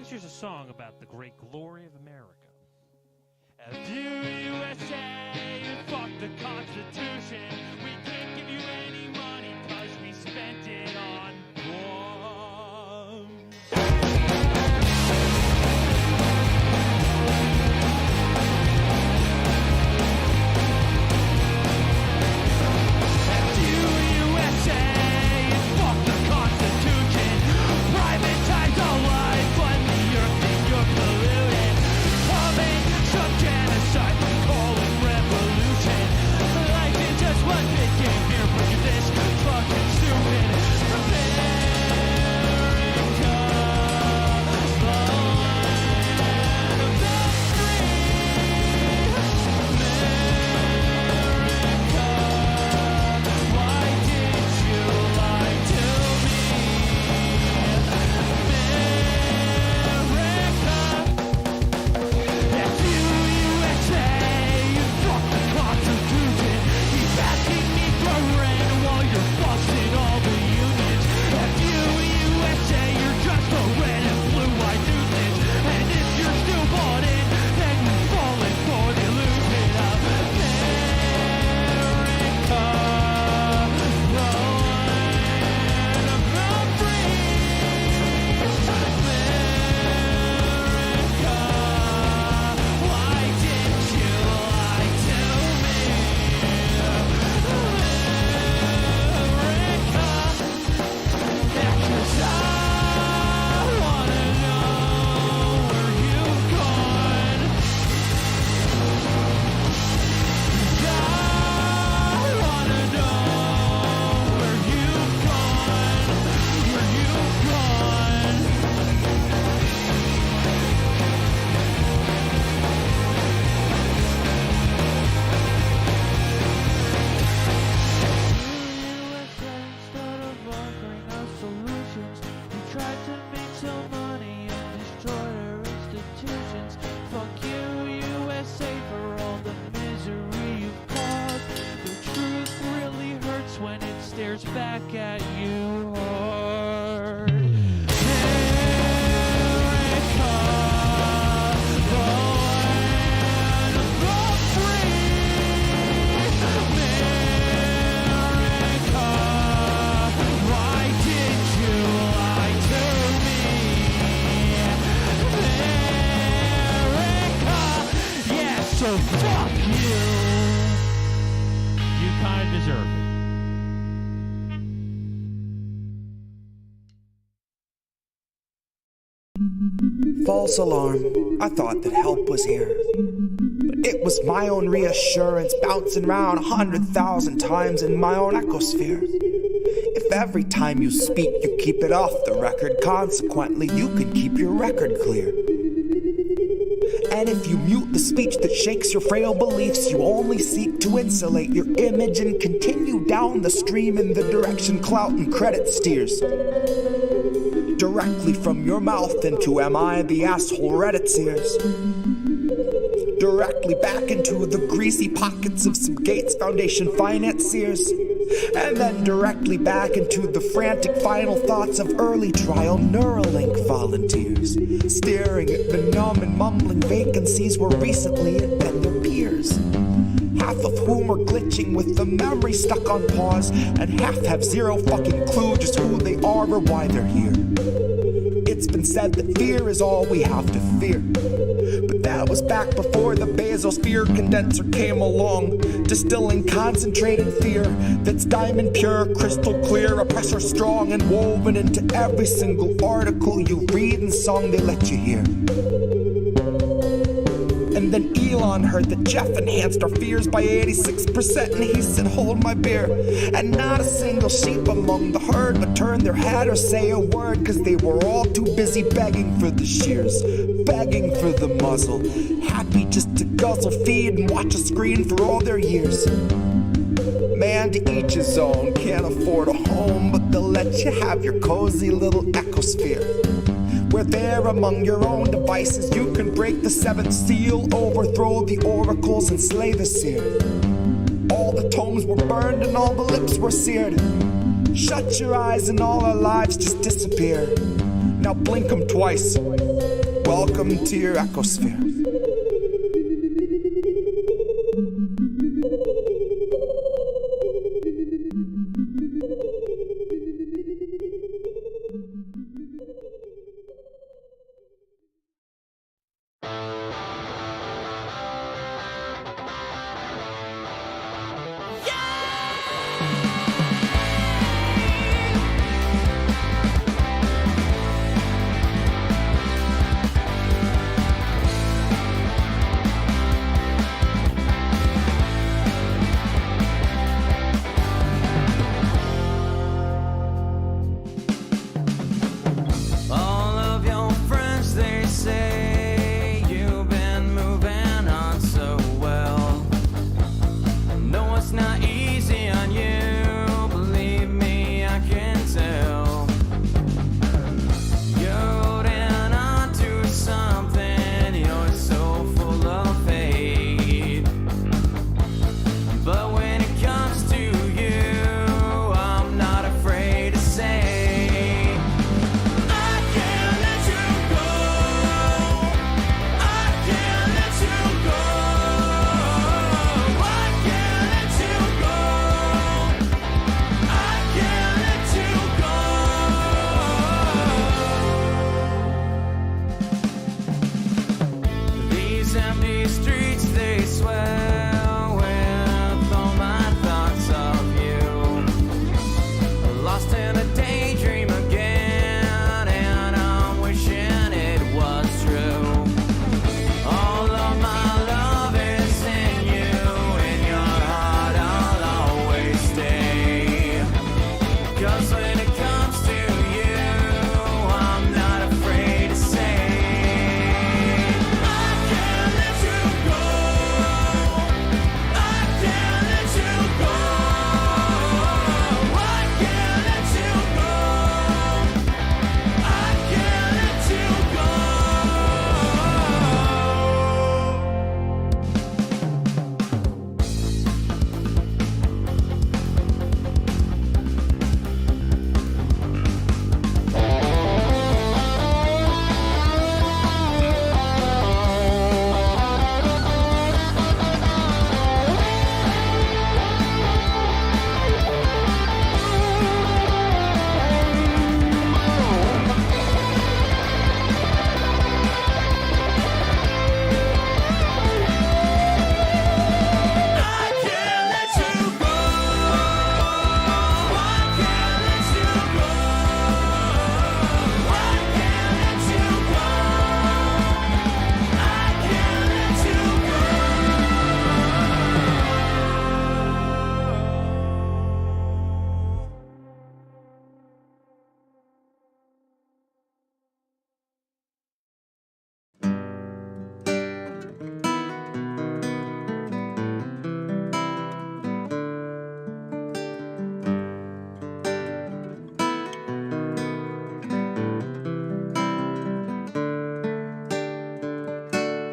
This here's a song about the great glory of America. F you, USA, fuck the Constitution. We can't give you any money because we spent it on bombs. F you, USA, fuck the Constitution. Privatize all life on the earth and you're polluted. Common some genocide, we call it revolution. Life is just one big game here, but you're this fucking stupid. America, the land of the free. America, why did you lie to me? America, that's you, USA. You fuck the Constitution. Keep asking me for rent while you're busting all the unions. That's you, USA. You're just a red and blue-eyed nuisance. And if you're still bought in, then you're falling for the illusion of America, the land of the free. America, why did you lie to me? America, yeah, 'cause I wanna know where you've gone. 'Cause I wanna know where you've gone, where you've gone. Instead of offering us solutions, you tried to make some money and destroy our institutions. Fuck you, USA, for all the misery you've caused. The truth really hurts when it stares back at you hard. America, the land of the free. America, why did you lie to me? America, yeah, so fuck you. You kind of deserve it. False alarm. I thought that help was here. But it was my own reassurance bouncing round 100,000 times in my own ecosphere. If every time you speak you keep it off the record, consequently you can keep your record clear. And if you mute the speech that shakes your frail beliefs, you only seek to insulate your image and continue down the stream in the direction clout and credit steers. Directly from your mouth into am I the asshole Reddit's ears. Directly back into the greasy pockets of some Gates Foundation financiers. And then directly back into the frantic final thoughts of early trial Neuralink volunteers, staring at the numb and mumbling vacancies where recently had been their peers. Half of whom are glitching with the memory stuck on pause, and half have zero fucking clue just who they are or why they're here. It's been said that fear is all we have to fear, but that was back before the Basosphere condenser came along, distilling concentrated fear that's diamond pure, crystal clear, oppressor strong, and woven into every single article you read and song they let you hear. And then Elon heard that Jeff enhanced our fears by 86%, and he said, hold my beer. And not a single sheep among the herd would turn their head or say a word, cause they were all too busy begging for the shears, begging for the muzzle, happy just to guzzle, feed, and watch a screen for all their years. Man, to each his own, can't afford a home, but they'll let you have your cozy little ecosphere. Where there among your own devices you can break the seventh seal, overthrow the oracles and slay the seer. All the tomes were burned and all the lips were seared. Shut your eyes and all our lives just disappear. Now blink 'em twice. Welcome to your ecosphere.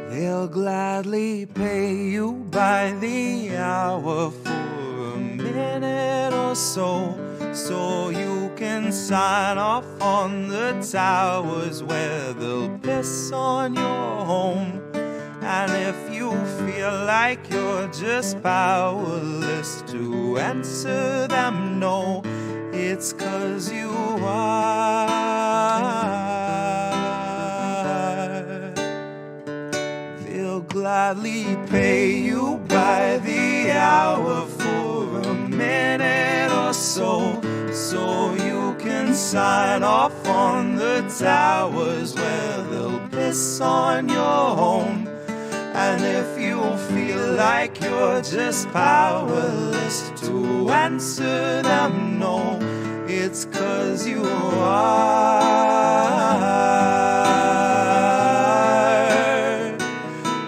They'll gladly pay you by the hour for a minute or so, so you can sign off on the towers where they'll piss on your home. And if you feel like you're just powerless to answer them no, it's 'cause you are. They'll gladly pay you by the hour for a minute or so, so you can sign off on the towers where they'll piss on your home. And if you feel like you're just powerless to answer them no, it's 'cause you are.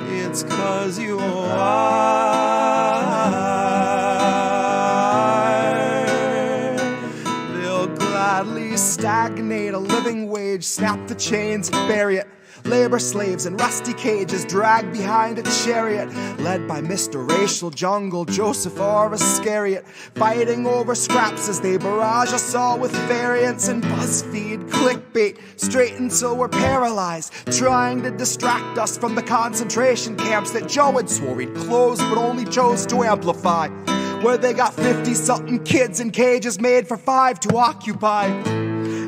It's 'cause you are. They'll gladly stagnate a living wage, snap the chains and bury it. Labor slaves in rusty cages dragged behind a chariot, led by Mr. Racial Jungle, Joseph R. Iscariot, fighting over scraps as they barrage us all with variants and BuzzFeed clickbait, straight until we're paralyzed, trying to distract us from the concentration camps that Joe had swore he'd close but only chose to amplify, where they got 50-something kids in cages made for 5 to occupy.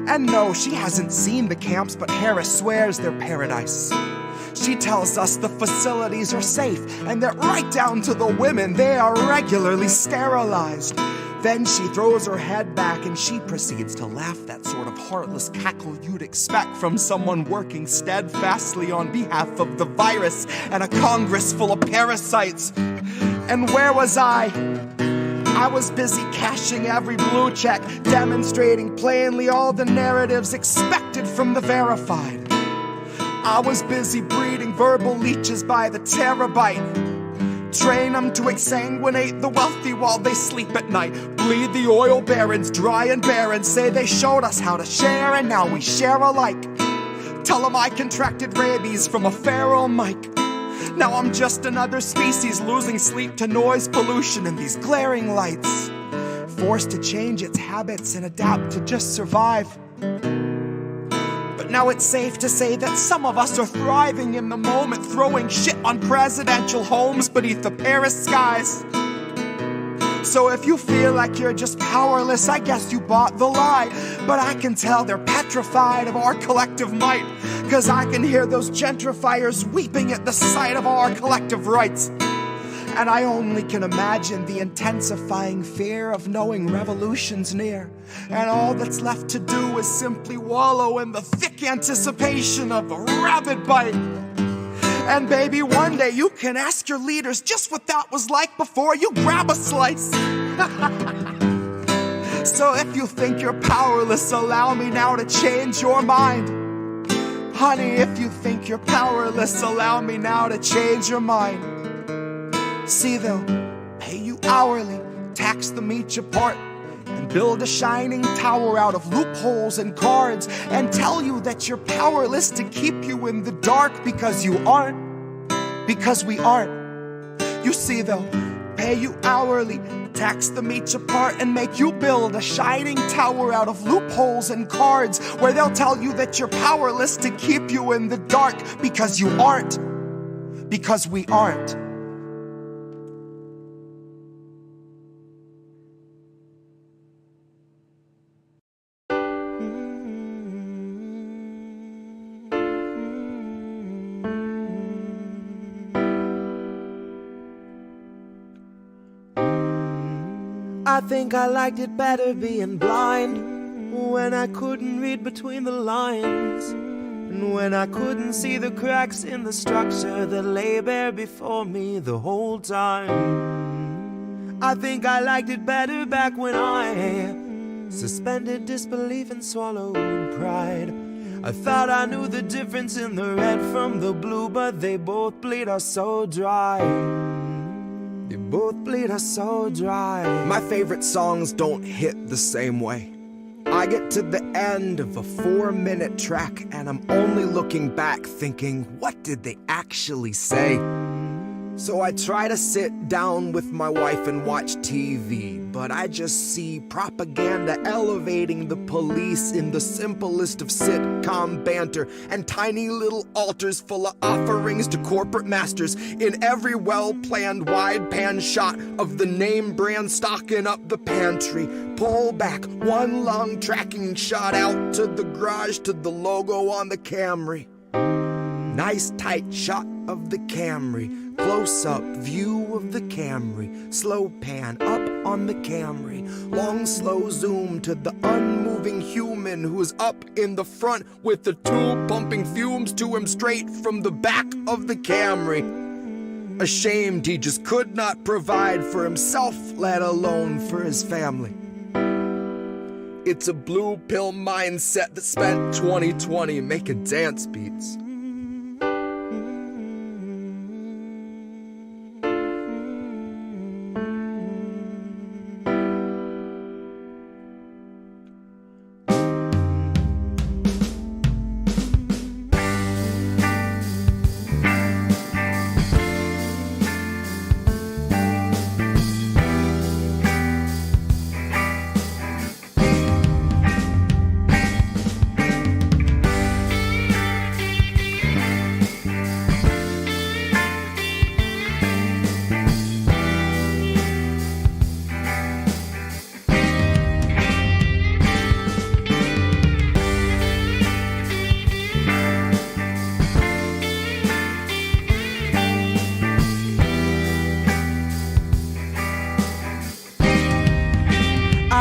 And no, she hasn't seen the camps, but Harris swears they're paradise. She tells us the facilities are safe, and that right down to the women, they are regularly sterilized. Then she throws her head back and she proceeds to laugh, that sort of heartless cackle you'd expect from someone working steadfastly on behalf of the virus and a Congress full of parasites. And where was I? I was busy cashing every blue check, demonstrating plainly all the narratives expected from the verified. I was busy breeding verbal leeches by the terabyte. Train them to exsanguinate the wealthy while they sleep at night. Bleed the oil barons dry and barren. Say they showed us how to share and now we share alike. Tell them I contracted rabies from a feral mic. Now I'm just another species losing sleep to noise pollution and these glaring lights. Forced to change its habits and adapt to just survive. But now it's safe to say that some of us are thriving in the moment, throwing shit on presidential homes beneath the Paris skies. So if you feel like you're just powerless, I guess you bought the lie. But I can tell they're petrified of our collective might, 'cause I can hear those gentrifiers weeping at the sight of our collective rights. And I only can imagine the intensifying fear of knowing revolution's near, and all that's left to do is simply wallow in the thick anticipation of a rabid bite. And baby, one day you can ask your leaders just what that was like before you grab a slice. So if you think you're powerless, allow me now to change your mind. Honey, if you think you're powerless, allow me now to change your mind. See, they'll pay you hourly, tax them each apart, and build a shining tower out of loopholes and cards, and tell you that you're powerless to keep you in the dark because you aren't, because we aren't. You see, they'll pay you hourly, tax them each apart, and make you build a shining tower out of loopholes and cards, where they'll tell you that you're powerless to keep you in the dark because you aren't, because we aren't. I think I liked it better being blind, when I couldn't read between the lines, and when I couldn't see the cracks in the structure that lay bare before me the whole time. I think I liked it better back when I suspended disbelief and swallowed pride. I thought I knew the difference in the red from the blue, but they both bleed us so dry. They both bleed us so dry. My favorite songs don't hit the same way. I get to the end of a 4-minute track and I'm only looking back thinking, what did they actually say? So I try to sit down with my wife and watch TV, but I just see propaganda elevating the police in the simplest of sitcom banter, and tiny little altars full of offerings to corporate masters in every well-planned wide pan shot of the name brand stocking up the pantry. Pull back one long tracking shot out to the garage to the logo on the Camry. Nice tight shot of the Camry, close-up view of the Camry, slow pan up on the Camry, long slow zoom to the unmoving human who's up in the front with the tube pumping fumes to him straight from the back of the Camry. Ashamed he just could not provide for himself, let alone for his family. It's a blue pill mindset that spent 2020 making dance beats.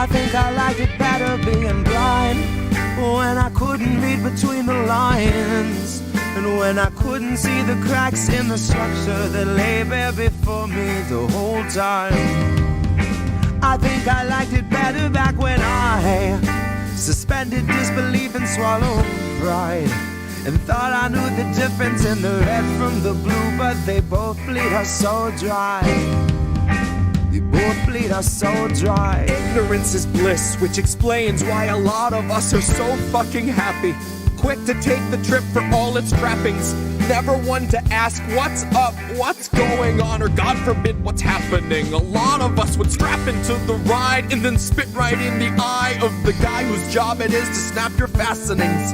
I think I liked it better being blind, when I couldn't read between the lines, and when I couldn't see the cracks in the structure that lay bare before me the whole time. I think I liked it better back when I suspended disbelief and swallowed pride, and thought I knew the difference in the red from the blue, but they both bleed us so dry. They both bleed us so dry. Ignorance is bliss, which explains why a lot of us are so fucking happy. Quick to take the trip for all its trappings. Never one to ask what's up, what's going on, or God forbid what's happening. A lot of us would strap into the ride and then spit right in the eye of the guy whose job it is to snap your fastenings.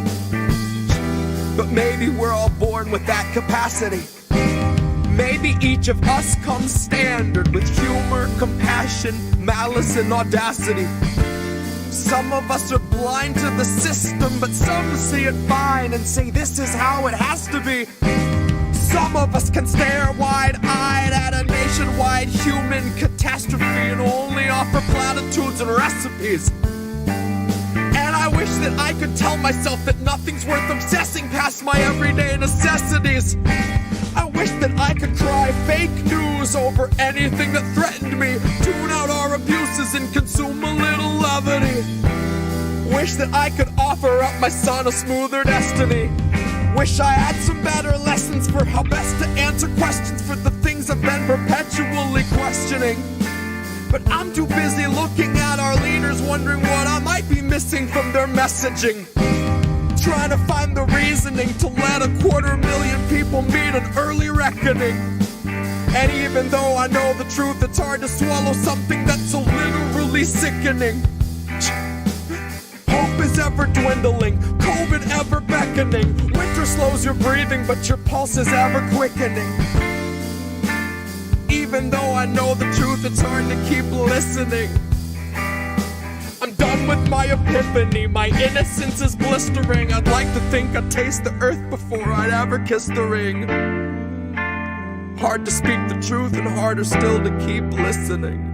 But maybe we're all born with that capacity. Maybe each of us comes standard with humor, compassion, malice, and audacity. Some of us are blind to the system, but some see it fine and say this is how it has to be. Some of us can stare wide-eyed at a nationwide human catastrophe and only offer platitudes and recipes. And I wish that I could tell myself that nothing's worth obsessing past my everyday necessities. I wish that I could cry fake news over anything that threatened me, tune out our abuses and consume a little levity. Wish that I could offer up my son a smoother destiny. Wish I had some better lessons for how best to answer questions for the things I've been perpetually questioning. But I'm too busy looking at our leaders, wondering what I might be missing from their messaging. Trying to find the reasoning to let 250,000 people meet an early reckoning. And even though I know the truth, it's hard to swallow something that's so literally sickening. Hope is ever dwindling, COVID ever beckoning. Winter slows your breathing, but your pulse is ever quickening. Even though I know the truth, it's hard to keep listening. I'm done with my epiphany, my innocence is blistering. I'd like to think I'd taste the earth before I'd ever kiss the ring. Hard to speak the truth and harder still to keep listening.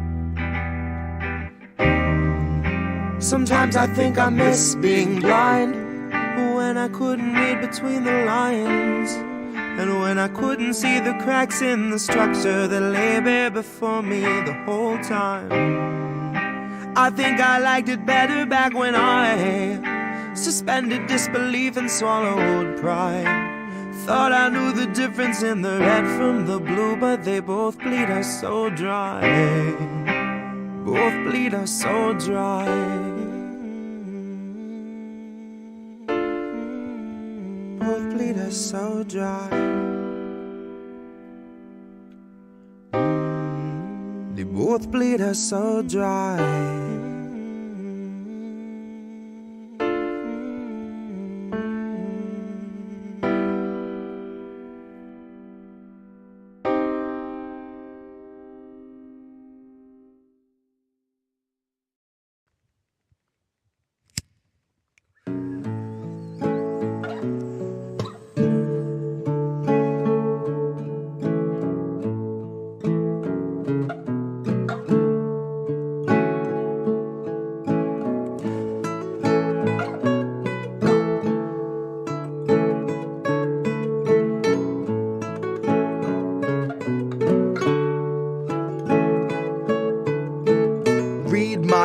Sometimes I think I miss being blind, when I couldn't read between the lines, and when I couldn't see the cracks in the structure that lay bare before me the whole time. I think I liked it better back when I suspended disbelief and swallowed pride. Thought I knew the difference in the red from the blue, but they both bleed us so dry. Both bleed us so dry. Both bleed us so dry. They both bleed us so dry.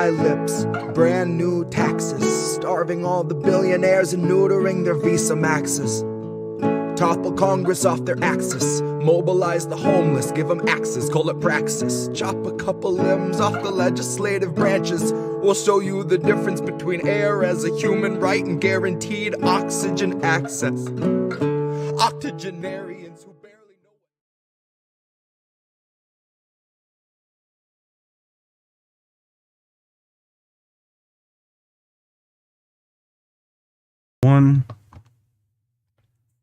Lips, brand new taxes, starving all the billionaires and neutering their Visa Maxes. Topple Congress off their axis, mobilize the homeless, give them axes, call it praxis. Chop a couple limbs off the legislative branches. We'll show you the difference between air as a human right and guaranteed oxygen access. Octogenarians who barely know.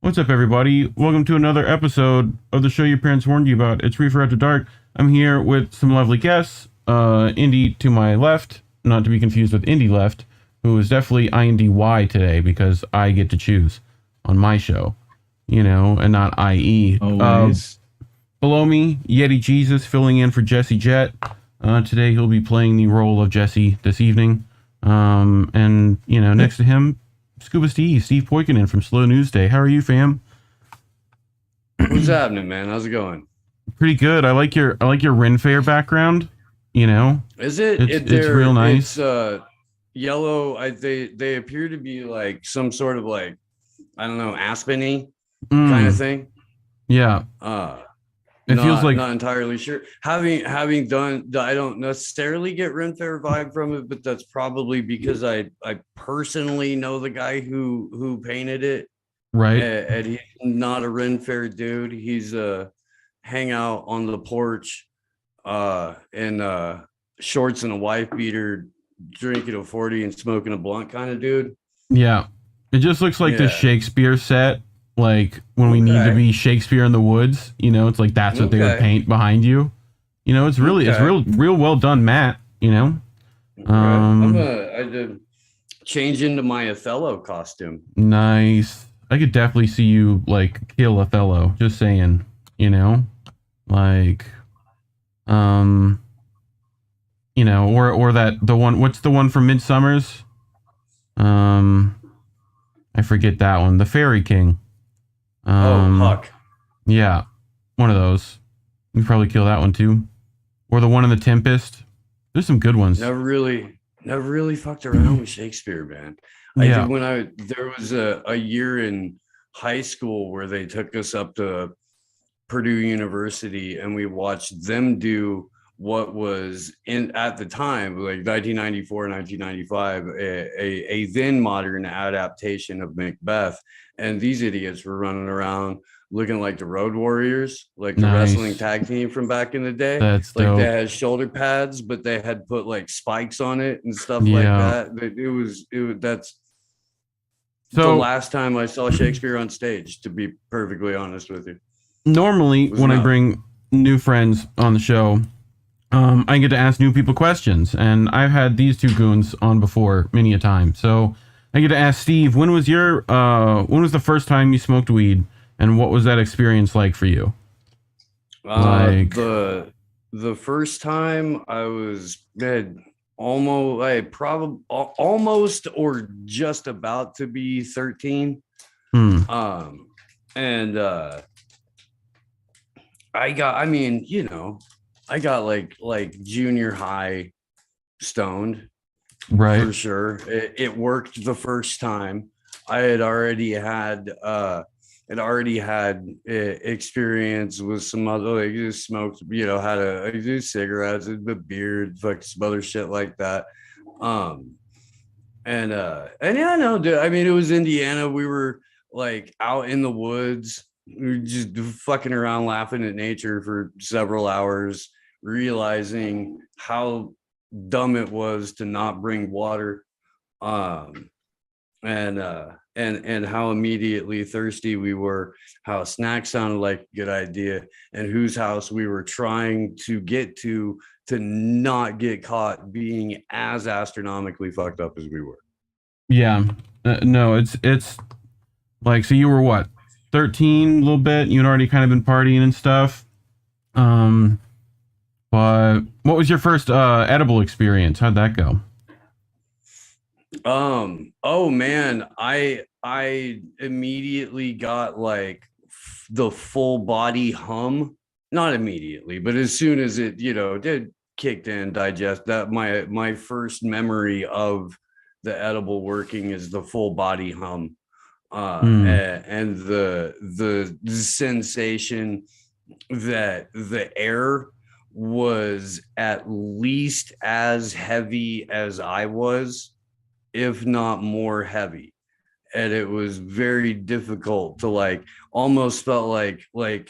What's up, everybody? Welcome to another episode of the show your parents warned you about. It's Reefer After Dark. I'm here with some lovely guests. Indy to my left, not to be confused with Indy left, who is definitely INDY today because I get to choose on my show, you know, and not IE. Always. Below me, Yeti Jesus filling in for Jett. Today he'll be playing the role of Jesse this evening. And next to him, Scuba Steve Poikonen from Slow News Day. How are you, fam? What's happening, man? How's it going? Pretty good. I like your Ren Fair background. Is it? It's real nice. It's yellow. They appear to be like some sort of like, I don't know, aspeny kind of thing. Yeah. It feels like, not entirely sure. Having done, I don't necessarily get Ren Fair vibe from it, but that's probably because I personally know the guy who painted it. right. And he's not a Ren Fair dude. He's hang out on the porch in shorts and a wife beater, drinking a 40 and smoking a blunt kind of dude. Yeah. It just looks like the Shakespeare set. Like when we need to be Shakespeare in the woods, it's like that's what they would paint behind you. It's really it's real well done, Matt. I did change into my Othello costume. Nice. I could definitely see you like kill Othello. Just saying, like, or that the one. What's the one from Midsummer's? I forget that one. The Fairy King. Huck. Yeah, one of those. You probably kill that one too, or the one in the Tempest. There's some good ones. Never really fucked around with Shakespeare, man. I did when there was a year in high school where they took us up to Purdue University and we watched them do what was at the time, like 1994, 1995, a then modern adaptation of Macbeth. And these idiots were running around looking like the Road Warriors, like the wrestling tag team from back in the day. That's like dope. They had shoulder pads, but they had put like spikes on it and stuff like that. That's the last time I saw Shakespeare on stage, to be perfectly honest with you. Normally, when I bring new friends on the show, I get to ask new people questions, and I've had these two goons on before many a time. So I get to ask Steve, when was the first time you smoked weed, and what was that experience like for you? The first time I was almost or just about to be 13. I got like junior high stoned, right? For sure. It worked the first time. I had already had experience with some other, like, just smoked, I do cigarettes, a beard, like some other shit like that. And yeah, no, dude. I mean, it was Indiana. We were like out in the woods. We were just fucking around, laughing at nature for several hours, realizing how dumb it was to not bring water, and how immediately thirsty we were, how snacks sounded like a good idea, and whose house we were trying to get to not get caught being as astronomically fucked up as we were. Yeah, no, it's like, so you were what, 13, a little bit? You'd already kind of been partying and stuff. But what was your first edible experience? How'd that go? Oh man, I immediately got like the full body hum. Not immediately, but as soon as it, did kicked in, digest that, my first memory of the edible working is the full body hum. And the sensation that the air was at least as heavy as I was, if not more heavy. And it was very difficult to, like, almost felt like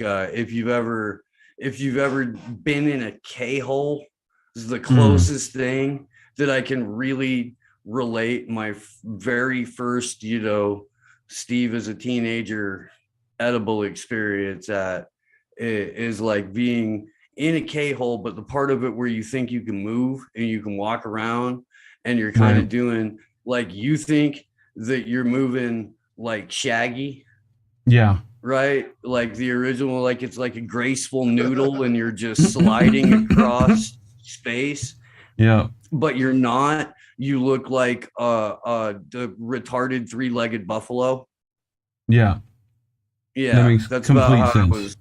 if you've ever been in a K-hole, this is the closest thing that I can really relate my very first, Steve as a teenager edible experience at, is like being in a K-hole, but the part of it where you think you can move and you can walk around and you're kind of doing, like, you think that you're moving like Shaggy. Yeah. Right? Like the original, like it's like a graceful noodle and you're just sliding across space. Yeah. But you're not. You look like the retarded 3-legged buffalo. Yeah. Yeah, That makes that's complete about how sense. I was.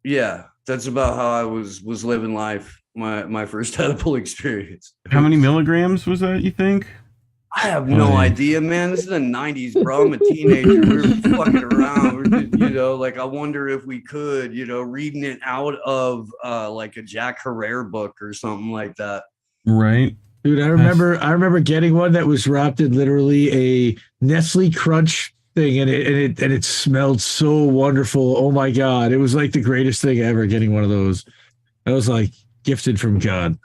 Yeah, that's about how I was living life. My first edible experience. How many milligrams was that, you think? I have no idea, man. This is the 90s, bro. I'm a teenager. We were fucking around. Like I wonder if we could, reading it out of like a Jack Herrera book or something like that. Right. Dude, I remember getting one that was wrapped in literally a Nestle Crunch thing, and it smelled so wonderful. Oh my God. It was like the greatest thing ever, getting one of those. I was like gifted from God.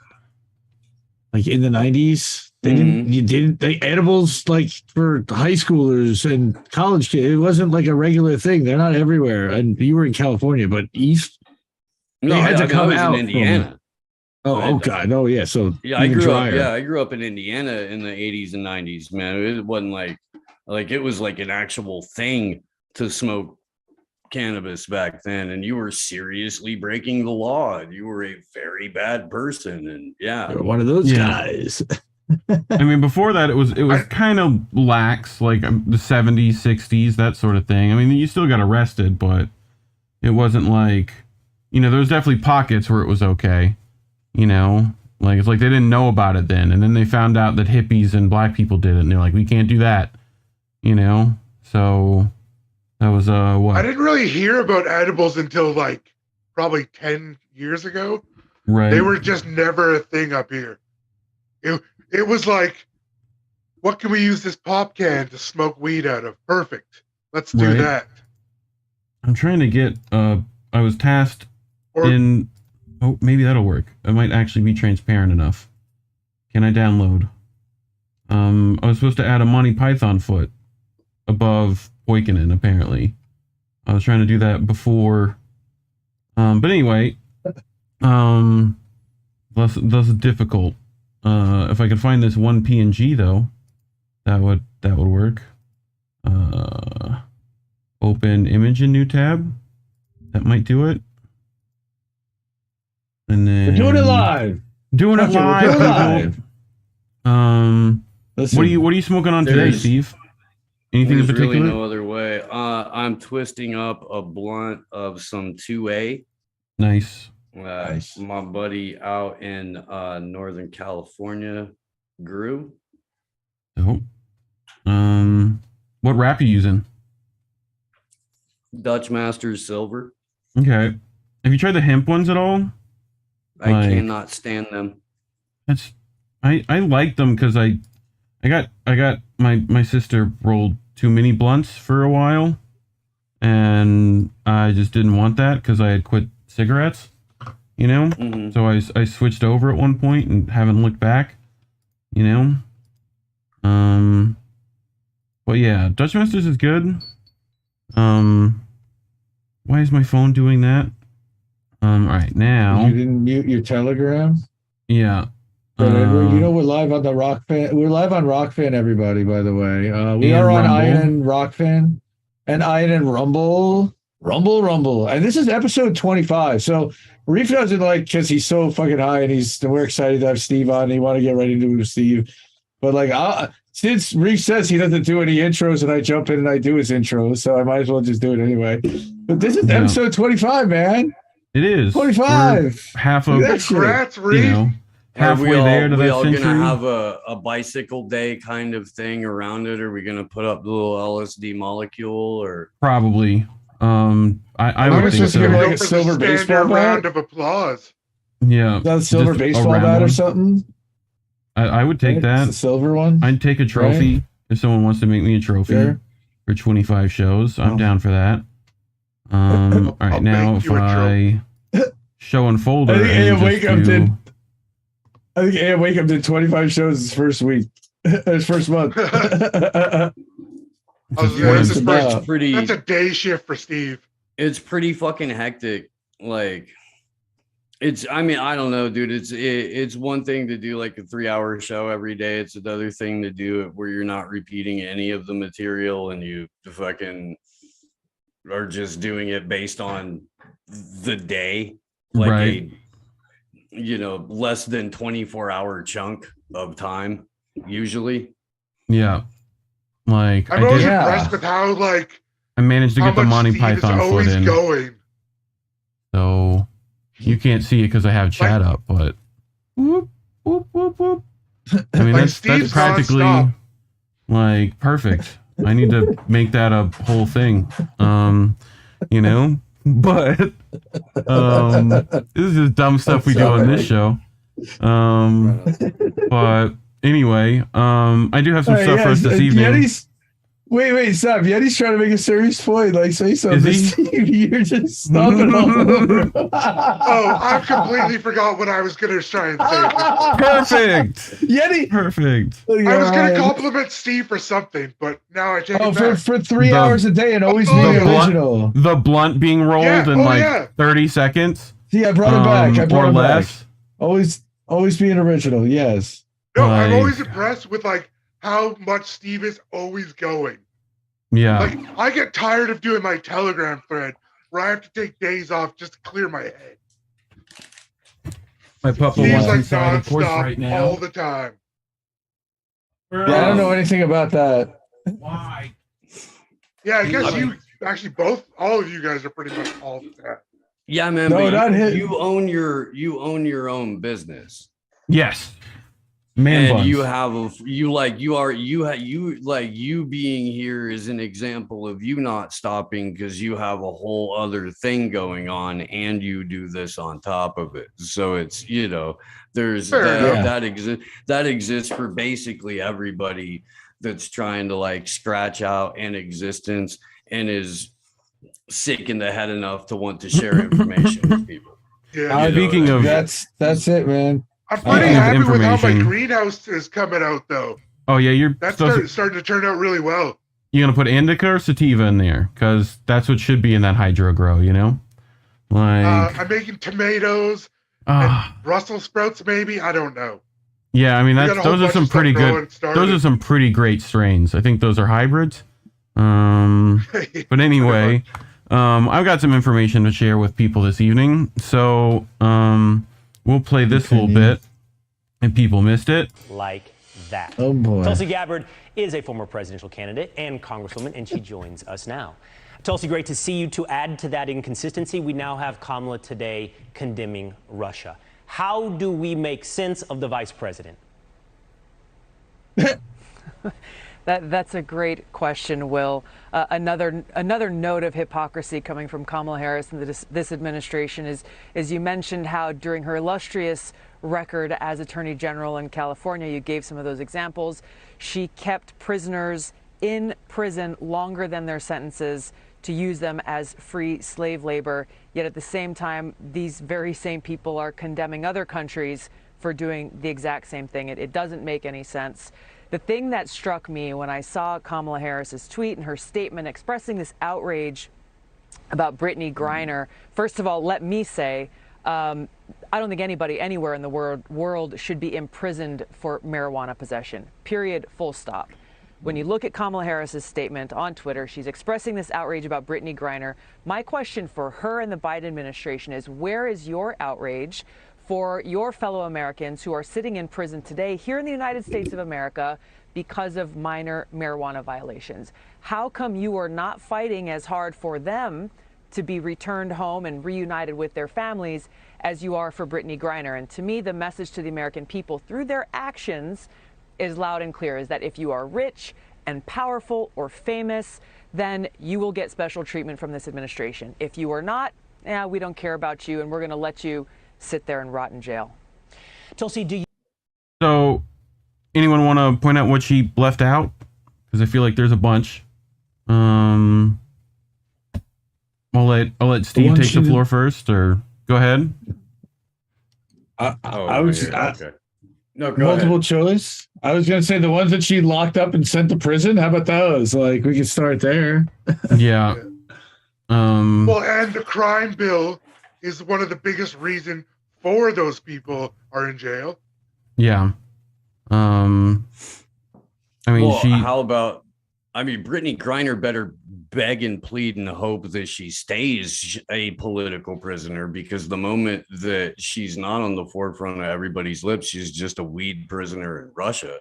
Like in the 90s. They edibles like for high schoolers and college kids. It wasn't like a regular thing. They're not everywhere. And you were in California, but East, they had to come out in Indiana. Oh God. Oh yeah. So yeah, I grew up in Indiana in the 80s and 90s, man. It wasn't like it was like an actual thing to smoke cannabis back then, and you were seriously breaking the law. You were a very bad person, and you're one of those guys. I mean, before that, it was kind of lax, like the 70s, 60s, that sort of thing. I mean, you still got arrested, but it wasn't like, there was definitely pockets where it was okay. Like it's like they didn't know about it then, and then they found out that hippies and black people did it, and they're like, we can't do that. So that was what? I didn't really hear about edibles until like probably 10 years ago. Right. They were just never a thing up here. It was like, what can we use this pop can to smoke weed out of? Perfect. Let's do that. I'm trying to get, I was tasked maybe that'll work. It might actually be transparent enough. Can I download? I was supposed to add a Monty Python foot above Poikonen, apparently. I was trying to do that before. But anyway, that's difficult. If I could find this one PNG though, that would work. Open image in new tab. That might do it. And then we're doing it live. Doing it live. Listen, what are you smoking on today, Steve? Anything in particular? Really no other way. I'm twisting up a blunt of some 2A. Nice. Nice. My buddy out in Northern California grew. Oh. What wrap are you using? Dutch Masters Silver. Okay. Have you tried the hemp ones at all? I cannot stand them. I like them because I got my sister rolled too many blunts for a while, and I just didn't want that because I had quit cigarettes. Mm-hmm. So I switched over at one point and haven't looked back, but yeah, Dutch Masters is good. Why is my phone doing that? All right, now. You didn't mute your Telegram? Yeah. We're live on the Rock Fan. We're live on Rock Fan, everybody, by the way. We are on Iron Rock Fan and Iron Rumble. And this is episode 25. So Reefer doesn't like, because he's so fucking high, and we're excited to have Steve on. And he want to get ready to do Steve. But like, since Reef says he doesn't do any intros, and I jump in and I do his intros, so I might as well just do it anyway. But this is episode 25, man. It is 25. We're half of Congrats, Reef. Halfway there to that century. Gonna have a bicycle day kind of thing around it? Are we gonna put up the little LSD molecule or probably? I would think so. Like a silver baseball bat? Round of applause. Yeah, that silver baseball bat or something. I would take that. The silver one. I'd take a trophy if someone wants to make me a trophy for 25 shows. I'm down for that. All right, now if I show and folder, I think Wake Up did 25 shows his first week, his first month. That's a day shift for Steve. It's pretty fucking hectic. Like, I don't know, dude. It's one thing to do like a 3-hour show every day. It's another thing to do it where you're not repeating any of the material and you fucking are just doing it based on the day. Like less than 24-hour chunk of time usually. Yeah. Like I'm always impressed with how I managed to how get the much Monty Steve is Python foot always in. going. So you can't see it because I have chat up, but whoop, whoop, whoop, whoop. I mean, that's practically nonstop. like perfect. I need to make that a whole thing. But this is just dumb stuff we do on this show. But anyway, I do have some stuff for us this evening. Wait, stop. Yeti's trying to make a serious point. Like, say something, Steve. You're just stomping all over. I completely forgot what I was going to try and say. Perfect. Yeti. Perfect. I was going to compliment Steve for something, but now I take it back. For 3 hours a day and always being original. The blunt being rolled in 30 seconds. See, I brought it back. I brought it less. Back. Always being original. Yes. No, I'm always impressed with how much Steve is always going. Yeah. I get tired of doing my Telegram thread where I have to take days off just to clear my head. My puppa Steve's wants inside, of course, nonstop right now. all the time. Yeah, I don't know anything about that. Why? Yeah, I guess all of you guys are pretty much all the time. Yeah, man. No, but you own your own business. Yes. You being here is an example of you not stopping because you have a whole other thing going on and you do this on top of it. So it's, there's that exists for basically everybody that's trying to scratch out an existence and is sick in the head enough to want to share information with people. Yeah. Speaking of that's it, man. I'm pretty happy with how my greenhouse is coming out, though. Oh yeah, that's starting to turn out really well. You gonna put indica or sativa in there? Because that's what should be in that hydro grow. I'm making tomatoes, and Brussels sprouts. Maybe I don't know. Yeah, I mean those are some pretty good. Those are some pretty great strains. I think those are hybrids. But anyway, I've got some information to share with people this evening. So we'll play this a little bit, and people missed it. Like that. Oh boy. Tulsi Gabbard is a former presidential candidate and congresswoman, and she joins us now. Tulsi, great to see you. To add to that inconsistency, we now have Kamala today condemning Russia. How do we make sense of the vice president? That's a great question, Will. Another note of hypocrisy coming from Kamala Harris and this administration is, as you mentioned, how during her illustrious record as Attorney General in California, you gave some of those examples, she kept prisoners in prison longer than their sentences to use them as free slave labor. Yet at the same time, these very same people are condemning other countries for doing the exact same thing. It doesn't make any sense. The thing that struck me when I saw Kamala Harris's tweet and her statement expressing this outrage about Brittany Griner, first of all, let me say, I don't think anybody anywhere in the world should be imprisoned for marijuana possession, period, full stop. When you look at Kamala Harris's statement on Twitter, she's expressing this outrage about Brittany Griner. My question for her and the Biden administration is, where is your outrage for your fellow Americans who are sitting in prison today here in the United States of America because of minor marijuana violations? How come you are not fighting as hard for them to be returned home and reunited with their families as you are for Brittany Griner? And to me, the message to the American people through their actions is loud and clear, is that if you are rich and powerful or famous, then you will get special treatment from this administration. If you are not, we don't care about you and we're going to let you sit there and rot in jail. Tulsi, do you... So, anyone want to point out what she left out? Because I feel like there's a bunch. I'll let Steve take the floor first, or go ahead. I was okay. No, go multiple ahead. choice. I was gonna say the ones that she locked up and sent to prison. How about those? Like, we could start there. Yeah. Well, and the crime bill is one of the biggest reason for those people are in jail. Yeah. I mean, well, how about I mean, Brittany Griner better beg and plead and hope that she stays a political prisoner, because the moment that she's not on the forefront of everybody's lips, she's just a weed prisoner in Russia.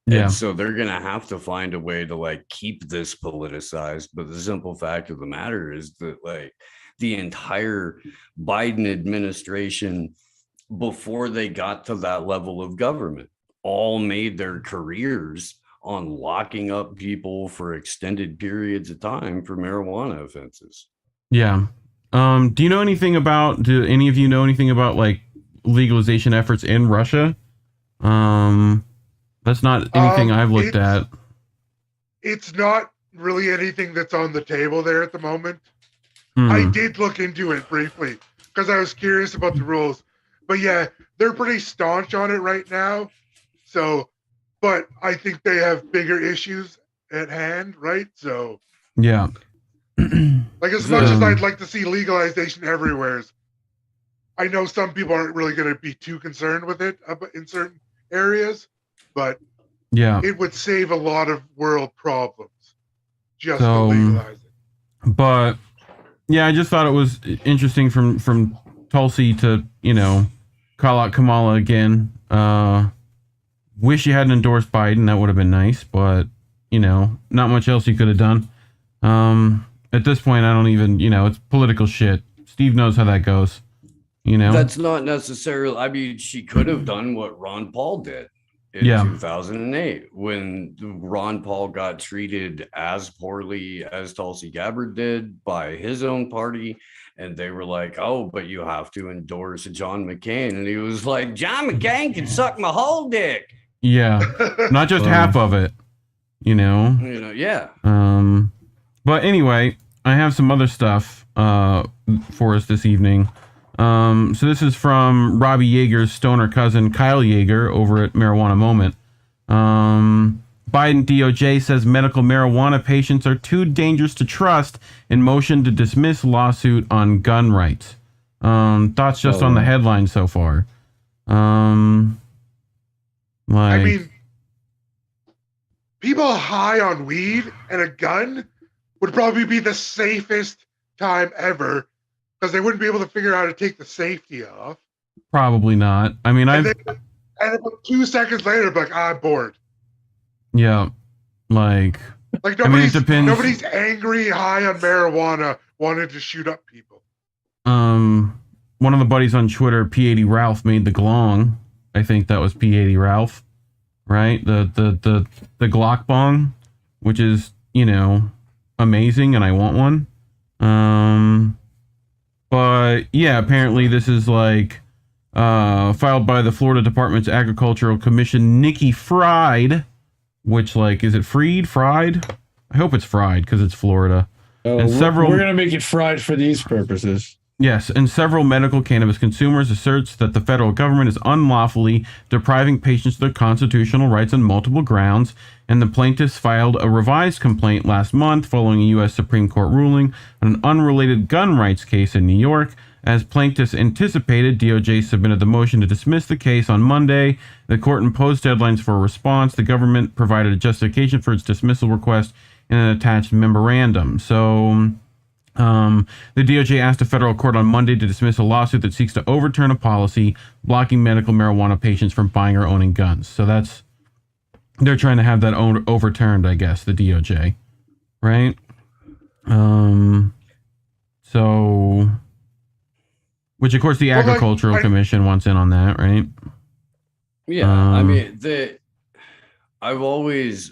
Yeah. And so they're going to have to find a way to like keep this politicized. But the simple fact of the matter is that like the entire Biden administration, before they got to that level of government, all made their careers on locking up people for extended periods of time for marijuana offenses. Yeah. Do you know anything about, do any of you know anything about like legalization efforts in Russia? That's not anything I've looked at. It's not really anything that's on the table there at the moment. I did look into it briefly because I was curious about the rules. But yeah, they're pretty staunch on it right now. So, but I think they have bigger issues at hand, right? So, yeah. Like as much as I'd like to see legalization everywhere, I know some people aren't really going to be too concerned with it in certain areas, but yeah, it would save a lot of world problems just to legalize it. But yeah, I just thought it was interesting from Tulsi to, you know, call out Kamala again. Wish you hadn't endorsed Biden. That would have been nice, but you know, not much else you could have done. At this point, I don't even, you know, it's political shit. Steve knows how that goes. You know, that's not necessarily. I mean, she could have done what Ron Paul did in 2008 when Ron Paul got treated as poorly as Tulsi Gabbard did by his own party. And they were like, oh, but you have to endorse John McCain. And he was like, John McCain can suck my whole dick. Yeah. Not just half of it, you know? Yeah. But anyway, I have some other stuff for us this evening. So this is from Robbie Yeager's stoner cousin, Kyle Yeager, over at Marijuana Moment. Biden DOJ says medical marijuana patients are too dangerous to trust in motion to dismiss lawsuit on gun rights. Thoughts just on the headline so far. I mean, people high on weed and a gun would probably be the safest time ever because they wouldn't be able to figure out how to take the safety off. Probably not. I mean, and about 2 seconds later, like, I'm bored. Yeah, like nobody's, I mean, it depends. Nobody's angry high on marijuana wanting to shoot up people. One of the buddies on Twitter, P80 Ralph, made the glong. I think that was P80 Ralph, right? The Glock bong, which is, you know, amazing, and I want one. But yeah, apparently this is like filed by the Florida Department's Agricultural Commission, Nikki Fried. Which, like, is it fried? I hope it's fried because it's Florida. Oh, and we're going to make it fried for these purposes. Yes, and several medical cannabis consumers asserts that the federal government is unlawfully depriving patients of their constitutional rights on multiple grounds, and the plaintiffs filed a revised complaint last month following a U.S. Supreme Court ruling on an unrelated gun rights case in New York. As plaintiffs anticipated, DOJ submitted the motion to dismiss the case on Monday. The court imposed deadlines for a response. The government provided a justification for its dismissal request in an attached memorandum. So the DOJ asked a federal court on Monday to dismiss a lawsuit that seeks to overturn a policy blocking medical marijuana patients from buying or owning guns. So they're trying to have that overturned, I guess, the DOJ, right? So... Which, of course, the Agricultural Commission wants in on that, right? Yeah, I mean, I've always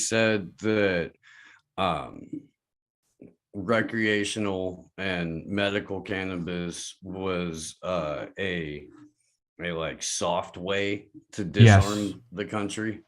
said that recreational and medical cannabis was a like soft way to disarm the country.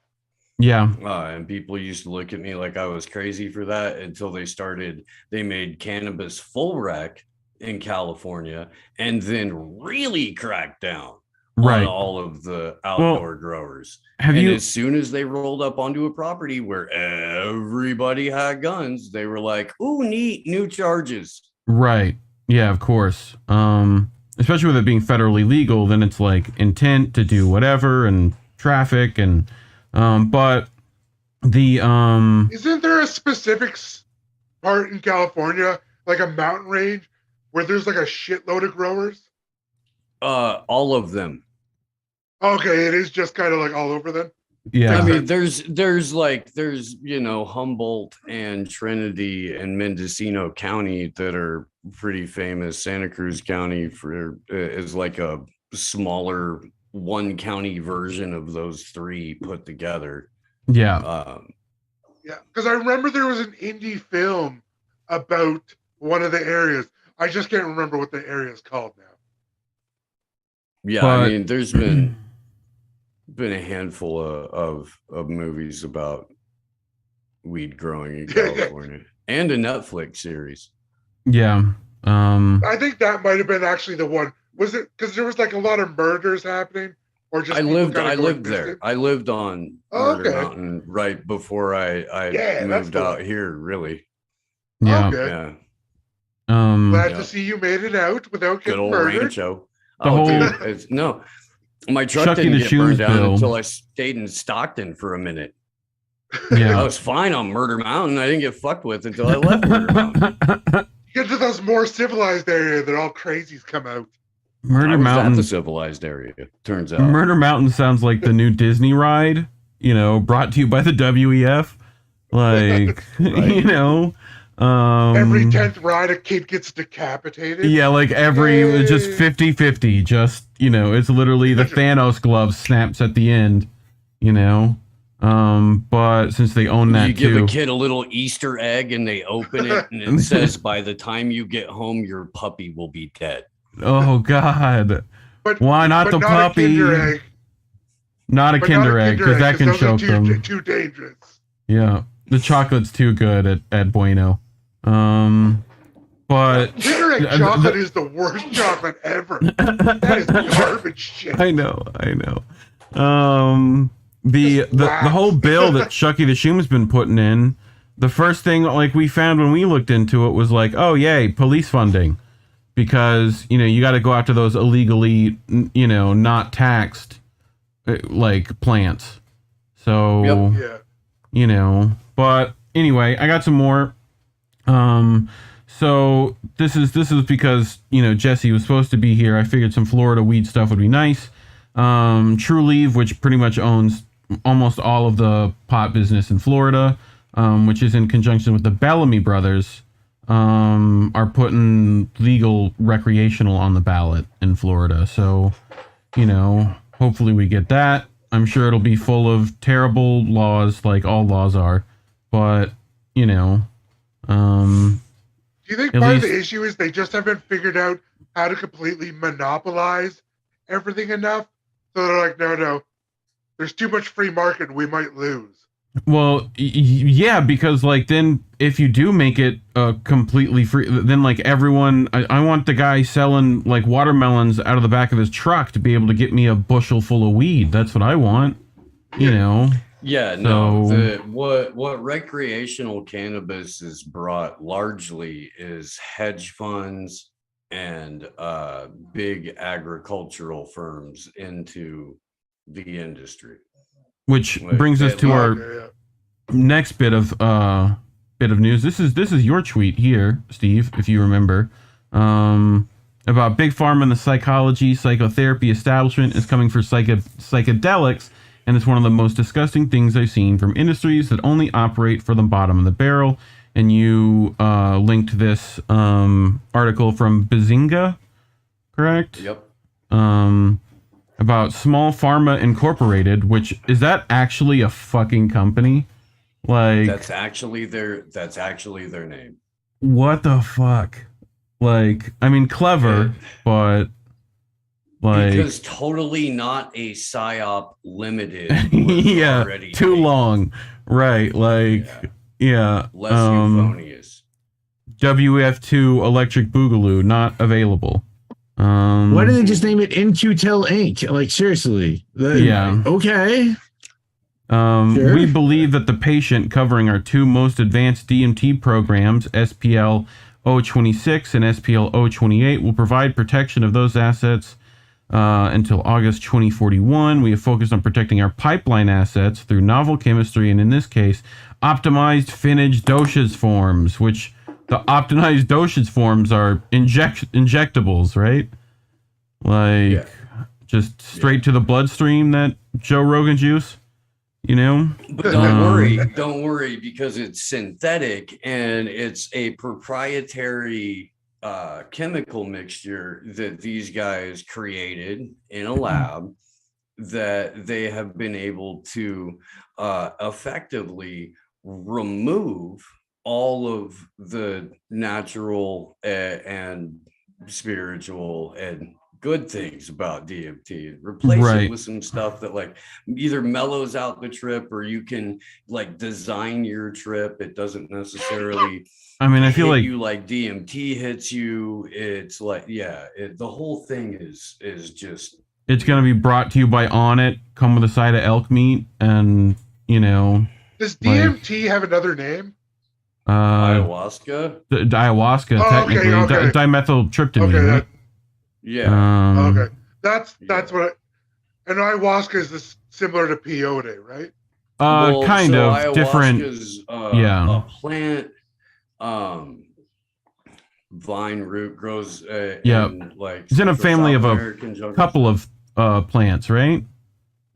Yeah. And people used to look at me like I was crazy for that until they made cannabis full rec in California and then really cracked down on all of the outdoor growers. As soon as they rolled up onto a property where everybody had guns, they were like, ooh, neat, new charges. Right. Yeah, of course. Especially with it being federally legal, then it's like intent to do whatever and traffic and but Isn't there a specific part in California, like a mountain range, where there's like a shitload of growers? All of them. Okay, it is just kind of like all over then. Yeah. I mean, there's Humboldt and Trinity and Mendocino County that are pretty famous. Santa Cruz County is like a smaller one county version of those three put together. Yeah. Yeah, because I remember there was an indie film about one of the areas. I just can't remember what the area is called now. Yeah, I mean, there's been a handful of movies about weed growing in California and a Netflix series. Yeah. I think that might have been actually the one. Was it because there was like a lot of murders happening, or just I lived there. missing? I lived on Murder Mountain right before I moved out here. Really. Yeah. Okay. Yeah. Glad to see you made it out without Good getting old murdered. Rancho. The whole No, my truck Chucky didn't the get Shoes burned down bill. until I stayed in Stockton for a minute. Yeah. I was fine on Murder Mountain. I didn't get fucked with until I left Murder Mountain. Get to those more civilized areas that all crazies come out. Murder I was Mountain. at the civilized area. Turns out. Murder Mountain sounds like the new Disney ride, brought to you by the WEF. Like, Every 10th ride, a kid gets decapitated. Yeah, like just 50-50. Just, it's literally the Thanos glove snaps at the end, But since they own that you give too. a kid a little Easter egg and they open it and it says, by the time you get home, your puppy will be dead. Oh, God. Why not the puppy? Not a Kinder egg, because that can choke them. Too dangerous. Yeah. The chocolate's too good at Bueno. But Kinder egg chocolate is the worst chocolate ever. That is garbage shit. I know. The whole bill that Chucky the Shoe's been putting in, the first thing like we found when we looked into it was like, oh yay, police funding. Because, you got to go after those illegally, not taxed, like, plants. So, but anyway, I got some more. So this is because, Jesse was supposed to be here. I figured some Florida weed stuff would be nice. True Leave, which pretty much owns almost all of the pot business in Florida, which is in conjunction with the Bellamy brothers, are putting legal recreational on the ballot in Florida. So, hopefully we get that. I'm sure it'll be full of terrible laws like all laws are, but, Do you think part of the issue is they just haven't figured out how to completely monopolize everything enough? So they're like, no, there's too much free market, we might lose. Well, yeah, because like then if you do make it completely free, then like everyone, I want the guy selling like watermelons out of the back of his truck to be able to get me a bushel full of weed. That's what I want, Yeah, so, what recreational cannabis is brought largely is hedge funds and big agricultural firms into the industry. Which brings us to our next bit of news. This is your tweet here, Steve, if you remember, about Big Pharma and the psychotherapy establishment is coming for psychedelics, and it's one of the most disgusting things I've seen from industries that only operate for the bottom of the barrel. And you linked this article from Bazinga, correct? Yep. About Small Pharma Incorporated, which is that actually a fucking company? Like that's actually their name. What the fuck? Like, I mean, clever, but like because totally not a PSYOP limited. Yeah, too long, right? Like, yeah, less euphonious. WF2 Electric Boogaloo not available. Why didn't they just name it NQTel Inc? Like, seriously. Yeah. Okay. Sure. We believe that the patient covering our two most advanced DMT programs, SPL 026 and SPL 028, will provide protection of those assets until August 2041. We have focused on protecting our pipeline assets through novel chemistry, and in this case, optimized finished dosage forms, which the optimized dosage forms are injectables, right? Like, just straight to the bloodstream, that Joe Rogan juice, you know? But don't worry, because it's synthetic and it's a proprietary chemical mixture that these guys created in a lab that they have been able to effectively remove all of the natural and spiritual and good things about DMT, replace it with some stuff that like either mellows out the trip, or you can like design your trip. It doesn't necessarily I feel like you like DMT hits you. It's like, the whole thing is just, it's going to be brought to you by On It, come with a side of elk meat, and does DMT have another name? Ayahuasca. Ayahuasca, technically, okay. Dimethyltryptamine. Right? Yeah. That's what. And ayahuasca is similar to peyote, right? Kind of different. A plant. Vine root grows. It's in a family of a couple of plants, right?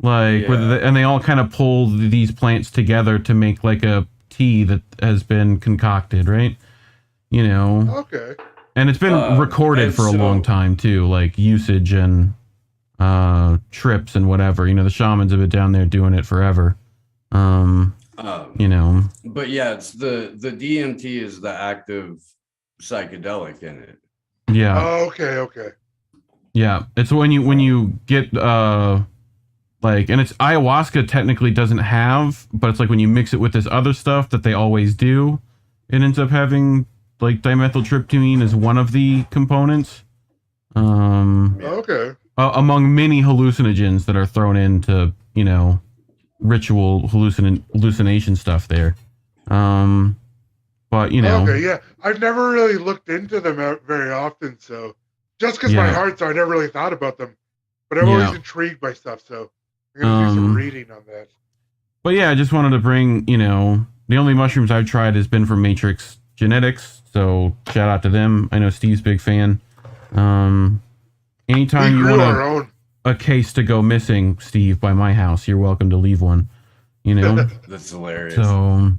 And they all kind of pull these plants together to make like a tea that has been concocted, right? Okay. And it's been recorded for a long time too, like usage and trips and whatever. The shamans have been down there doing it forever. But it's the DMT is the active psychedelic in it. Yeah. Oh, okay. Yeah, it's when you get and it's ayahuasca technically doesn't have, but it's like when you mix it with this other stuff that they always do, it ends up having like dimethyltryptamine is one of the components. Okay. Among many hallucinogens that are thrown into, ritual hallucination stuff there. But Okay, yeah. I've never really looked into them very often, so just because my heart, so I never really thought about them. But I'm always intrigued by stuff, so I'm gonna do some reading on that. But yeah, I just wanted to bring, the only mushrooms I've tried has been from Matrix Genetics, so shout out to them. I know Steve's big fan. Anytime you want a case to go missing, Steve, by my house, you're welcome to leave one. That's hilarious. So,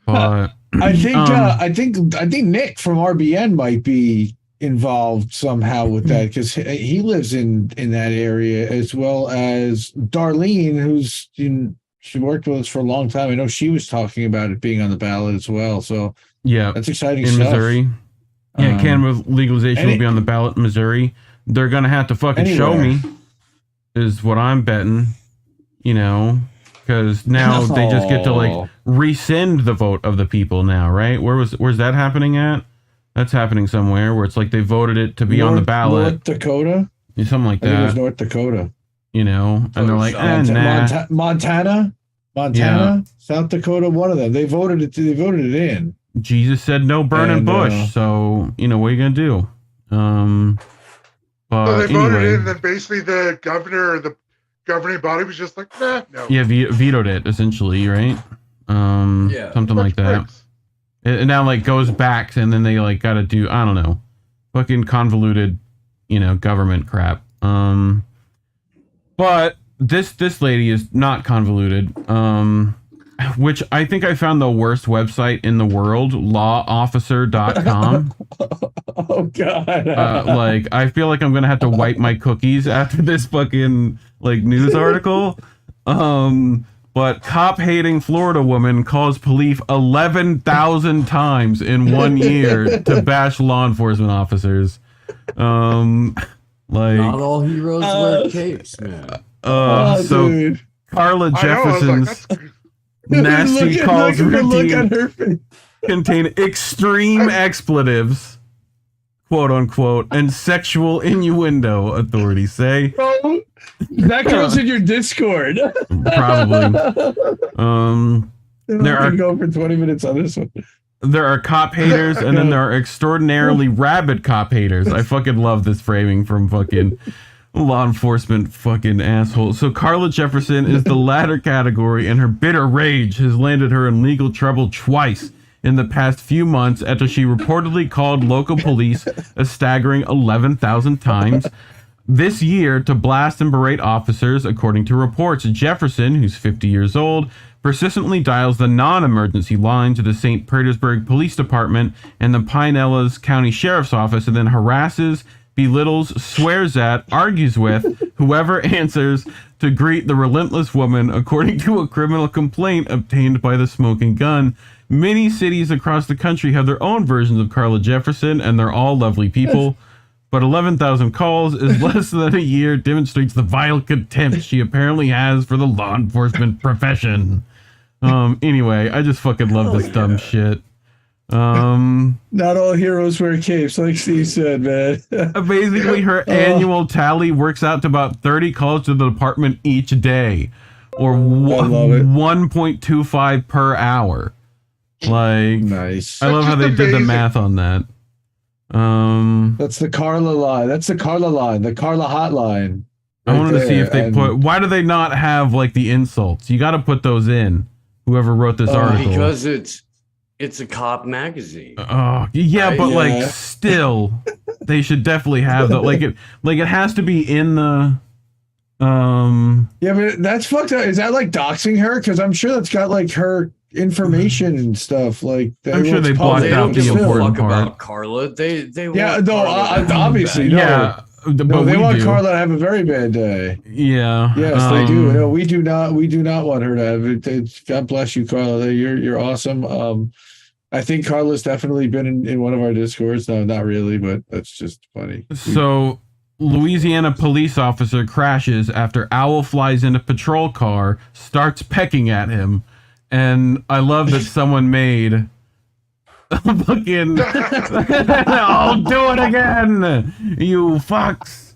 but I think Nick from RBN might be involved somehow with that, because he lives in that area, as well as Darlene, she worked with us for a long time. I know she was talking about it being on the ballot as well. So yeah, that's exciting in stuff. Missouri. Yeah, cannabis legalization will be on the ballot in Missouri. They're gonna have to fucking show me, is what I'm betting. Because now they just get to like rescind the vote of the people now, right? Where's that happening at? That's happening somewhere where it's like they voted it to be on the ballot. North Dakota? Yeah, something like that. I think it was North Dakota. And they're like, nah. Montana, South Dakota, one of them. They voted it in. Jesus said no burning bush, so what are you gonna do? But so they voted in, and then basically the governor or the governing body was just like, nah, no. Yeah, vetoed it essentially, right? Something like that. It now like goes back, and then they like got to do, I don't know, fucking convoluted, government crap. But this lady is not convoluted. Which I think I found the worst website in the world, lawofficer.com. Oh, God. I feel like I'm going to have to wipe my cookies after this fucking, news article. But cop-hating Florida woman calls police 11,000 times in 1 year to bash law enforcement officers. Not all heroes wear capes, man. Dude. Carla Jefferson's nasty calls routine contain extreme expletives, quote unquote, and sexual innuendo, authorities say. Oh, that goes in your Discord. Probably. There are go for 20 minutes on this one. There are cop haters, and then there are extraordinarily rabid cop haters. I fucking love this framing from fucking law enforcement fucking asshole. So Carla Jefferson is the latter category, and her bitter rage has landed her in legal trouble twice in the past few months after she reportedly called local police a staggering 11,000 times this year to blast and berate officers. According to reports, Jefferson, who's 50 years old, persistently dials the non-emergency line to the St. Petersburg Police Department and the Pinellas County Sheriff's Office, and then harasses, belittles, swears at, argues with whoever answers to greet the relentless woman, according to a criminal complaint obtained by the Smoking Gun. Many cities across the country have their own versions of Carla Jefferson, and they're all lovely people. But 11,000 calls is less than a year demonstrates the vile contempt she apparently has for the law enforcement profession. Anyway, I just fucking love this dumb shit. Not all heroes wear capes, like Steve said, man. Basically, her annual tally works out to about 30 calls to the department each day, or 1.25 per hour. Like, nice. I love how they did the math on that. That's the Carla line. That's the Carla line. The Carla hotline. I wanted to see if they put. Why do they not have like the insults? You got to put those in. Whoever wrote this article, because it's a cop magazine. Oh yeah, but like still, they should definitely have that. Like it has to be in the. Yeah, but that's fucked up. Is that like doxing her? Because I'm sure that's got like her information and stuff. Like I'm sure they blocked out the important part about Carla. They obviously no. Yeah. No, they want Carla to have a very bad day. Yeah. Yes, they do. No, we do not want her to have it. God bless you, Carla. You're awesome. I think Carla's definitely been in one of our Discords. No, not really, but that's just funny. So Louisiana police officer crashes after owl flies in a patrol car, starts pecking at him, and I love that someone made fucking I'll do it again, you fucks.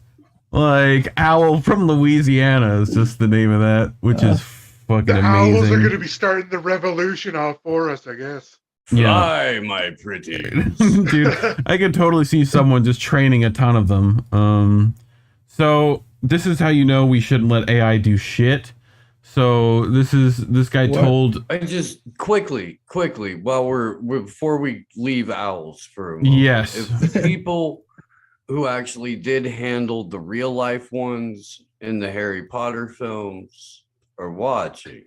Like, Owl from Louisiana is just the name of that, which is fucking the amazing. Owls are going to be starting the revolution off for us, I guess. Fly, my pretty. Dude, I could totally see someone just training a ton of them. So this is how you know we shouldn't let AI do shit. So this guy told. I just quickly while before we leave owls for a moment. Yes. If the people who actually did handle the real life ones in the Harry Potter films are watching.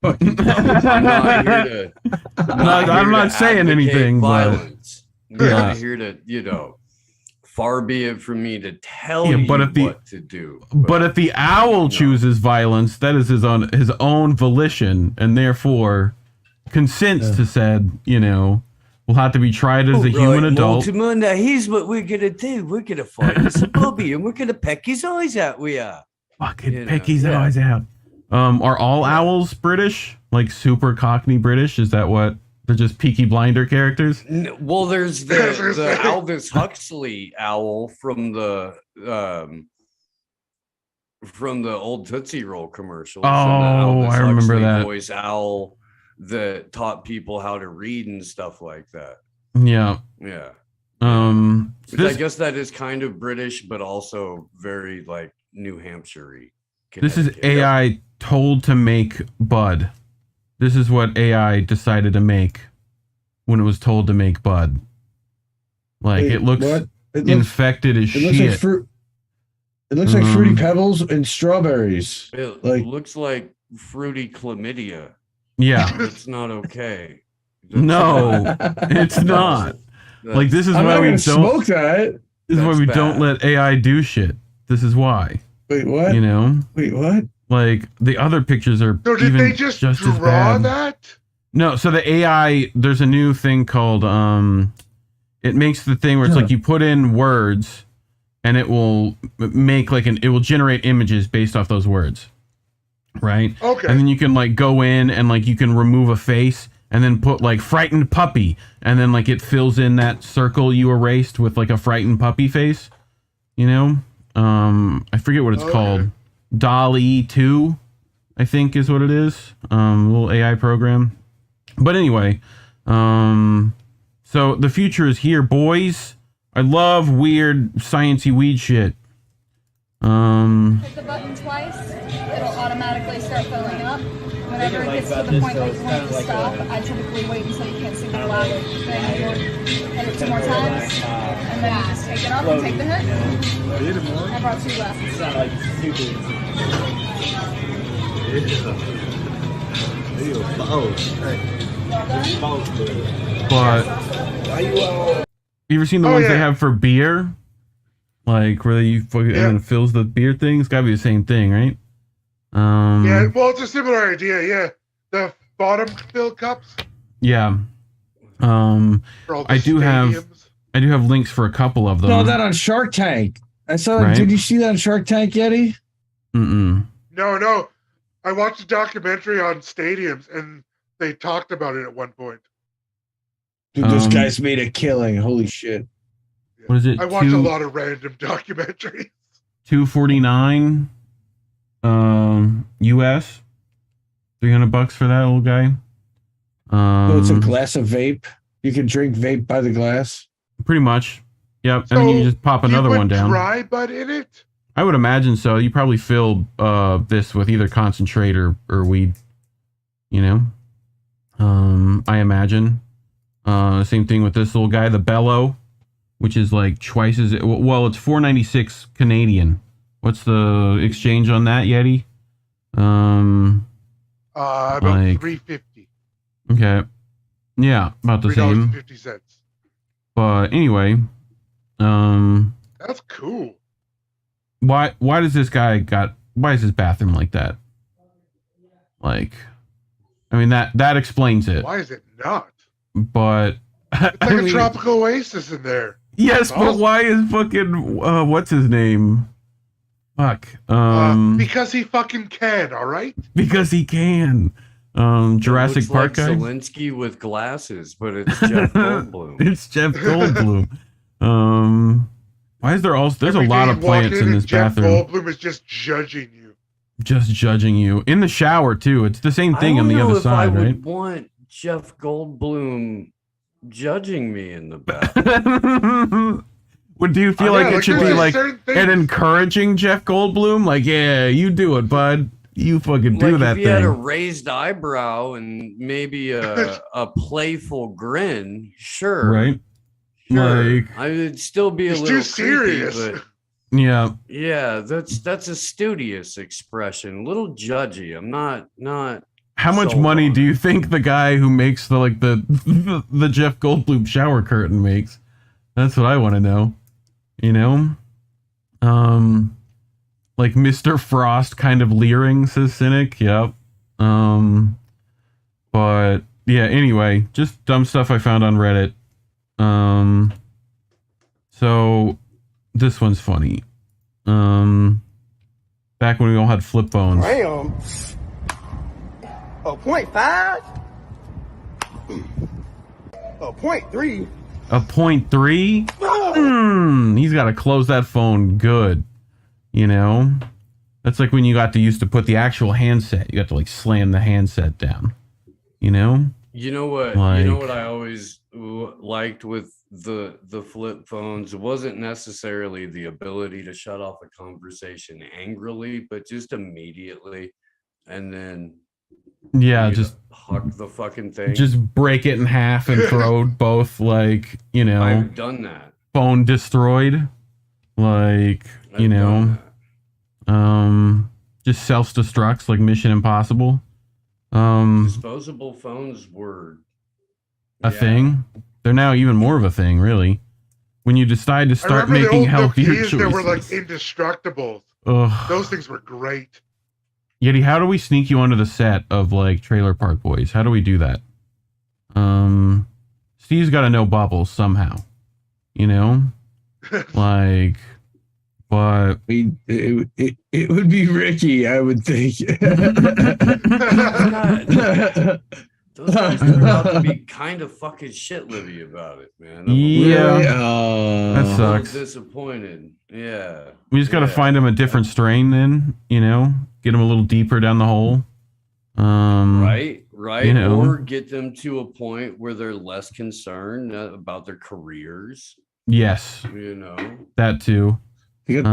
I'm not here I'm not saying anything, violence. but I'm not here to, far be it from me to tell you what to do. But if the owl chooses violence, that is his own volition, and therefore consents to said, will have to be tried as a human adult. Multimunda, here's what we're gonna do. We're gonna find us a puppy and we're gonna peck his eyes out. We are. Fucking peck his eyes out. Are all owls British? Like super Cockney British? Is that what? They're just Peaky Blinder characters? Well, there's the Aldous Huxley owl from the old Tootsie Roll commercials. Oh, I remember that voice owl that taught people how to read and stuff like that. Yeah. I guess that is kind of British, but also very like New Hampshire-y. This is AI told to make Bud. This is what AI decided to make when it was told to make Bud. Like, it looks infected as shit. Looks like fruit. It looks like Fruity Pebbles and strawberries. It looks like fruity chlamydia. Yeah. It's not okay. No, it's not. Like, this is why we don't smoke that. This is why we don't let AI do shit. This is why. Wait, what? Wait, what? Like, the other pictures are so did they just draw that? No, so the AI, there's a new thing called it makes the thing where it's like you put in words and it will make it will generate images based off those words. Right? Okay. And then you can like go in and like you can remove a face and then put like frightened puppy and then like it fills in that circle you erased with like a frightened puppy face. I forget what it's called. Dolly 2, I think is what it is. Little AI program. But anyway, so the future is here, boys. I love weird sciencey weed shit. Hit the button twice, it'll automatically start filling up. Whenever it gets to the point where you want it to stop, I typically wait until you can't see the black. Then you'll hit it 2 more times, and then you just take it off and take the hit. I brought 2 glasses. It's not like super But you ever seen the ones they have for beer? Like where you fucking and then fills the beer thing? It's gotta be the same thing, right? Yeah, well, it's a similar idea. Yeah, the bottom fill cups. Yeah. I do have links for a couple of them. No, that on Shark Tank. I saw. Right? Did you see that on Shark Tank, Yeti? No. I watched a documentary on stadiums, and they talked about it at one point. Dude, those guys made a killing. Holy shit! What is it? I watched a lot of random documentaries. $249 US, $300 for that old guy. So it's a glass of vape. You can drink vape by the glass. Pretty much. Yep. So and then you just pop another one down. Dry bud in it? I would imagine so. You probably fill this with either concentrate or weed. You know? I imagine. Same thing with this little guy, the Bellow, which is like twice as well, it's $4.96 Canadian. What's the exchange on that, Yeti? About $3.50. Okay. Yeah, about the same. $3.50. But anyway, that's cool. Why does this guy why is his bathroom like that? Like, I mean that explains it. Why is it not? But it's like a tropical oasis in there. Yes, but why is fucking what's his name? Fuck. Because he fucking can, all right? Because he can. Jurassic Park guy. Zelensky with glasses, but it's Jeff Goldblum. It's Jeff Goldblum. Why is there also? There's a lot of plants in this bathroom. Jeff Goldblum is just judging you. Just judging you in the shower too. It's the same thing on the other side, right? I would want Jeff Goldblum judging me in the bathroom. Do you feel like it should be like an encouraging Jeff Goldblum? Like, yeah, you do it, bud. You fucking do that thing. If he had a raised eyebrow and maybe a playful grin, sure. Right. Sure. Like, I would still be a little too serious. Creepy, but yeah, that's a studious expression. A little judgy. I'm not. How much money do you think the guy who makes the Jeff Goldblum shower curtain makes? That's what I want to know. You know? Like Mr. Frost kind of leering, says Cynic. Yep. But yeah, anyway, just dumb stuff I found on Reddit. So this one's funny. Back when we all had flip phones. Damn. A 0.5? A 0.3? A 0.3? He's got to close that phone good. You know? That's like when you used to put the actual handset. You got to like slam the handset down. You know? You know what? You know what I always liked with the flip phones? It wasn't necessarily the ability to shut off a conversation angrily, but just immediately, and then just huck the fucking thing. Just break it in half and throw both, like, you know. I've done that. Phone destroyed. Like, just self-destructs like Mission Impossible. Disposable phones were a thing. They're now even more of a thing, really. When you decide to start making healthier choices. That were like indestructible. Ugh. Those things were great. Yeti, how do we sneak you onto the set of like Trailer Park Boys? How do we do that? Steve's got to know Bubbles somehow. You know, like, but it would be Ricky, I would think. Those guys turned out to be kind of fucking shit-livy about it, man. That sucks. I'm disappointed. Yeah. We just got to find him a different strain then, you know? Get him a little deeper down the hole. Right. You know. Or get them to a point where they're less concerned about their careers Yes, You know, that too. They get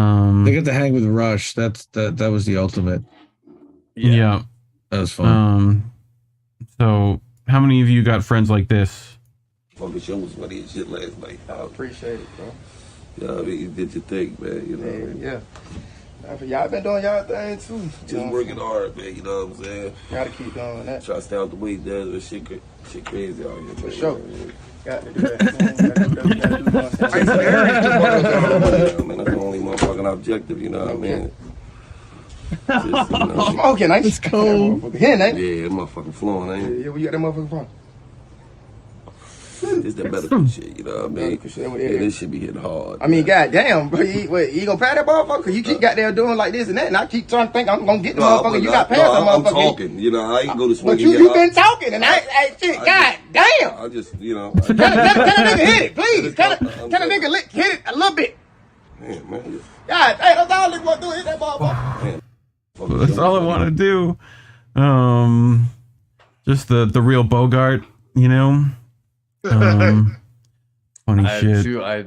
to hang with Rush. That was the ultimate. Yeah. That was fun. So how many of you got friends like this? Fucking show was funny as shit last night. I appreciate it, bro. Yeah, I mean, you did your thing, man. You know. Yeah. Y'all been doing y'all thing too. Just working hard, man. You know what I'm saying? Gotta keep doing that. Try to stay out the way, does but shit crazy out here. For sure. Got to do that. Man, that's the only motherfucking objective, you know what I mean? Just, Smoking, ain't it? Cold. Hen, ain't it? Yeah, motherfucking flowing, ain't it? Yeah, where you got that motherfucker from? It's that medical shit, you know what I mean? Yeah, this shit be hitting hard. I mean, goddamn, bro, you gonna pay that motherfucker? You keep goddamn doing like this and that, and I keep trying to think I'm gonna get the motherfucker. You got past that motherfucker. I'm talking, you know, I ain't go to swing. But you been talking, and I shit, goddamn. I just, you know. Can a nigga hit it, please? Can a nigga hit it a little bit? Man. God, hey, that's all they want to do, hit that motherfucker. That's all I want to do. Just the real Bogart, you know. Funny shit. I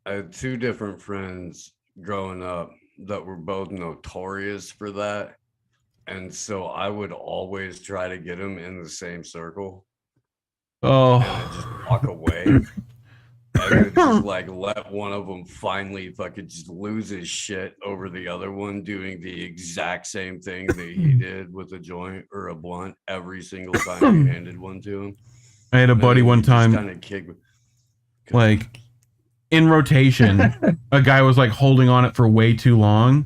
had two different friends growing up that were both notorious for that, and so I would always try to get them in the same circle. Oh, and I'd just walk away. I would just like let one of them finally fucking just lose his shit over the other one doing the exact same thing that he did with a joint or a blunt every single time you handed one to him. I had a buddy one time, kind of kick, like in rotation, a guy was like holding on it for way too long,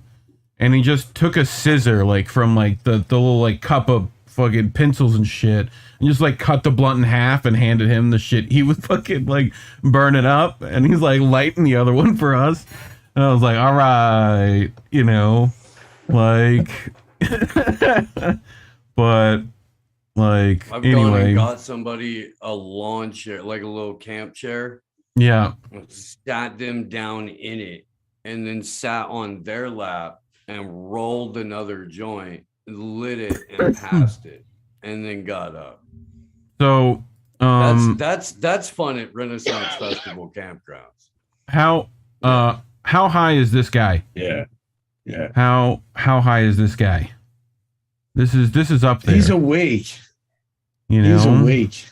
and he just took a scissor like from like the little like cup of fucking pencils and shit, and just like cut the blunt in half and handed him the shit. He was fucking like burning up, and he's like lighting the other one for us. And I was like, all right, you know, like, but like, I've anyway, gone and got somebody a lawn chair, like a little camp chair. Yeah. Sat them down in it, and then sat on their lap and rolled another joint, lit it, and passed it, and then got up. So that's fun at Renaissance Festival campgrounds. How high is this guy? Yeah. How high is this guy? This is up there. He's awake. You know, he's awake.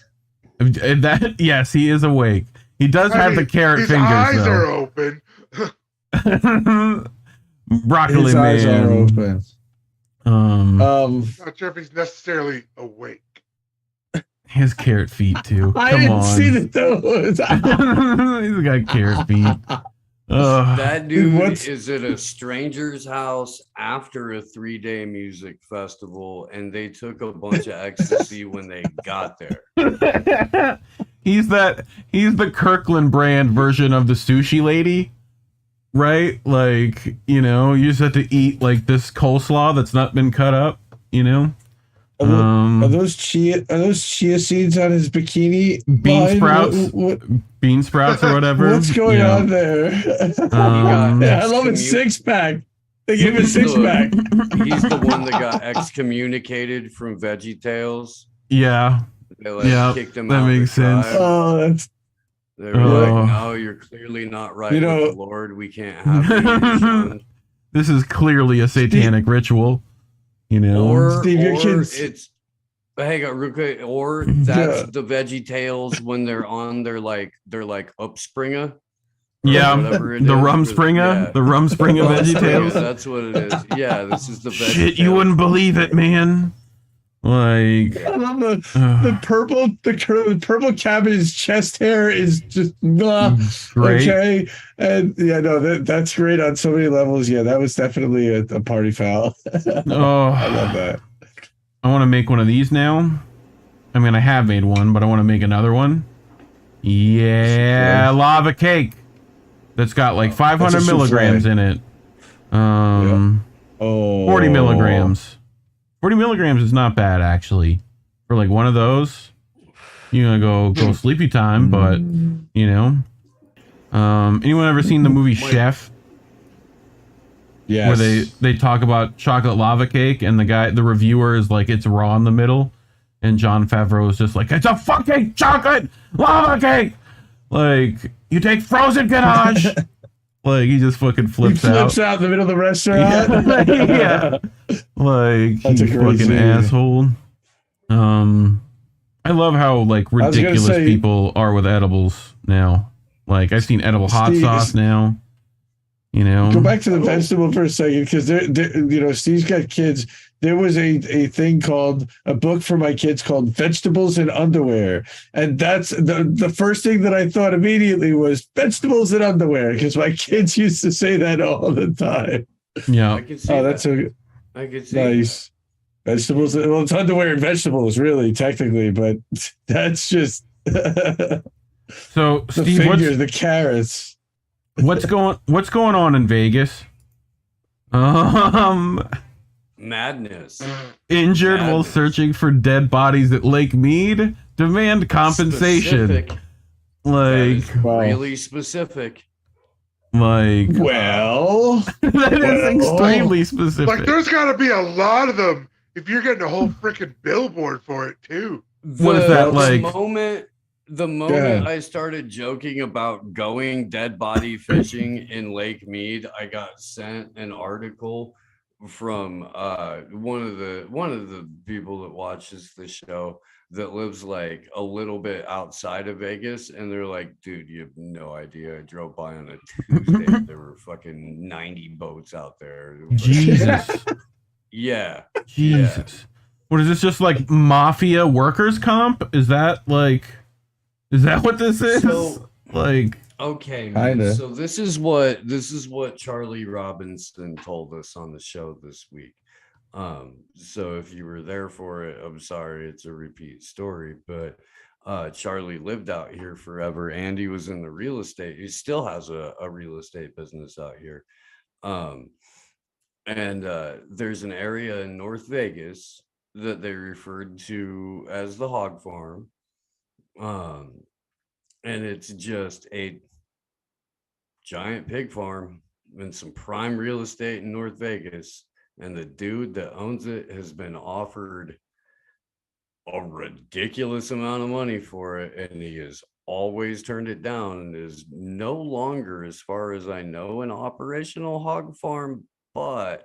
That yes, he is awake. He does have the carrot his fingers. His eyes though. are open. Broccoli his man. Eyes are open. Not sure if he's necessarily awake. His carrot feet too. I Come didn't on. see those. He's got carrot feet. That dude is at a stranger's house after a 3-day music festival, and they took a bunch of ecstasy when they got there. He's the Kirkland brand version of the sushi lady, right? Like, you know, you just have to eat like this coleslaw that's not been cut up, you know. Are those chia seeds on his bikini? Bean sprouts? What? Bean sprouts or whatever. What's going on there? Yeah, I love it. 6-pack. They gave him a 6-pack. He's the one that got excommunicated from VeggieTales. Yeah. They kicked him out. That makes sense. Oh, that's. They were like, "No, you're clearly not right with the Lord. We can't have you." This is clearly a satanic ritual. You know, or kids. It's hang on real quick, or that's the VeggieTales when they're on their like Upspringer. Yeah, the Rumspringa, the Rumspringa VeggieTales. That's what it is. Yeah, this is the VeggieTales. Shit, you wouldn't believe it, man. Like I love the purple cabbage chest hair is just great. Okay, and yeah, no, that's great on so many levels. Yeah, that was definitely a party foul. Oh, I love that. I want to make one of these now. I mean, I have made one, but I want to make another one. Yeah, lava cake. That's got like 500 milligrams in it. 40 milligrams. 40 milligrams is not bad, actually. For like one of those, you're gonna go sleepy time, but you know. Anyone ever seen the movie Chef? Yes. Where they talk about chocolate lava cake, and the reviewer is like, it's raw in the middle, and Jon Favreau is just like, it's a fucking chocolate lava cake. Like, You take frozen ganache. Like he just fucking flips out. He flips out in the middle of the restaurant. Yeah. Like That's he's a a great fucking scene. asshole. I love how like ridiculous people are with edibles now. Like I've seen edible hot sauce now. You know, go back to the vegetable for a second because you know, Steve's got kids. There was a thing called a book for my kids called Vegetables and Underwear, and that's the first thing that I thought immediately was vegetables and underwear because my kids used to say that all the time. Yeah, I can see that's I can see nice. Vegetables. Well, it's underwear and vegetables, really, technically, but that's just so. The Steve, fingers, the carrots. What's going on in Vegas? Madness. Injured while searching for dead bodies at Lake Mead. Demand compensation. Specific. Like really specific. Like well, that is extremely specific. Like there's got to be a lot of them if you're getting a whole freaking billboard for it too. What is that like? The moment I started joking about going dead body fishing in Lake Mead, I got sent an article from one of the people that watches the show that lives like a little bit outside of Vegas, and they're like, dude, you have no idea. I drove by on a Tuesday. There were fucking 90 boats out there. Jesus. Yeah. Jesus. Yeah. What is this, just like mafia workers comp? Is that what this is? So, like, okay, man. Kinda. So this is what Charlie Robinson told us on the show this week. So if you were there for it, I'm sorry, it's a repeat story, but Charlie lived out here forever and he was in the real estate. He still has a real estate business out here. And there's an area in North Vegas that they referred to as the hog farm. And it's just a giant pig farm and some prime real estate in North Vegas. And the dude that owns it has been offered a ridiculous amount of money for it. And he has always turned it down and is no longer, as far as I know, an operational hog farm. But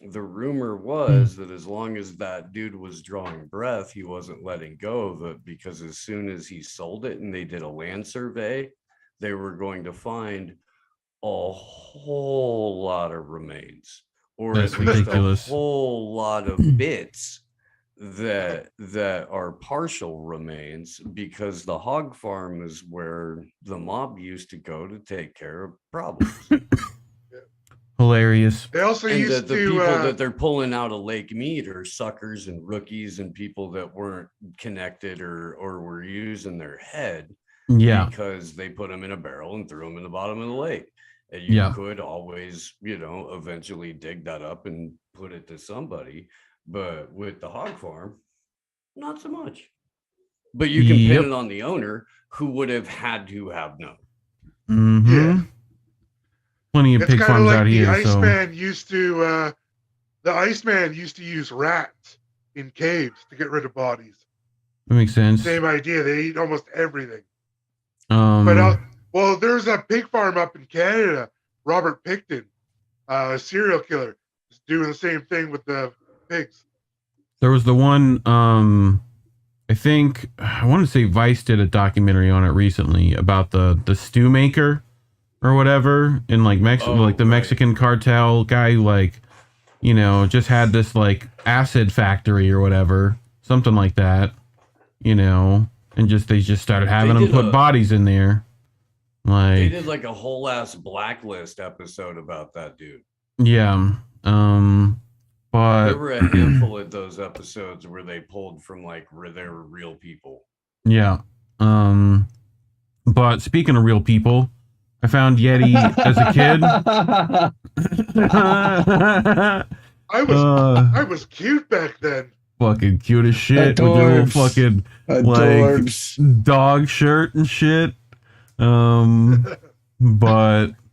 the rumor was that as long as that dude was drawing breath, he wasn't letting go of it, because as soon as he sold it and they did a land survey, they were going to find a whole lot of remains, or that's at least ridiculous. a whole lot of bits that are partial remains, because the hog farm is where the mob used to go to take care of problems. Hilarious. They also and used the to people that they're pulling out of Lake Mead are suckers and rookies and people that weren't connected or were using their head. Yeah. Because they put them in a barrel and threw them in the bottom of the lake. And you could always, eventually dig that up and put it to somebody. But with the hog farm, not so much. But you can pin it on the owner, who would have had to have known. Mm-hmm. Yeah. Plenty of pig farms like out here. The Iceman used to use rats in caves to get rid of bodies. That makes sense. Same idea. They eat almost everything. But there's a pig farm up in Canada. Robert Picton, a serial killer, is doing the same thing with the pigs. There was the one. I want to say Vice did a documentary on it recently about the stew maker or whatever in like Mexico, the Mexican cartel guy, just had this like acid factory or whatever, something like that, and they just started having them put bodies in there. They did like a whole ass Blacklist episode about that dude. Yeah. But there were a handful of those episodes where they pulled from where they were real people. Yeah. But speaking of real people, I found Yeti as a kid. I was cute back then. Fucking cute as shit. With your little fucking dog shirt and shit. But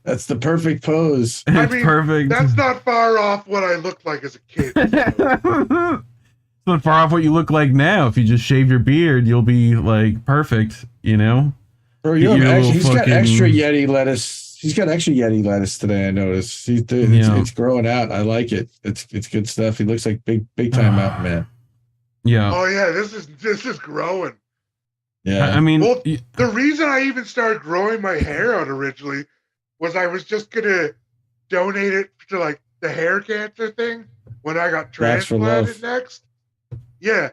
that's the perfect pose. Perfect. That's not far off what I looked like as a kid. It's not far off what you look like now. If you just shave your beard, you'll be like perfect, Bro, he's got extra Yeti lettuce. He's got extra Yeti lettuce today. I noticed. It's growing out. I like it. It's good stuff. He looks like big time mountain man. Yeah. Oh yeah, this is growing. Yeah. I mean, well, the reason I even started growing my hair out originally was I was just gonna donate it to like the hair cancer thing when I got transplanted next. Yeah,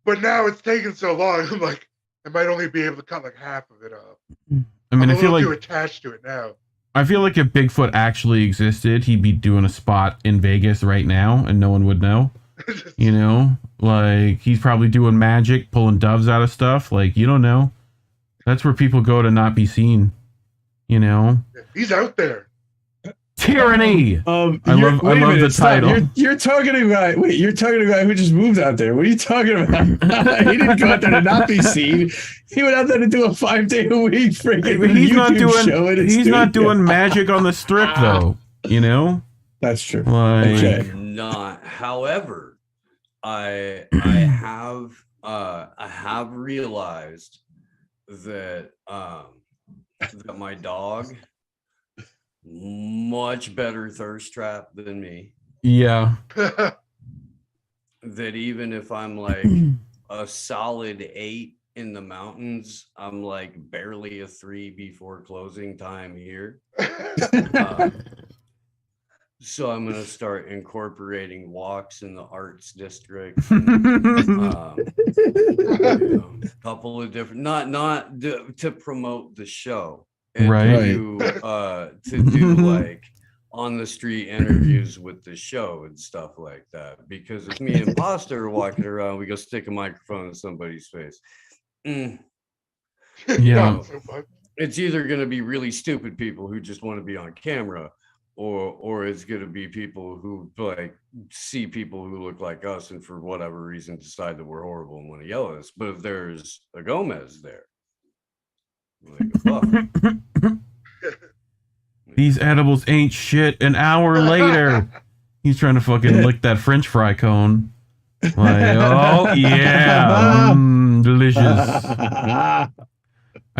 but now it's taken so long. I'm like, I might only be able to cut like half of it off. I mean, I'm I feel like too attached to it now. I feel like if Bigfoot actually existed, he'd be doing a spot in Vegas right now, and no one would know. You know, like he's probably doing magic, pulling doves out of stuff. Like you don't know. That's where people go to not be seen. You know, he's out there. Tyranny. I love the title. You're talking to a guy. Wait, you're talking to a guy who just moved out there. What are you talking about? He didn't go out there to not be seen. He went out there to do a 5-day-a-week freaking he's YouTube show. He's not doing magic on the strip though. You know. That's true. Like, not. However, I have realized that that my dog much better thirst trap than me. Yeah. That even if I'm like a solid 8 in the mountains, I'm like barely a 3 before closing time here. So I'm gonna start incorporating walks in the arts district. A couple of different, not to promote the show, and to do like on the street interviews with the show and stuff like that. Because if me and Imposter are walking around, we go stick a microphone in somebody's face. Yeah, it's either gonna be really stupid people who just want to be on camera. Or it's going to be people who like see people who look like us and for whatever reason decide that we're horrible and want to yell at us. But if there's a Gomez there, like, these edibles ain't shit. An hour later, he's trying to fucking lick that French fry cone. Like, oh yeah, delicious. I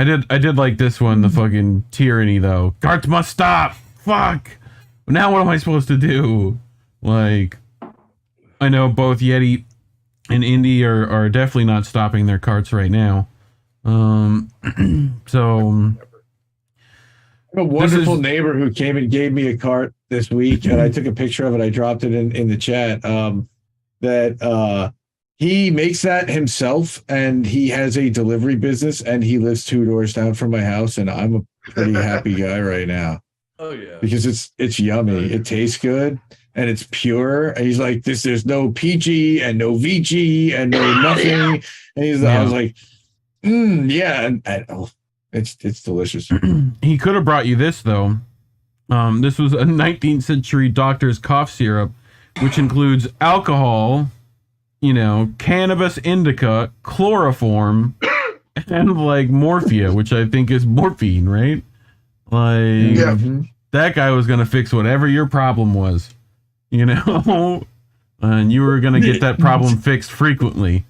did like this one, the fucking tyranny though. Carts must stop. Fuck. Now what am I supposed to do? Like, I know both Yeti and Indy are definitely not stopping their carts right now. So I have a wonderful neighbor who came and gave me a cart this week, and I took a picture of it. I dropped it in the chat. He makes that himself, and he has a delivery business, and he lives 2 doors down from my house, and I'm a pretty happy guy right now. Oh yeah, because it's yummy. It tastes good and it's pure. And he's like, there's no PG and no VG and no nothing. And I was like, yeah, and it's delicious. He could have brought you this though. This was a 19th century doctor's cough syrup, which includes alcohol, you know, cannabis indica, chloroform, and like morphia, which I think is morphine, right? Like, that guy was going to fix whatever your problem was, you know? And you were going to get that problem fixed frequently,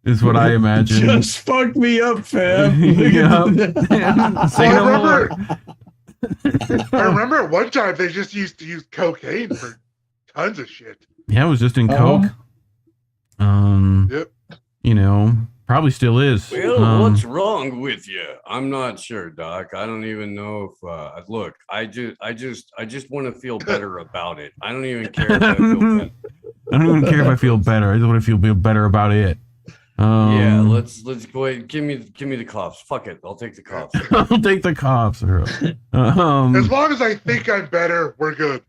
is what I imagine. Just fucked me up, fam. Say no more. I remember at one time they just used to use cocaine for tons of shit. Yeah, it was just in Coke. Yep. You know, probably still is. Well, what's wrong with you? I'm not sure, Doc. I don't even know if look, I just want to feel better about it. I don't even care if I feel better. I don't even care if I feel better. I just want to feel better about it. Yeah, let's go ahead. Give me the cops. Fuck it. I'll take the cops. I'll take the cops. As long as I think I'm better, we're good.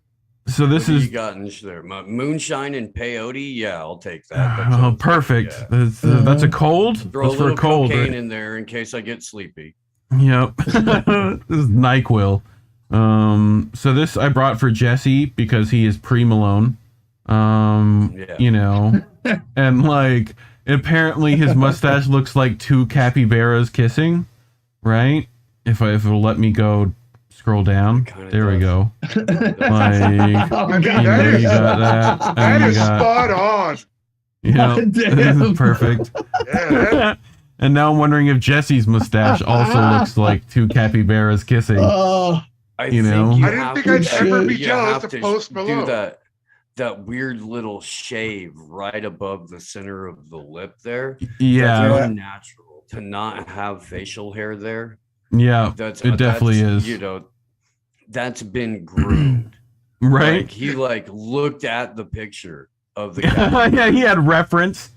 So this what is you got in there. My moonshine and peyote. Yeah, I'll take that. Oh, perfect. Yeah. That's a cold. Throw a little cocaine in there in case I get sleepy. Yep. This is NyQuil. So this I brought for Jesse because he is pre-Malone. You know, and like apparently his mustache looks like 2 capybaras kissing, right? If it'll let me go. Scroll down. There we go. Like, that is spot on. Yeah, this is perfect. Yeah, And now I'm wondering if Jesse's mustache also looks like two capybaras kissing. Oh, I You think know? you I didn't have think to- I'd ever be you jealous have of Post do Malone. that weird little shave right above the center of the lip there. Yeah. That's unnatural to not have facial hair there. Yeah, That's it definitely that's, is. You know, that's been groomed. Right? Like, he looked at the picture of the guy. Yeah, he had reference.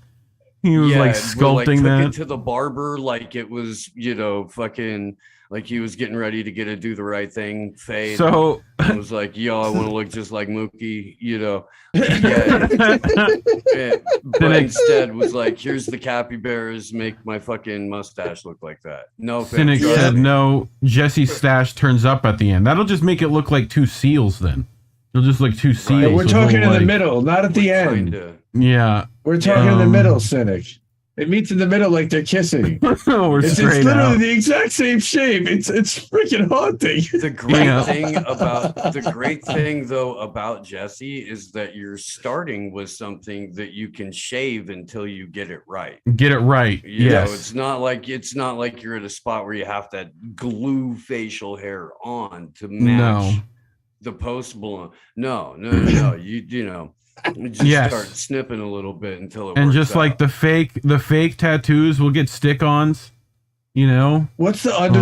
He was like sculpting took that. it to the barber like it was, fucking like he was getting ready to get a do the right thing fade. So I was like, yo, I want to look just like Mookie, Yeah. But instead was like, here's the capybaras, make my fucking mustache look like that. No, Cynic trust said me. no. Jesse's stash turns up at the end. That'll just make it look like two seals then. It'll just like two seals. we're with talking little, in the like- middle, not at the end. Kinda. Yeah. We're talking in the middle, Cynic. It meets in the middle like they're kissing. We're It's straight literally out. the exact same shape. It's freaking haunting. The great Yeah. thing though about Jesse is that you're starting with something that you can shave until you get it right. Get it right. You Yes. know, it's not like you're at a spot where you have to glue facial hair on to match the Post Malone. No. You know, you just Yes. start snipping a little bit until it And works just like out. the fake tattoos will get stick-ons. You know? What's the under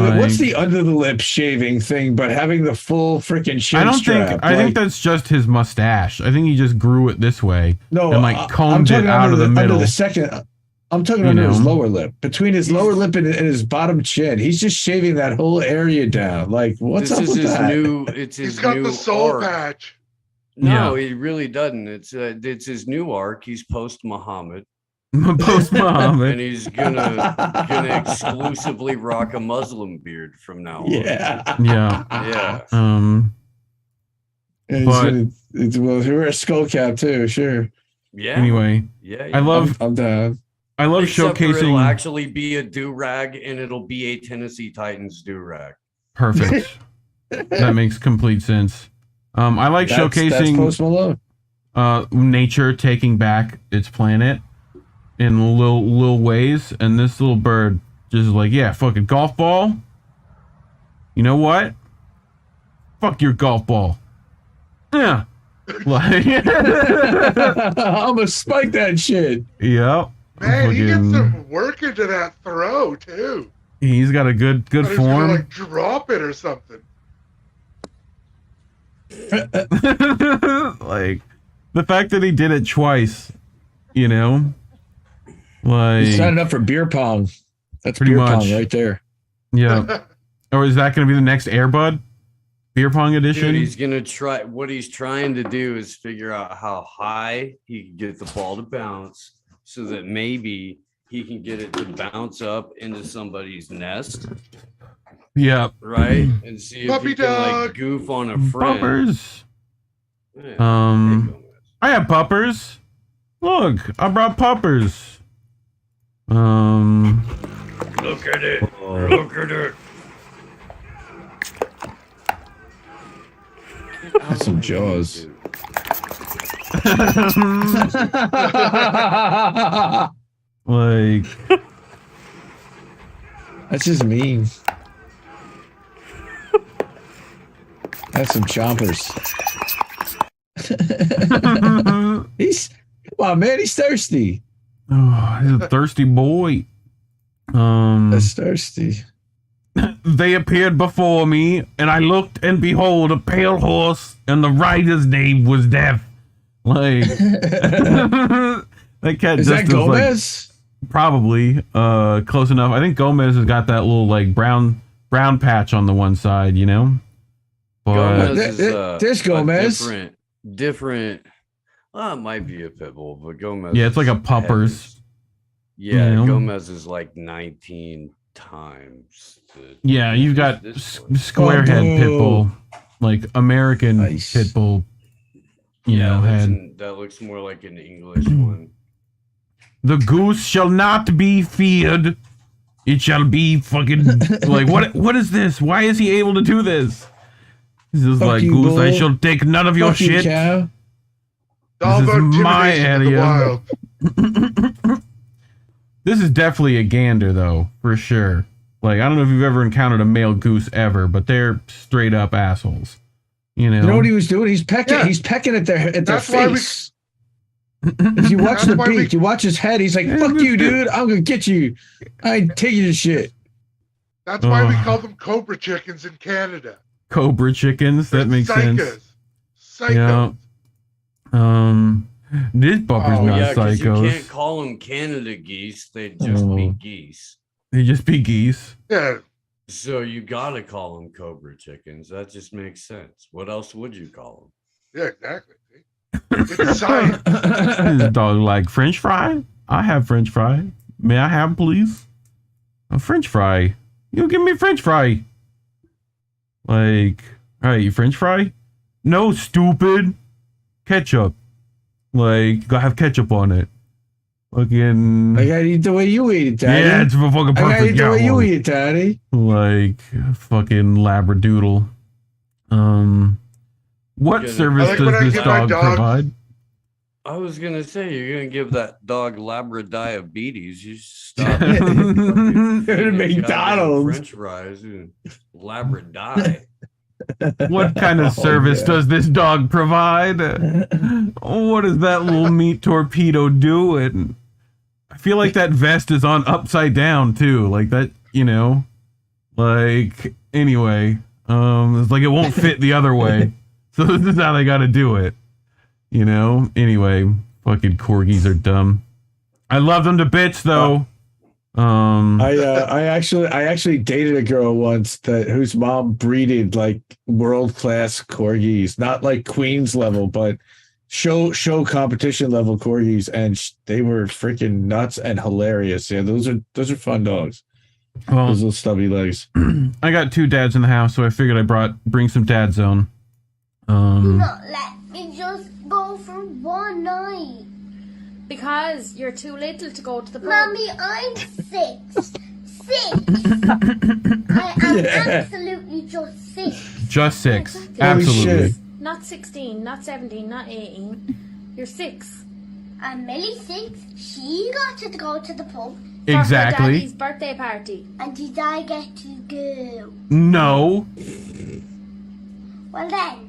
the lip shaving thing? But having the full freaking chin I don't strap. think. I think that's just his mustache. I think he just grew it this way. No, and like I'm combed talking it out of the under middle. the second. I'm talking You under his know? lower lip, between his lower lip and his bottom chin. He's just shaving that whole area down. Like, what's this up is with his that? new. It's his He's got new the soul arc. patch. No, he really doesn't. It's his new arc. He's post Muhammad. Post Muhammad. And he's gonna exclusively rock a Muslim beard from now on. Yeah. Yeah. And he's But- well, if you wear a skull cap too, sure. Yeah. Anyway, Yeah. I love. I'm down. I love Except for it'll showcasing. actually be a do-rag and it'll be a Tennessee Titans do-rag. Perfect. That makes complete sense. I like That's showcasing Post Malone. nature taking back its planet in little ways, and this little bird just like, yeah, fucking golf ball. You know what? Fuck your golf ball. Yeah. Like, I'm gonna spike that shit. yep. Man, he gets Fucking- some work into that throw too. He's got a good But he's gonna, form. like drop it or something. Like the fact that he did it twice, you know, like He's signing up for beer pong. That's Pretty beer much. pong right there. yeah. Or is that going to be the next Airbud beer pong edition? Dude, he's gonna try. What he's trying to do is figure out how high he can get the ball to bounce, so that maybe he can get it to bounce up into somebody's nest, Yeah. right? And see if Puppy he can dog. like goof on a friend. Bumpers. Yeah, I have puppers. Look, I brought puppers. look at it. Look at it. That's some jaws. Like, That's just mean. That's some chompers. He's come on, man. He's thirsty. oh, he's a thirsty boy. That's thirsty. They appeared before me, and I looked, and behold, a pale horse, and the rider's name was Death. Like, that cat Is just that was, like, Gomez? probably close enough. I think Gomez has got that little like brown patch on the one side, you know. But Gomez is There's a Gomez. different. Well, it might be a pit bull, but Gomez. yeah, it's like a is puppers. heavy. Yeah, you know? Gomez is like 19 times. Yeah, you've got this square head Oh, pit boo. bull, like American Nice. pit bull. You Yeah, know, that's head. that looks more like an English one. The goose shall not be feared. It shall be fucking like what is this? Why is he able to do this? This is Fuck like you, goose. I bull. shall take none of your Fuck you, shit. cow. It's all This is about my intimidation in the area. wild. This is definitely a gander, though, for sure. Like, I don't know if you've ever encountered a male goose ever, but they're straight up assholes. You know what he was doing? He's pecking. Yeah. He's pecking at their face. If you watch the beak, you watch his head. He's like, "Fuck you, dude! I'm gonna get you. I ain't taking your shit." That's why we call them cobra chickens in Canada. Cobra chickens. That makes sense. Psychos. Yeah. This bumper's not psychos. You can't call them Canada geese. They'd just be geese. They just be geese. Yeah. So you gotta call them cobra chickens. That just makes sense. What else would you call them? Yeah, exactly. It's science. This dog like French fry? I have French fry. May I have, please? A French fry. You give me French fry. Like, all right, you French fry? No, stupid. Ketchup. Like, gotta have ketchup on it. Fucking. I gotta eat the way you eat it, Daddy. Yeah, it's fucking perfect. I gotta eat the way you eat it, Daddy. Like, fucking labradoodle. What service does this dog provide? I was gonna say you're gonna give that dog Labra diabetes. You stop. McDonald's French fries, Labra die. What kind of service does this dog provide? What does that little meat torpedo do? And I feel like that vest is on upside down too. Like that, you know. Like anyway, it's like it won't fit the other way. So this is how they got to do it. You know. Anyway, fucking corgis are dumb. I love them to bits though. I actually dated a girl once whose mom breeded like world-class corgis, not like Queens level, but show competition level corgis, and they were freaking nuts and hilarious. Yeah, those are fun dogs. Well, those little stubby legs. I got 2 dads in the house, so I figured I'd bring some dad zone. Not let me just go for one night. Because you're too little to go to the pub. Mommy, I'm 6. 6. I am absolutely just 6. Just 6. Exactly. Absolutely. Not 16, not 17, not 18. You're 6. I'm Millie 6. She got to go to the pub. Exactly. For her daddy's birthday party. And did I get to go? No. Well then,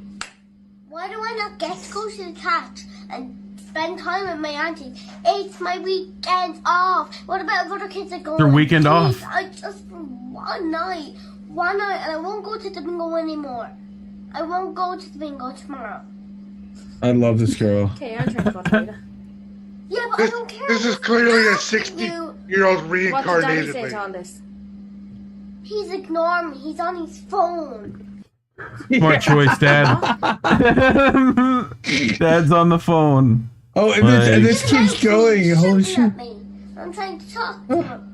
why do I not get to go to the cat and spend time with my auntie? It's my weekend off. What about if other kids are going? Your weekend Please, off. I just one night, and I won't go to the bingo anymore. I won't go to the bingo tomorrow. I love this girl. Okay, I'm trying to go to Yeah, but I don't care. This is clearly a 60-year-old reincarnated. What did Daddy say to all this? He's ignoring me. He's on his phone. Smart choice, Dad. Dad's on the phone. Oh, and this keeps going. Holy shit. I'm trying to talk to him.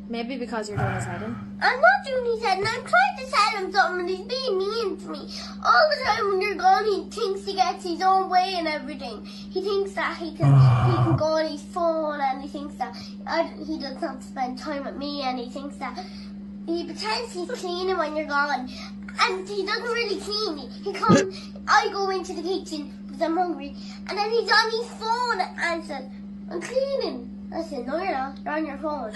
Maybe because you're doing his head in. I'm not doing his head, and I'm trying to tell him something, and he's being mean to me. All the time when you're gone, he thinks he gets his own way and everything. He thinks that he can go on his phone, and he thinks that he does not spend time with me, and he thinks that he pretends he's cleaning when you're gone, and he doesn't really clean. He comes, I go into the kitchen because I'm hungry, and then he's on his phone and says, "I'm cleaning." I said, "No, you're not. You're on your phone."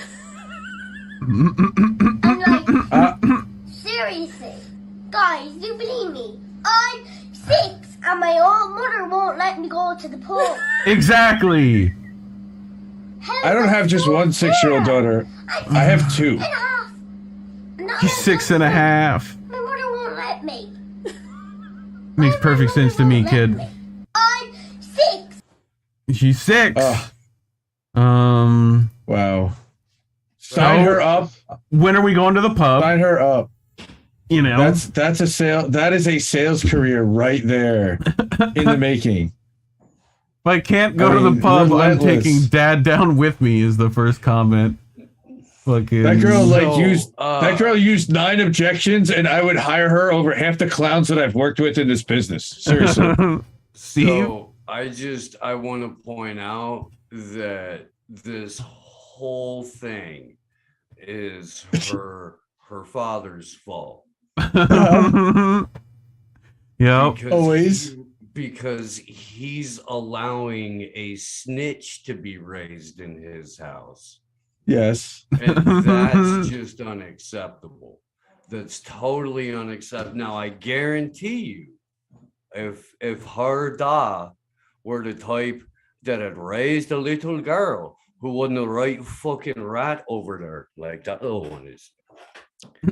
I'm like, seriously, guys, do you believe me? I'm 6 and my own mother won't let me go to the pub. Exactly. I don't have just one 6-year-old daughter. I have 2. She's 6 and a half. My mother won't let me. Makes perfect sense to me, kid. I'm 6. She's 6. Wow. Sign her up. When are we going to the pub? Sign her up. You know, that's a sale. That is a sales career right there in the making. If I can't go to the pub, I'm taking Dad down with me. Is the first comment. Fucking that girl used 9 objections, and I would hire her over half the clowns that I've worked with in this business. Seriously. Steve? So I want to point out that this whole thing is her father's fault. Yeah, always. Because he's allowing a snitch to be raised in his house. Yes. And that's just unacceptable. That's totally unacceptable. Now, I guarantee you, if her da were the type that had raised a little girl who wasn't a right fucking rat over there, like that little one is,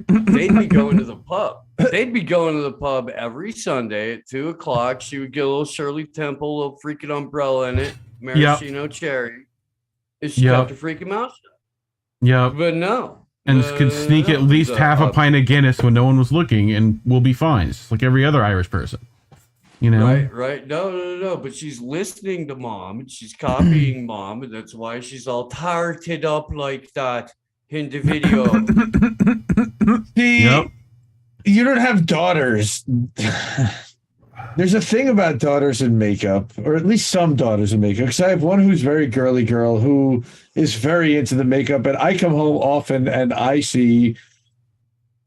they'd be going to the pub. They'd be going to the pub every Sunday at 2:00. She would get a little Shirley Temple, a little freaking umbrella in it, maraschino cherry. And she kept her freaking mouth shut. Yeah. But no. And could sneak at least half a pint of Guinness when no one was looking and we'll be fine. Just like every other Irish person. You know? Right. No. But she's listening to mom and she's copying mom. And that's why she's all tarted up like that in the video. See, you don't have daughters. There's a thing about daughters in makeup, or at least some daughters in makeup, because I have one who's very girly girl who is very into the makeup, and I come home often and I see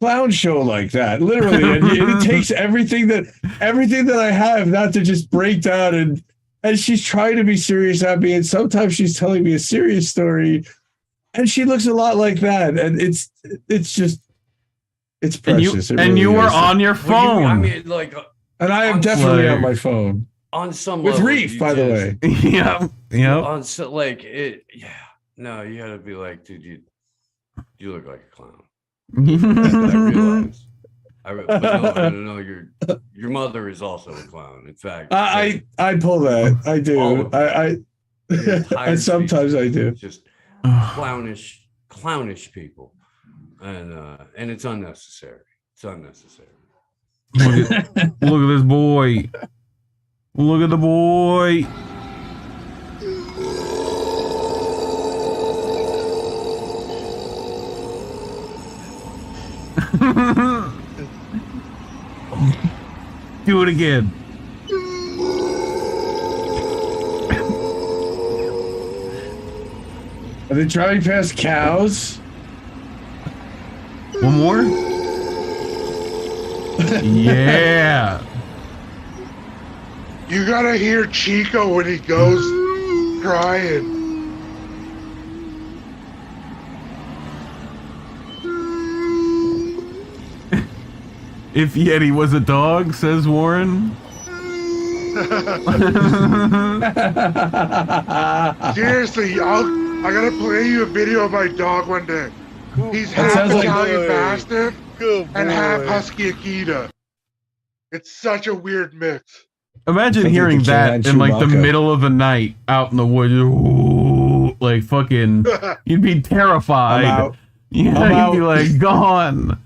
clown show like that, literally, and it takes everything that I have not to just break down, and she's trying to be serious at me, and sometimes she's telling me a serious story, and she looks a lot like that, and it's precious. And you were on your phone. I mean, like. And I am definitely on my phone. On some with level, Reef, by the way. Yeah. On so like it. Yeah. No, you gotta be like, dude, you look like a clown. I realize. No. Your mother is also a clown. In fact, I pull that. I do. And sometimes I do. Just clownish people, and it's unnecessary. It's unnecessary. Look at this boy. Look at the boy. Do it again. Are they driving past cows? One more? Yeah. You gotta hear Chico when he goes crying. If Yeti was a dog, says Warren. Seriously, I gotta play you a video of my dog one day. He's half Italian Mastiff and half Husky Akita. It's such a weird mix. Imagine hearing that in like the middle of the night out in the woods. Ooh, like fucking, you'd be terrified. Yeah, you'd be like, gone.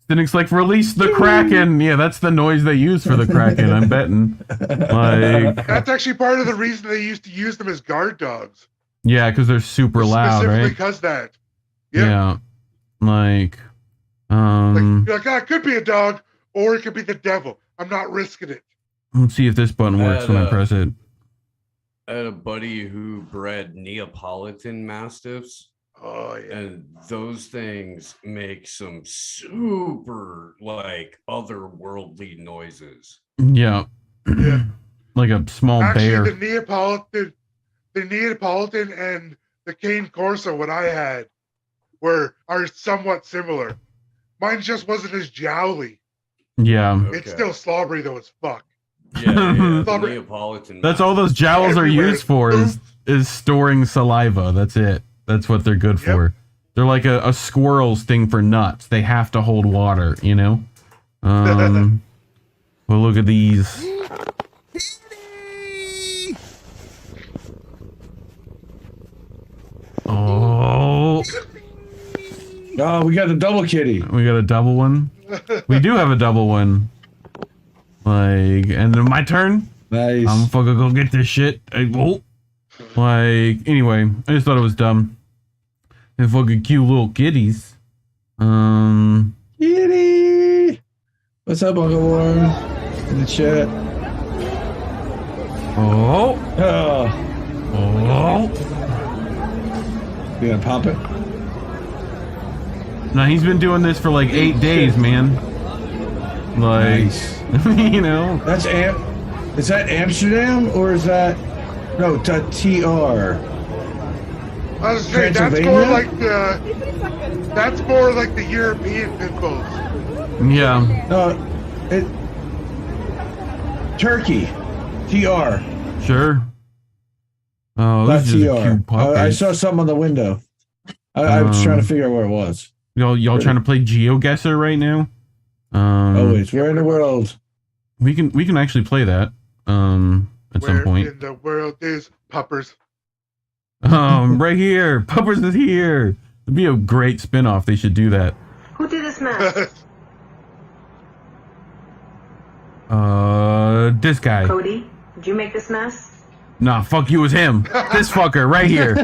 Cynic's like, release the Kraken. Yeah, that's the noise they use for the Kraken, I'm betting. Like, that's actually part of the reason they used to use them as guard dogs. Yeah, because they're super loud, specifically right? Because that. Yeah. Like, you're like, it could be a dog or it could be the devil. I'm not risking it. Let's see if this button works when I press it. I had a buddy who bred Neapolitan Mastiffs. Oh, yeah. And those things make some super, like, otherworldly noises. Yeah. Like a small bear. The Neapolitan and the Cane Corso, what I had, are somewhat similar. Mine just wasn't as jowly. Yeah. It's still slobbery, though, as fuck. Yeah, Neapolitan. That's all those jowls are used for is storing saliva. That's it. That's what they're good for. They're like a squirrel's thing for nuts. They have to hold water, you know? Well, look at these. Oh, we got a double kitty. We got a double one. We do have a double one. Like, and then my turn. Nice. I'm fucking go get this shit. Like, anyway, I just thought it was dumb. And fucking cute little kitties. Kitty. What's up, Uncle Warren? In the chat. Oh. You gonna pop it? Now he's been doing this for like 8 days, man. Like, nice. You know. That's Is that Amsterdam or is that no TR? I was saying that's more like the European pit bulls. Yeah. Turkey. TR. Sure. Oh, this is a cute puppy. I saw something on the window. I was trying to figure out where it was. Y'all trying to play GeoGuessr right now? Always. Where in the world? We can actually play that. At some point. Where in the world is Puppers? Right here. Puppers is here. It'd be a great spin-off. They should do that. Who did this mess? This guy. Cody, did you make this mess? Nah, fuck you, it was him. This fucker right here.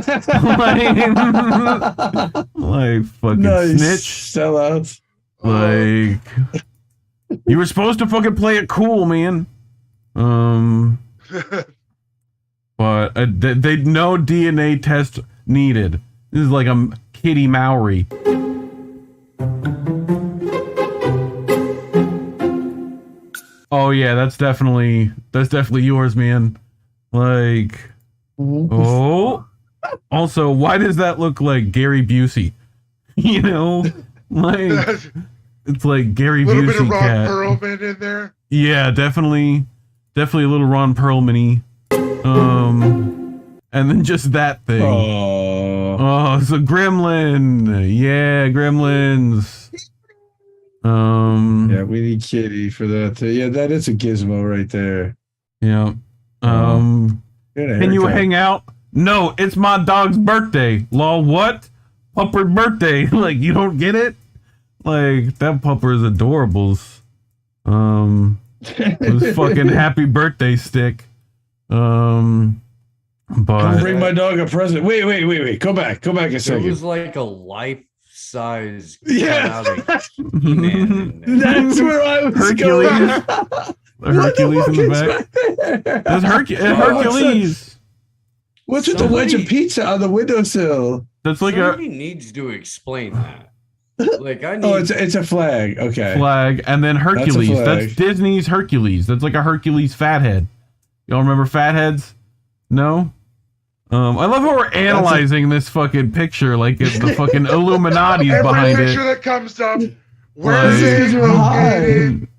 like fucking snitch. Sellouts. Like, you were supposed to fucking play it cool, man. But they no DNA test needed. This is like a kitty Maori. Oh yeah, that's definitely yours, man. Like, oh. Also, why does that look like Gary Busey? You know, like it's like Gary Busey. A little bit of Ron Perlman in there. Yeah, definitely a little Ron Perlman-y. And then just that thing. Oh, it's a gremlin. Yeah, gremlins. Yeah, we need Kitty for that too. Yeah, that is a gizmo right there. Yeah. Can you hang out? No, it's my dog's birthday. Lol, what? Pupper's birthday. Like, you don't get it? Like, that pupper is adorables. It was fucking happy birthday stick. But Come bring my dog a present. Wait. Go back a second. It was like a life-size That's man. where I was Hercules. going. Hercules in the back. That's Hercules. What's with the wedge of pizza on the windowsill? That's like somebody needs to explain that. Like I need. Oh, it's a flag. Okay. Flag, and then Hercules. That's Disney's Hercules. That's like a Hercules fathead. Y'all remember fatheads? No. I love how we're analyzing this fucking picture like it's the fucking Illuminati's behind Every it. picture that comes up, where is it located?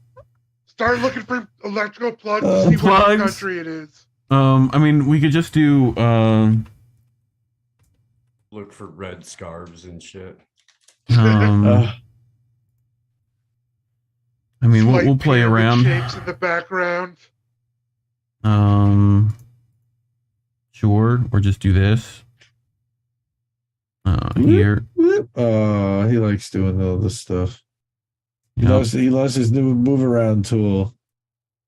Start looking for electrical plugs to see what country it is. I mean, we could just do Look for red scarves and shit. I mean, we'll play around. Shapes in the background. Sure, or just do this. Here. He likes doing all this stuff. He loves his new move around tool.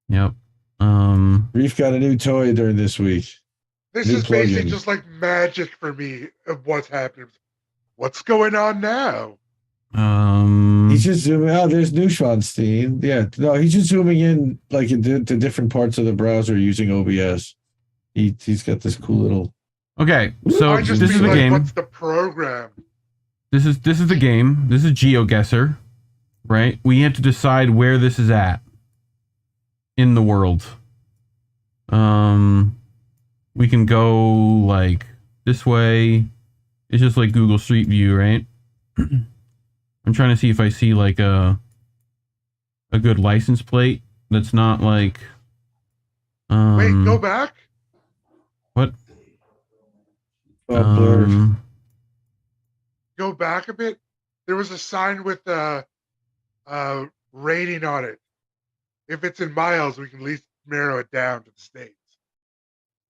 Yep. Reef got a new toy during this week. This is basically just like magic for me of what's happening. What's going on now? He's just zooming out. There's Neuschwanstein. Yeah, no, he's just zooming in like into different parts of the browser using OBS. He's got this cool little. Okay, so this is the game. What's the program? This is the game. This is GeoGuessr, right? We have to decide where this is at in the world. We can go like this way. It's just like Google Street View, right? I'm trying to see if I see like a good license plate that's not like. Wait, go back. What? Go back a bit. There was a sign with rating on it. If it's in miles, we can at least narrow it down to the states.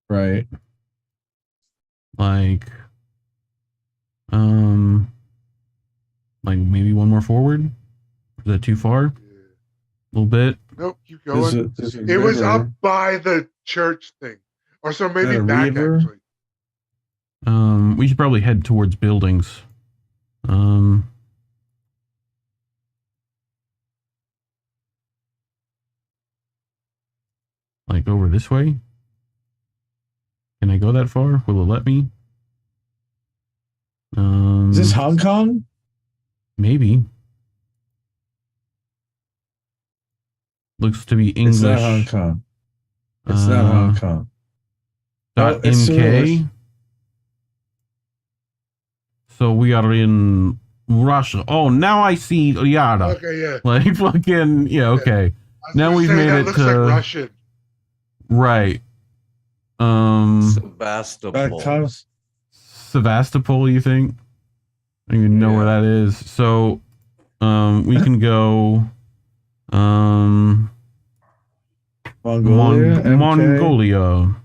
Right. Like maybe one more forward. Is that too far? A little bit. Nope, keep going. It was up by the church thing, or so maybe back Reefer? actually. We should probably head towards buildings. Like over this way? Can I go that far? Will it let me? Is this Hong Kong? Maybe. Looks to be English. It's not Hong Kong. It's not Hong Kong. .mk. So we are in Russia. Oh, now I see Yada. Okay, yeah. Like fucking yeah. Okay. Now we've made that it looks to like Russian. right. Sebastopol. Sevastopol, you think? I don't even know where that is. So, we can go, Mongolia. Mongolia.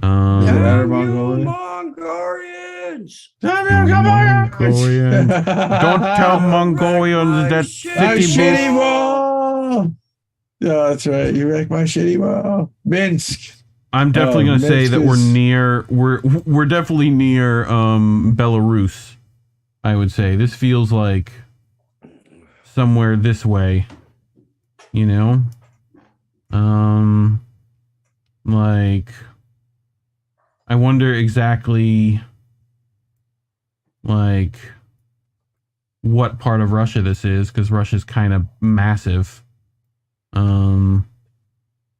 Outer Mongolia. Mongolians. Mongolians. Don't tell Mongolians that My city shitty book. wall. Yeah, that's right. You wrecked my shitty wall. Minsk. I'm definitely gonna say that we're Minsk is- near. We're definitely near Belarus. I would say this feels like somewhere this way. You know, like I wonder exactly like what part of Russia this is, because Russia's kind of massive. Can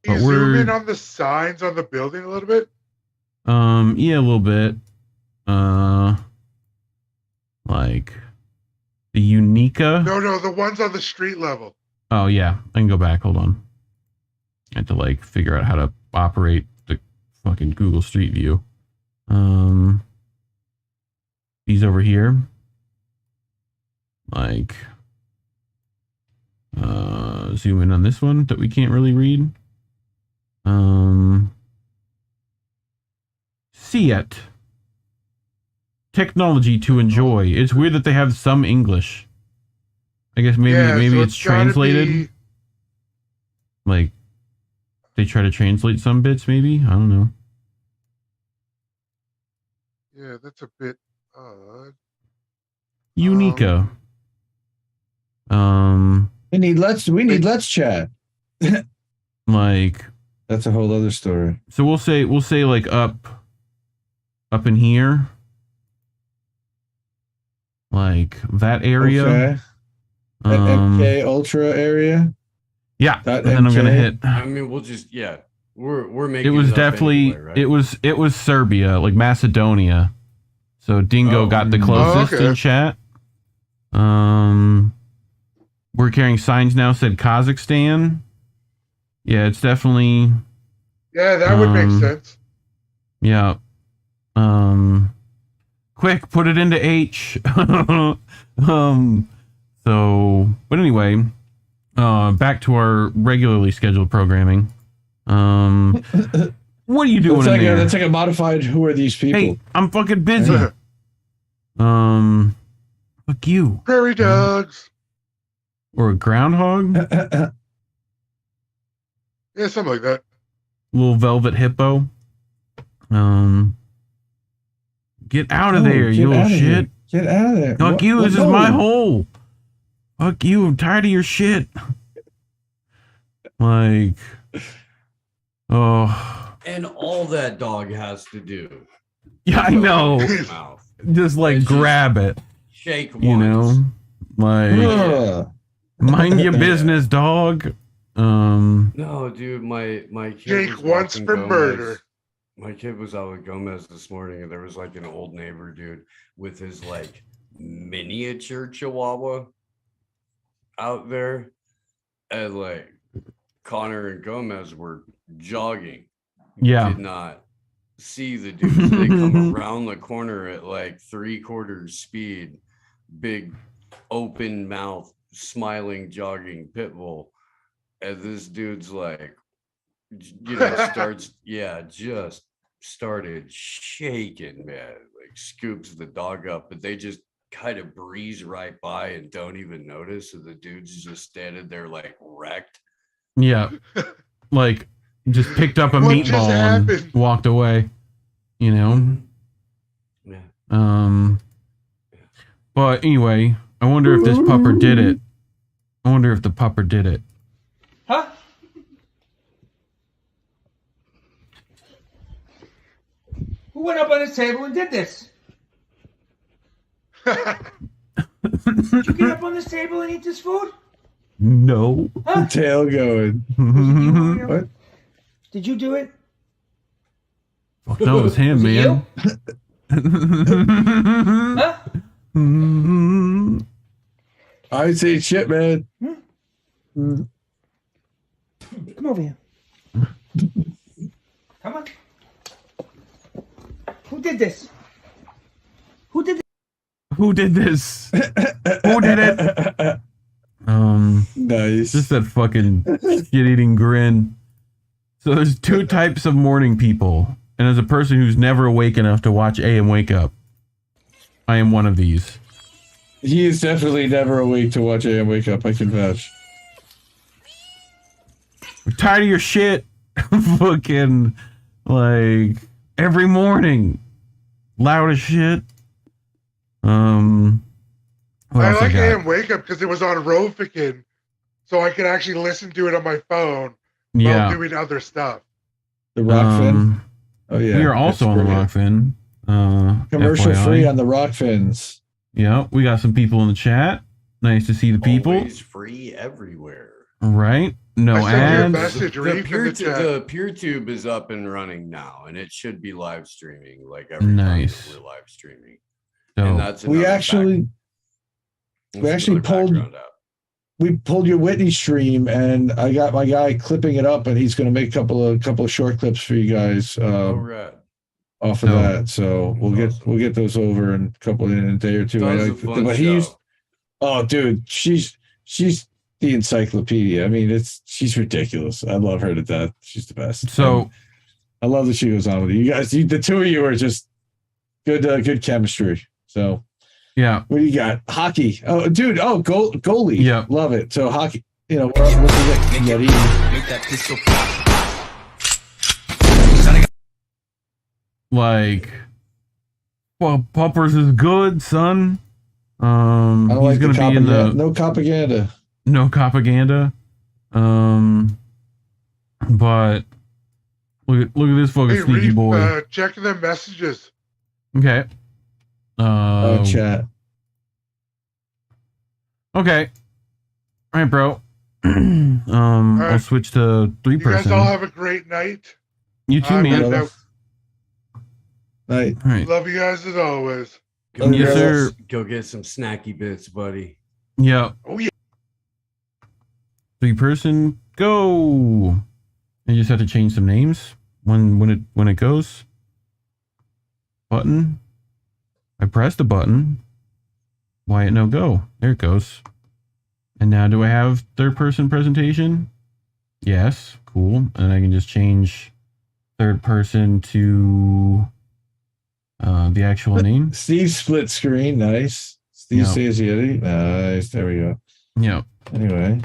you But zoom we're in on the signs on the building a little bit? yeah, a little bit. Like the Unica. No, the ones on the street level. Oh yeah, I can go back. Hold on. I had to like figure out how to operate the fucking Google Street View. These over here. Like zoom in on this one that we can't really read. See it. Technology to enjoy. It's weird that they have some English. I guess maybe So it's translated. be- Like they try to translate some bits, maybe? I don't know. Yeah, that's a bit odd. Unica. We need let's chat. Like That's a whole other story. so we'll say like up in here. Like that area. Okay. That MK Ultra area. Yeah. That And then I'm gonna MK. hit. I mean, we'll just we're It making. was up definitely anyway, right? it was Serbia, like Macedonia. So Dingo got the closest okay. in chat. We're carrying signs now said Kazakhstan. Yeah, it's definitely Yeah, that would make sense. yeah. Quick, put it into H. So but anyway, back to our regularly scheduled programming. What are you doing in there? That's like a modified who are these people? Hey, I'm fucking busy. Fuck you. Prairie dogs. Or a groundhog? Yeah, something like that. Little velvet hippo. Get out of there, get you little outta shit. here. Get out of there. Fuck What- you, what- this is my no. hole. Fuck you, I'm tired of your shit. Like, oh. And all that dog has to do. Yeah, I know. Mouth. Just like It's just grab it. Shake once. You know? Like, Ugh. mind your business, dog. No, dude, my kid Jake was wants walking for Gomez. murder. My kid was out with Gomez this morning, and there was like an old neighbor dude with his like miniature Chihuahua out there, and like Connor and Gomez were jogging. Yeah. Did not see the dudes. They come around the corner at like 3/4 speed, big open mouth, smiling, jogging pit bull. And this dude's like, you know, just started shaking, man. Like scoops the dog up, but they just kind of breeze right by and don't even notice. So the dude's just standing there like wrecked. Yeah. Like, just picked up a What just meatball and happened? walked away. You know? Yeah. But anyway, I wonder if this pupper did it. I wonder if the pupper did it. Huh? Who went up on this table and did this? Did you get up on this table and eat this food? No. Huh? Tail going. What? Did you do it? Fuck no, it was him, Was it man. Huh? I say shit, man. Come over here. Come on. Who did this? Who did this? Who did this? Who did it? Nice. Just that fucking shit-eating grin. So there's two types of morning people, and as a person who's never awake enough to watch AM Wake Up, I am one of these. He is definitely never awake to watch AM Wake Up, I can vouch. I'm tired of your shit. Fucking, like, every morning. Loud as shit. What I else like got? AM Wake Up because it was on Rofikin, so I could actually listen to it on my phone while doing other stuff. The Rockfin? Oh, yeah. We are also on the Rockfin. Commercial FYI. free on the Rockfins. Yeah, we got some people in the chat. Nice to see the people. Always free everywhere. Right? No ads. The PeerTube is up and running now, and it should be live streaming like every time Nice. that we're live streaming. So, And that's We actually pulled your Whitney stream, and I got my guy clipping it up, and he's going to make a couple of short clips for you guys off of that. So we'll get those over in a day or two. Oh, dude, she's the encyclopedia. I mean, she's ridiculous. I love her to death. She's the best. So I love that she goes on with you guys. The two of you are just good chemistry. So. Yeah. What do you got? Hockey. Oh, dude. Oh, goalie. Yeah. Love it. So hockey. You know, what's Yeti? Like, well, Puppers is good, son. I don't He's like gonna be in the no propaganda. No propaganda. But look at this fucking Hey, sneaky Reef, boy. check the messages. Okay. Chat. Okay. All right, bro. I'll switch to three You guys person. all have a great night. You too, man. Night. All right. Love you guys as always. Yes, sir. Go get some snacky bits, buddy. Yeah. Oh yeah. Three person, go. You just have to change some names when it goes. Button. I pressed the button. Why it no go? There it goes. And now do I have third person presentation? Yes. Cool. And I can just change third person to the actual name. Steve split screen. Nice. Steve says Yeti. Nice. There we go. Yeah. Anyway.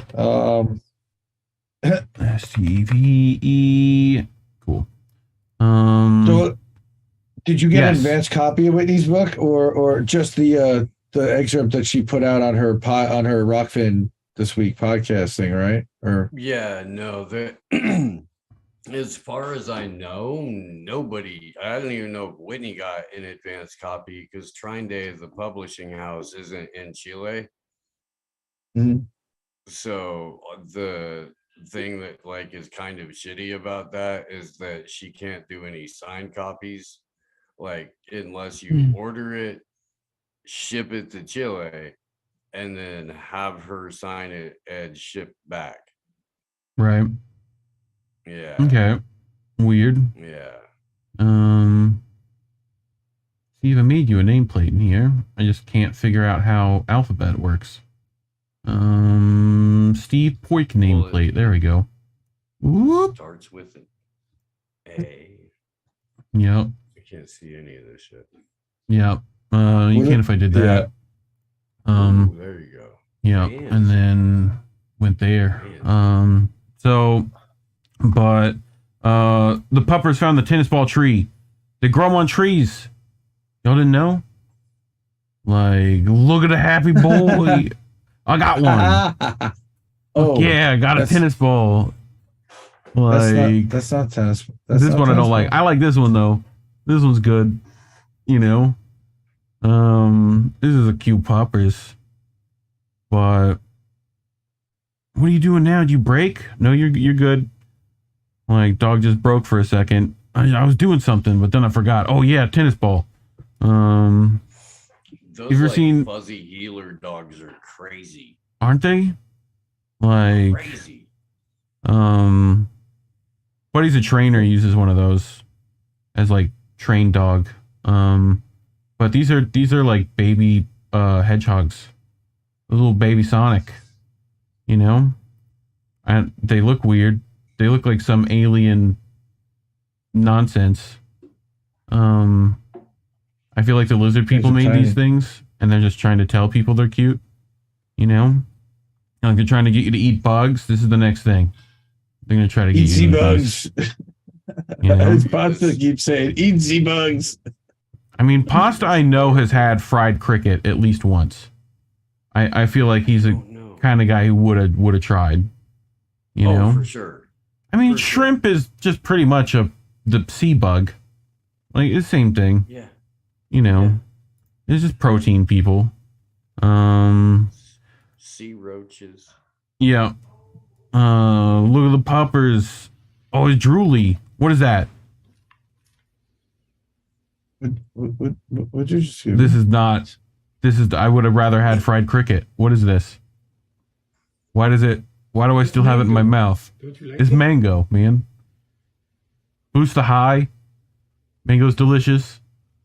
STVE. Cool. So did you get an yes. advanced copy of Whitney's book or just the excerpt that she put out on her Rockfin this week podcast thing, right? Or Yeah, no, as far as I know, nobody, I don't even know if Whitney got an advanced copy because Trine Day, the publishing house, isn't in Chile. Mhm. So the thing that like is kind of shitty about that is that she can't do any signed copies, like unless you order it, ship it to Chile, and then have her sign it and ship back. Right. Yeah. Okay. Weird. Yeah. Steve, I made you a nameplate in here. I just can't figure out how alphabet works. Steve Poik nameplate. There we go. Whoop. Starts with an A. Yep. I can't see any of this shit. Yep. You can if I did that. Ooh, there you go. Yeah. And then went there. But the puppers found the tennis ball tree. They grow 'em on trees. Y'all didn't know? Like, look at a happy boy. I got one. Oh, yeah, I got a tennis ball. Like, that's not tennis. This one I don't like. I like this one though. This one's good. You know. This is a cute poppers. But what are you doing now? Did you break? No, you're good. Like, dog just broke for a second. I was doing something, but then I forgot. Oh yeah, tennis ball. Those you ever like seen fuzzy healer dogs are crazy. Aren't they? Like Crazy. Buddy's a trainer, uses one of those as like trained dog. But these are like baby hedgehogs. A little baby Sonic. You know? And they look weird. They look like some alien nonsense. I feel like the lizard people made these things and they're just trying to tell people they're cute. You know? Like they're trying to get you to eat bugs. This is the next thing. They're gonna try to get you to eat bugs. You know? It's Pasta keeps saying, eat Z bugs. I mean, Pasta I know has had fried cricket at least once. I feel like he's a kind of guy who would have tried. You know? For sure. I mean, shrimp is just pretty much the sea bug. Like, it's the same thing. Yeah. You know? It's just protein, people. Sea roaches. Yeah. Look at the poppers. Oh, it's drooly. What is that? What you just This is not. This is. I would have rather had fried cricket. What is this? Why do I still have it in my mouth? It's mango, man. Boost the high. Mango's delicious.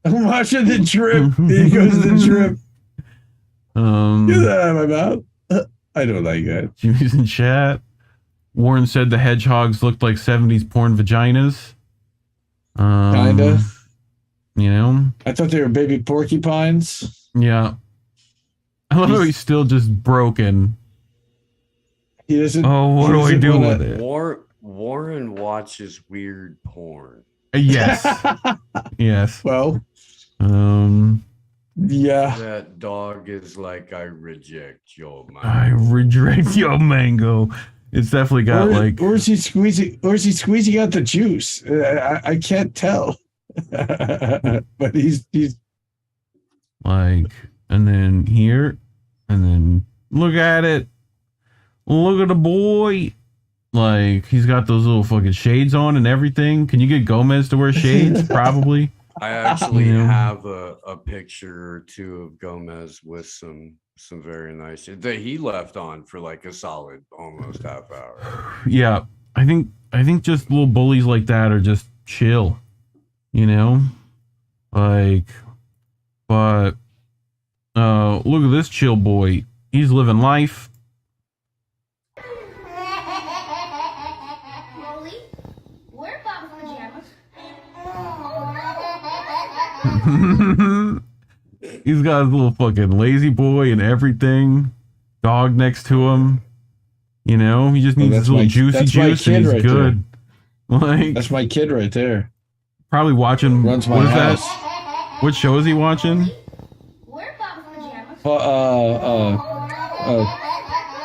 I'm watching the drip. There goes the drip. Get that out of my mouth. I don't like that. Jimmy's in chat. Warren said the hedgehogs looked like 70s porn vaginas. Kinda. You know? I thought they were baby porcupines. Yeah. I love how he's still just broken. He doesn't. Oh, what do I do with it? Warren watches weird porn. Yes. Yes. Well. Yeah. That dog is like, I reject your mango. I reject your mango. It's definitely got or is he squeezing out the juice? I can't tell. But he's like, and then here, and then look at it. Look at the boy. Like, he's got those little fucking shades on and everything. Can you get Gomez to wear shades? Probably. I actually have a picture or two of Gomez with some very nice shit that he left on for like a solid almost half hour. Yeah, I think just little bullies like that are just chill, you know, like. But look at this chill boy. He's living life. Rolly, where are Bob's pajamas? He's got his little fucking lazy boy and everything. Dog next to him. You know, he just needs his little juicy juice and he's good. Like, that's my kid right there. Probably watching. Runs my what is house. that? What show is he watching? Where are Bob's pajamas?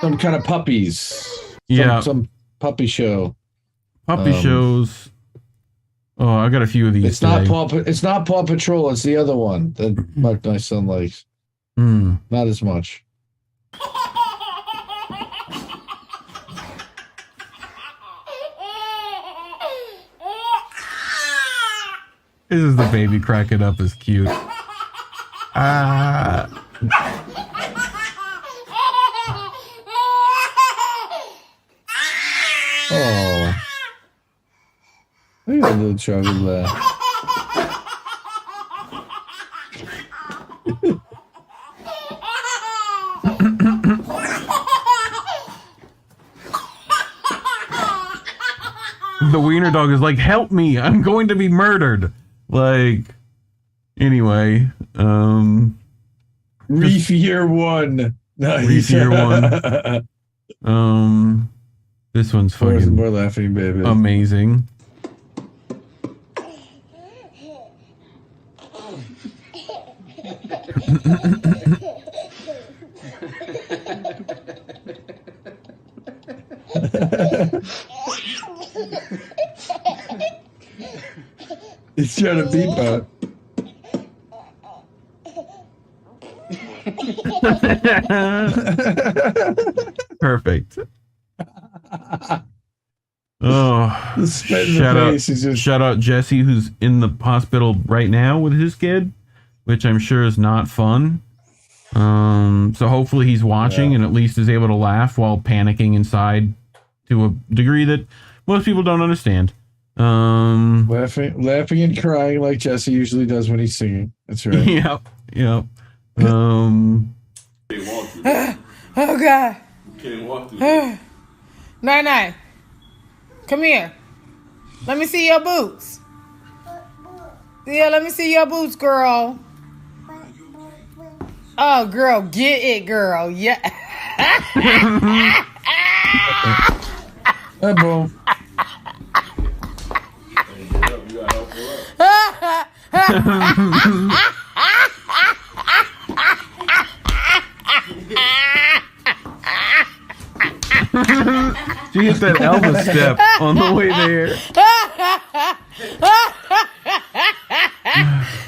Some kind of puppies. Yeah. Some puppy show. Puppy shows. Oh, I got a few of these. It's not Paw Patrol. It's the other one that my son likes. Not as much. This is the baby cracking up is cute. Ah. Oh. Look at that little chubby laugh. The wiener dog is like, help me, I'm going to be murdered. Like, anyway, Reef year one. Nice. Reef year one. This one's fucking more laughing, baby. Amazing. He's trying to beep out. Perfect. Oh, shout out Jesse, who's in the hospital right now with his kid, which I'm sure is not fun. So hopefully he's watching and at least is able to laugh while panicking inside to a degree that most people don't understand. Laughing and crying like Jesse usually does when he's singing. That's right. Yep. Oh God. Can't walk through this. Night. Come here. Let me see your boots. Yeah, let me see your boots, girl. Oh, girl, get it, girl. Yeah. Boom. She hit that Elvis step on the way there.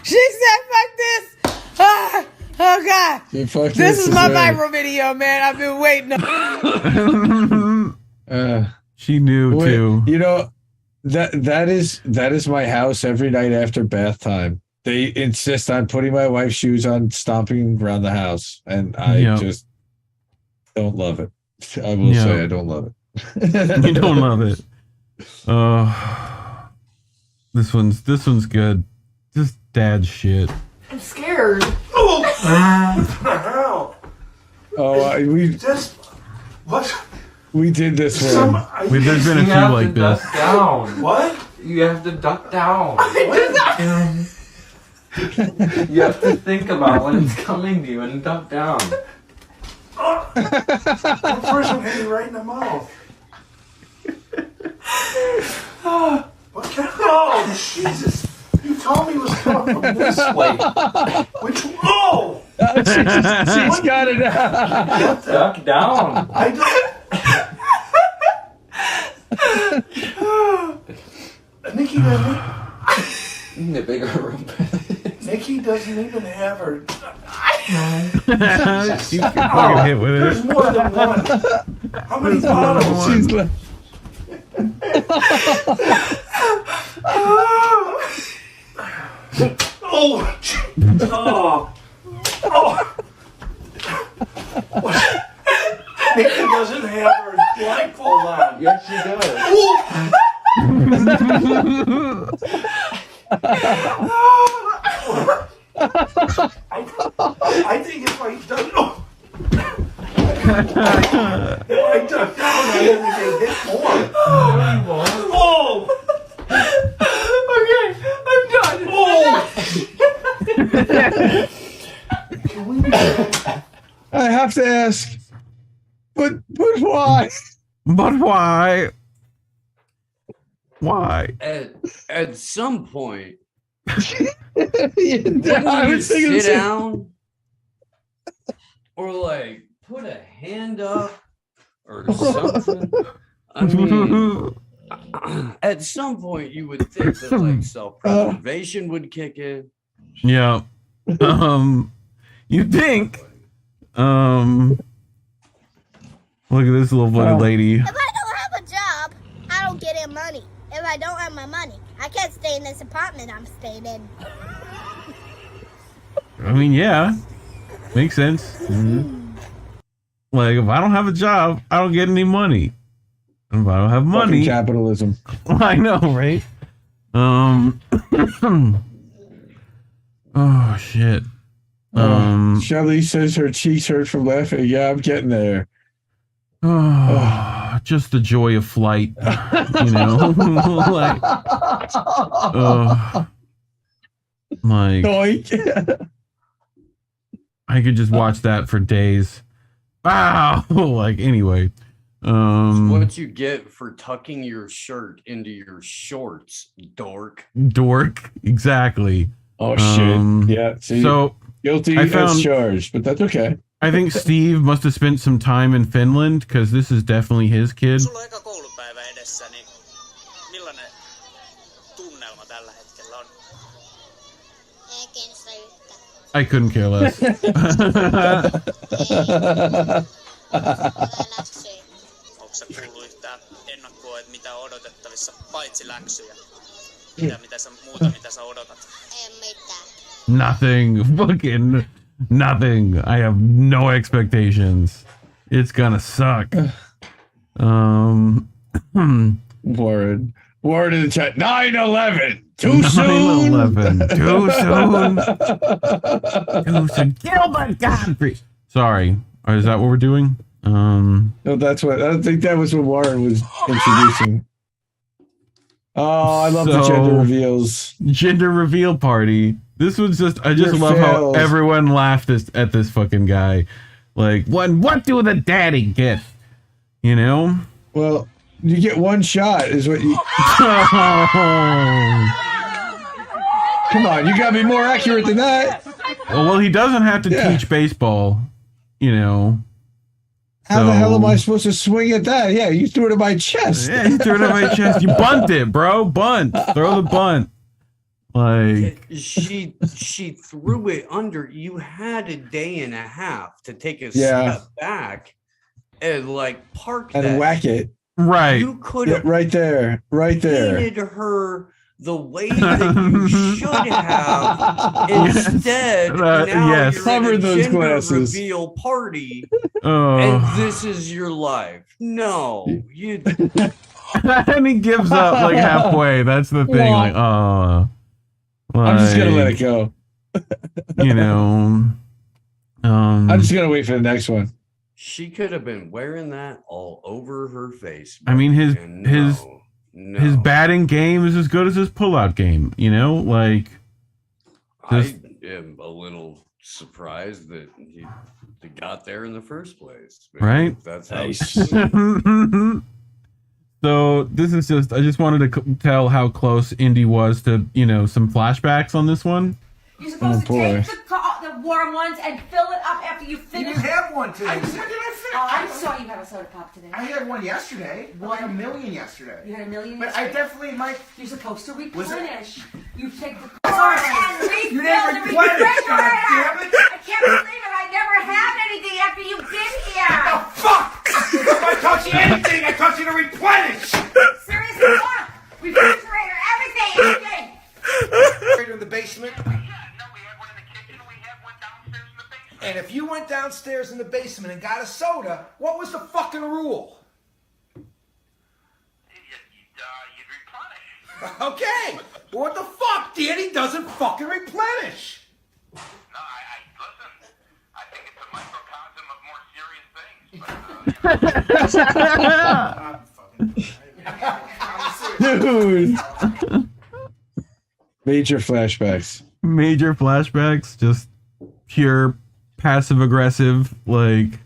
She said, fuck this. Oh, God. This is my viral video, man. I've been waiting. She knew, too. You know, that is my house every night after bath time. They insist on putting my wife's shoes on, stomping around the house, and I just don't love it. I will say I don't love it. You don't love it. This one's good. Just dad shit. I'm scared. We did this one. There's been a few like this. Down. What? You have to duck down. You have to think about when it's coming to you and duck down. The first one hit me right in the mouth. Oh, Jesus. You told me it was coming from this way. Which, oh! She's got it out. Duck down. I don't. Nikki doesn't. The bigger room. Nikki doesn't even have her. She's fucking hit with it. There's more than one. How many bottles? She's like, Nikki doesn't have her blindfold on. Yes, she does. I think if I done if I duck down, I everything hit more. Oh! Okay, I'm done. Can we be back? I have to ask, but why? But why? Why? At some point, I wouldn't was you thinking sit down or like put a hand up or something? I mean, at some point you would think that like self-preservation would kick in. Yeah. You think? Look at this little blooded lady. If I don't have a job, I don't get any money. If I don't have my money, I can't stay in this apartment I'm staying in. I mean, yeah. Makes sense. Mm-hmm. Like, if I don't have a job, I don't get any money. If I don't have money... Fucking capitalism. I know, right? Oh, shit. Shelly says her cheeks hurt from laughing. Yeah, I'm getting there. Just the joy of flight, you know. Like, I could just watch that for days. Wow. Like, anyway. What you get for tucking your shirt into your shorts, dork. Dork, exactly. Oh shit! Yeah. See, so guilty as charged, but that's okay. I think Steve must have spent some time in Finland because this is definitely his kid. I couldn't care less. Nothing. Fucking Nothing. I have no expectations. It's gonna suck. Warren in the chat. 9/11. Too soon. 9/11. Too soon. Too soon. Gilbert Godfrey. Sorry. Is that what we're doing? No, that's what I think. That was what Warren was introducing. Oh, I love the gender reveals. Gender reveal party. This was just. I just love how everyone laughed at this fucking guy. Like, what do the daddy get? You know. Well, you get one shot, is what you. Come on, you gotta be more accurate than that. Well, he doesn't have to teach baseball, you know. How the hell am I supposed to swing at that? Yeah, you threw it at my chest. Yeah, you threw it at my chest. You bunt it, bro. Bunt. Throw the bunt. Like she threw it under. You had a day and a half to take a step back and like park and that whack it. Right. You could have right there. painted her the way that you should have. Instead, now you're cover in a those gender glasses. reveal party, Oh. and this is your life. No, you. And he gives up like halfway. That's the thing. Like, oh. I'm just gonna let it go. You know. I'm just gonna wait for the next one. She could have been wearing that all over her face. I mean, his batting game is as good as his pullout game. You know, like. I am a little surprised that he got there in the first place. Right. That's how. So this is just. I just wanted to tell how close Indy was to some flashbacks on this one. You're supposed to take the warm ones and fill it up after you finish. You didn't have one today. When did I finish? Oh, I saw you have a soda pop today. I had one yesterday. Like a million yesterday. You had a million But yesterday? I definitely might. You're supposed to replenish. You take the You refill didn't the replenish, refrigerator. goddammit. I can't believe it. I never had anything after you've been here. The fuck! If I taught you anything, I taught you to replenish. Seriously, look. Refrigerator, everything. Refrigerator in the basement. And if you went downstairs in the basement and got a soda, what was the fucking rule? You'd replenish. Okay. Well, what the fuck, Danny doesn't fucking replenish? No, I think it's a microcosm of more serious things. Dude. Major flashbacks. Major flashbacks. Just pure passive aggressive, like.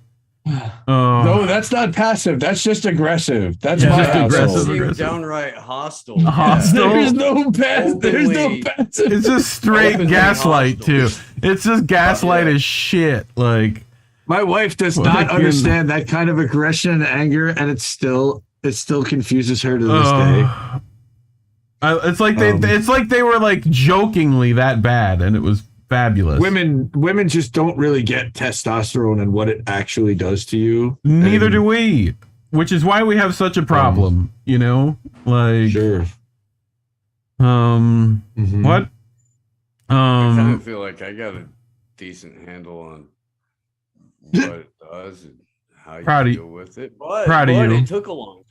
No, that's not passive. That's just aggressive. That's my aggressive. Downright hostile. Hostile. There's no passive. There's no passive. It's just straight gaslight too. It's just gaslight as shit. Like my wife does not understand that kind of aggression and anger, and it still confuses her to this day. It's like they were like jokingly that bad, and it was fabulous. Women just don't really get testosterone and what it actually does to you. Neither do we, which is why we have such a problem. Like sure. What? I kind of feel like I got a decent handle on what it does and how you deal with it. But it took a long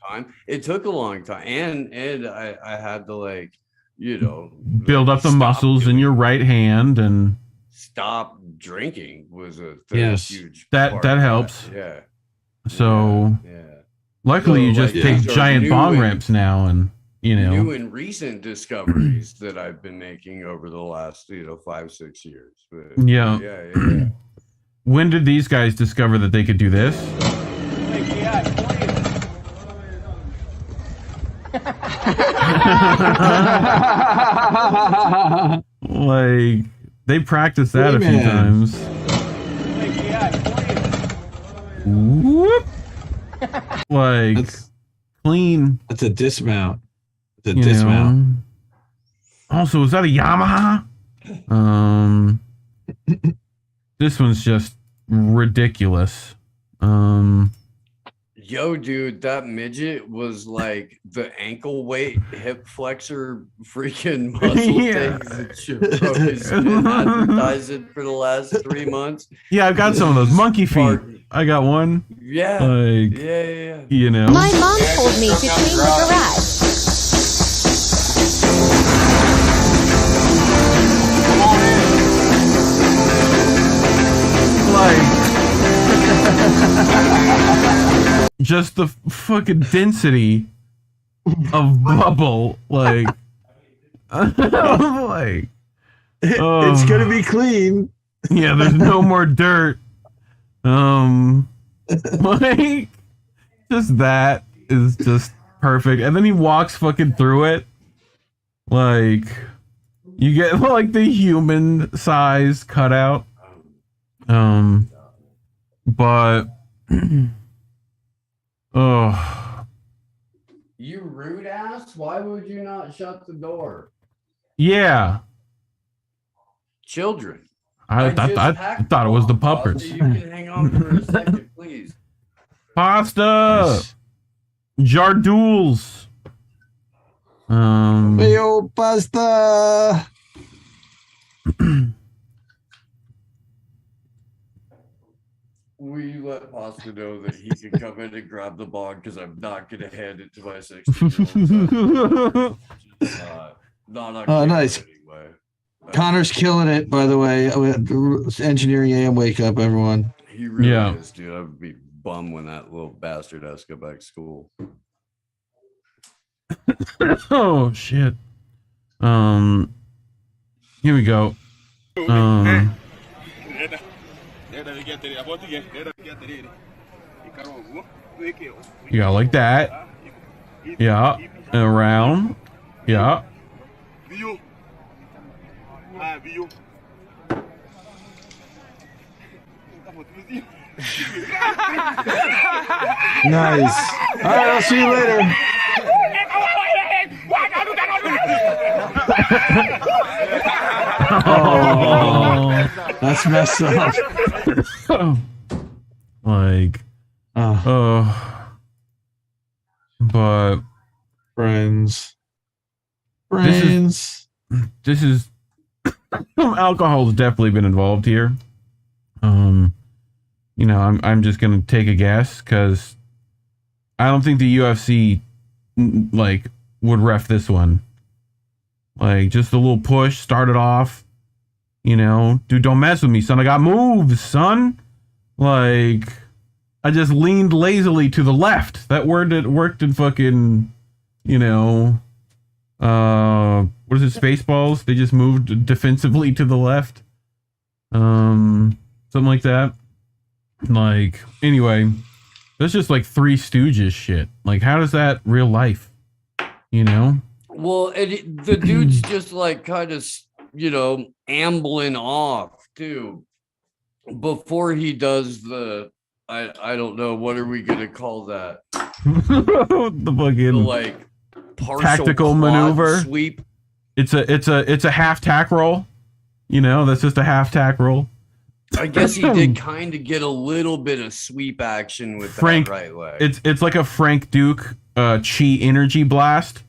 time. And I had to build up the muscles in your right hand and stop drinking was a huge that helps. Yeah. So luckily you just take giant bong rips now, and new and recent discoveries that I've been making over the last 5-6 years. But, yeah. When did these guys discover that they could do this? Like they practiced that a few times. Whoop. Like that's clean. That's a dismount. It's a dismount. Also, is that a Yamaha? This one's just ridiculous. Yo, dude, that midget was like the ankle weight hip flexor freaking muscle things that shit bro has been advertising for the last 3 months. Yeah, I've got some of those monkey feet. I got one. Yeah. Like, yeah. You know. My mom told me to clean the garage. Just the fucking density of bubble, like, like it's gonna be clean. Yeah, there's no more dirt. Like, just that is just perfect. And then he walks fucking through it, like, you get like the human size cutout. But oh, You rude ass, why would you not shut the door? yeah. Children. I thought it was the puppets. You can hang on for a second, please. Pasta, Jardules. Mayo pasta. Will you let Pasta know that he can come in and grab the bog because I'm not going to hand it to my 16-year-old son. Not on camera Nice. Anyway. Connor's killing it, by the way. Engineering AM wake up, everyone. He really is, dude. I would be bummed when that little bastard has to go back to school. Oh shit. Here we go. Yeah, like that. Yeah, and around. Yeah. Nice. All right, I'll see you later. Oh, that's messed up. Like, but friends. This is alcohol has definitely been involved here. You know, I'm just gonna take a guess because I don't think the UFC like would ref this one. Like, just a little push, started off. You know, dude, don't mess with me, son. I got moves, son. Like, I just leaned lazily to the left. That word that worked in fucking, you know, what is it, Spaceballs? They just moved defensively to the left. Something like that. Like, anyway, that's just like Three Stooges shit. Like, how does that real life? You know? Well, the dude's just like kind of, you know, ambling off too before he does the I don't know, what are we gonna call that? The fucking like tactical maneuver sweep. It's a half tack roll. You know, that's just a half tack roll. I guess he did kind of get a little bit of sweep action with Frank, that right leg. It's like a Frank Duke chi energy blast.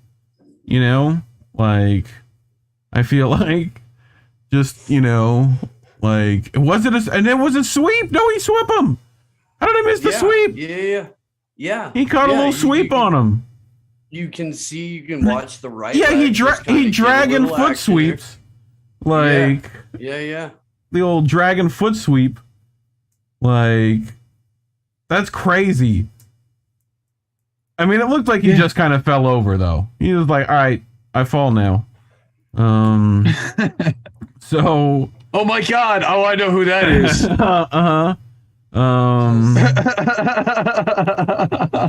You know, like, I feel like just, you know, like, it wasn't a sweep. No, he swept him. How did I miss the sweep? Yeah. He caught a little sweep on him. You can see, you can watch the right. Yeah, leg he dragging foot sweeps. Like, yeah. The old dragon foot sweep. Like, that's crazy. I mean, it looked like he just kind of fell over, though. He was like, all right, I fall now. So. Oh my God. Oh, I know who that is.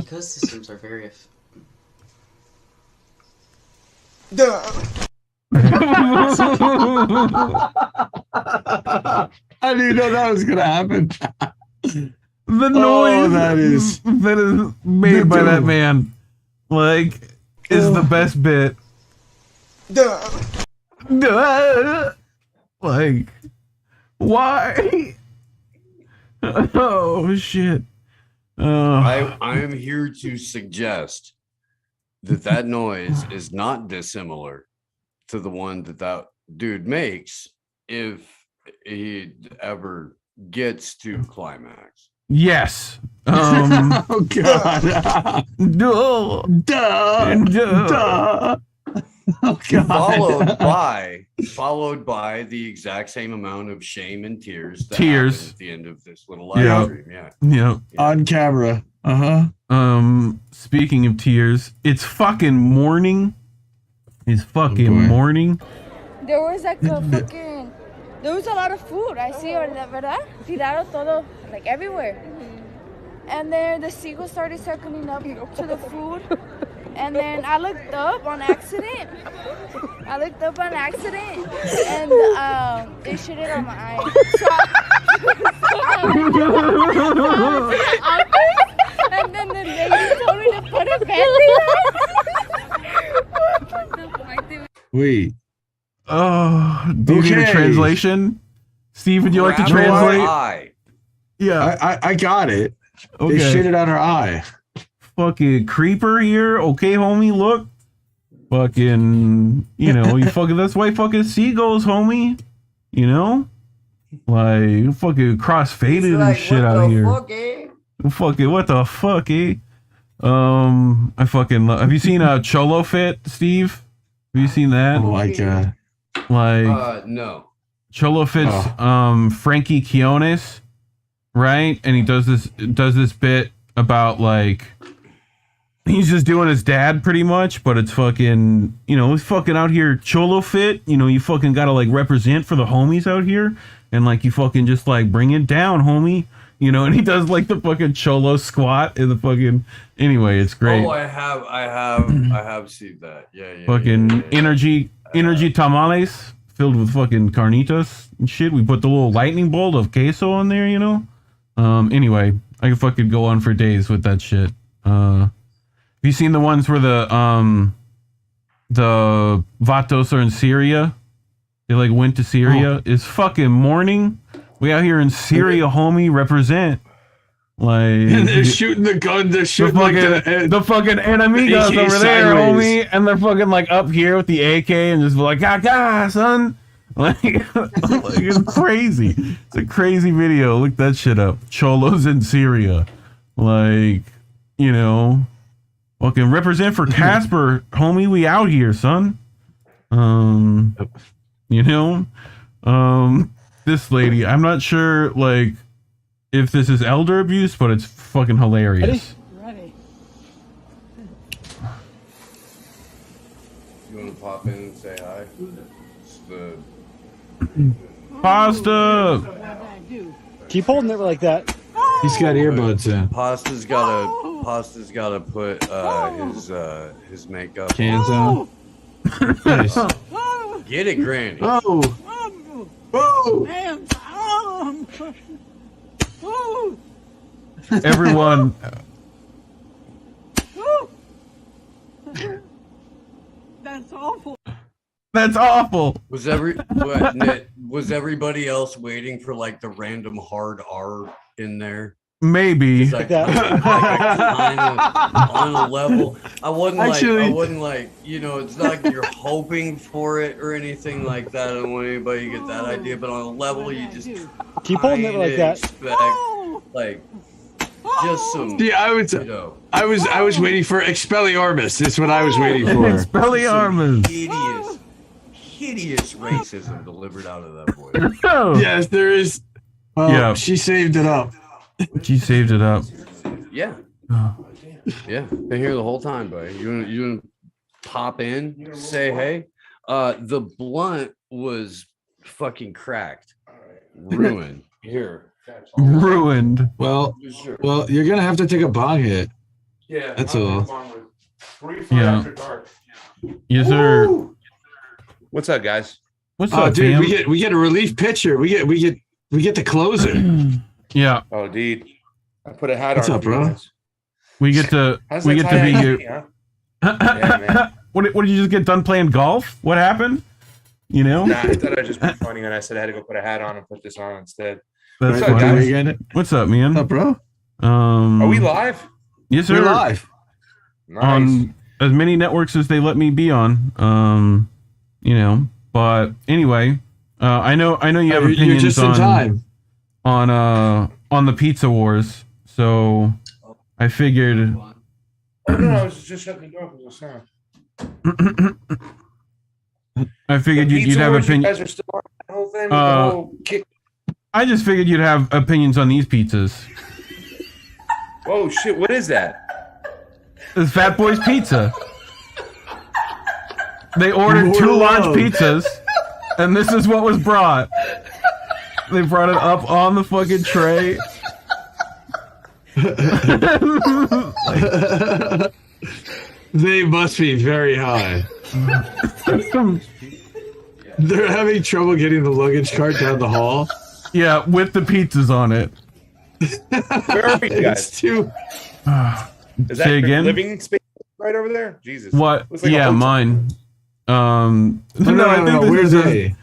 Because systems are very I didn't know that was gonna happen. The noise that is made by that man, like, is the best bit. Like, why? Oh shit. I am here to suggest that noise is not dissimilar to the one that dude makes if he ever gets to climax. Yes. Oh God. Duh. Oh God. Followed by the exact same amount of shame and tears that happen at the end of this little live stream. Yeah. On camera. Speaking of tears, it's fucking morning. It's fucking morning. There was like there was a lot of food. I see, ¿verdad? Tirado todo, like everywhere. And then the seagulls started circling up to the food. And then I looked up on accident. And they shit it on my eye. And then the lady told me to put a bandage on. Wait. Oh, do you need a translation? Steve, would you like to translate? Yeah. I got it. Okay. They shitted on her eye. Fucking creeper here. Okay, homie, look. Fucking, that's why fucking seagulls, homie. Like, fucking cross-faded and shit out here. Fucking, what the fuck, eh? I fucking love. Have you seen Cholo Fit, Steve? Have you seen that? Oh my God. Like, no. Cholo Fit's Frankie Quiones, right? And he does this bit about like he's just doing his dad pretty much, but it's fucking, he's fucking out here Cholo Fit. You fucking gotta like represent for the homies out here, and like you fucking just like bring it down, homie. And he does like the fucking Cholo squat in the fucking. Anyway, it's great. Oh, I have seen that. Yeah. Fucking energy tamales filled with fucking carnitas and shit. We put the little lightning bolt of queso on there, Anyway, I could fucking go on for days with that shit. Have you seen the ones where the Vatos are in Syria? They like went to Syria. It's fucking morning. We out here in Syria, homie. Represent. Like, and they're shooting the gun. They're shooting the fucking enemigos AK over there, sideways. homie. And they're fucking like up here with the AK and just like, son. Like, it's crazy. It's a crazy video. Look that shit up. Cholos in Syria. Like, fucking represent for Casper, homie. We out here, son. This lady, I'm not sure, like, if this is elder abuse, but it's fucking hilarious. You want to pop in and say hi? It's the Pasta. Keep holding it like that. He's got earbuds in. Pasta's gotta put his makeup cans on. Nice. Get it, Granny. Oh. Everyone. That's awful. That's awful. Was everybody else waiting for like the random hard R in there? Maybe. Like kind of on a level. I wasn't like, it's not like you're hoping for it or anything like that. I don't want anybody to get that idea, but on a level you just keep holding it like that. Expect, like just some. See, I was waiting for Expelliarmus. That's what I was waiting for. Expelliarmus. Hideous racism delivered out of that voice. Yes, there is. Well, yeah, she saved it up. Yeah. Yeah, been here the whole time, buddy. You wanna pop in, say hey? The blunt was fucking cracked, ruined. Here, ruined. Well, you're gonna have to take a bong hit. Yeah, that's all. Yeah. After dark. Yes, sir. What's up, guys? What's up, dude? fam? We get a relief pitcher. We get the closer. Yeah. Oh, dude. I put a hat What's on. up, bro? We get to be yeah, man. What did you just get done playing golf? What happened? Nah, I thought I'd just be funny when I said I had to go put a hat on and put this on instead. That's What's up, funny. guys? What's up, man? What's up, bro? Are we live? Yes, sir. We're live. Nice. On as many networks as they let me be on. But anyway, I know you have opinions You're just in time. on the Pizza Wars, so I figured. Oh no, I was just shutting the door because of sound. I figured you'd have opinions. You guys are still on that whole thing with the whole kick. I just figured you'd have opinions on these pizzas. Oh shit! What is that? It's Fat Boy's Pizza. They ordered 2 large pizzas, and this is what was brought. They brought it up on the fucking tray. They must be very high. They're having trouble getting the luggage cart down the hall. Yeah, with the pizzas on it. Where are you guys? It's too. Is that Say your again? living space right over there? Jesus. What? Looks like a Yeah, hotel. mine. No, where's they?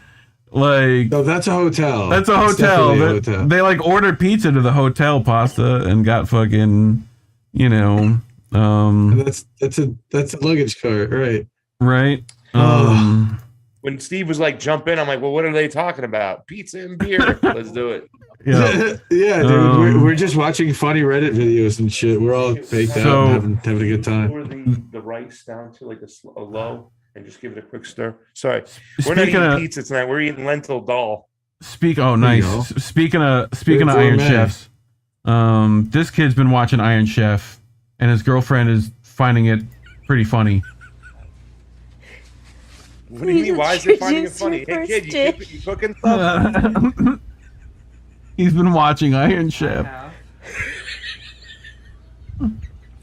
Like, no, that's a hotel. That's a It's hotel. definitely a They, hotel. they like ordered pizza to the hotel pasta and got fucking, That's a luggage cart, right? Right. When Steve was like, jump in, I'm like, well, what are they talking about? Pizza and beer. Let's do it. Yeah. Yeah, dude. We're just watching funny Reddit videos and shit. We're all baked out and having a good time. Pour the rice down to like a low and just give it a quick stir. Sorry, we're not Speaking eating of- pizza tonight. We're eating lentil dal. Oh, There you nice. go. Speaking of Good Iron man. Chefs, this kid's been watching Iron Chef, and his girlfriend is finding it pretty funny. What do you mean? Why is it finding it funny? Hey kid, you cooking stuff? He's been watching Iron Chef.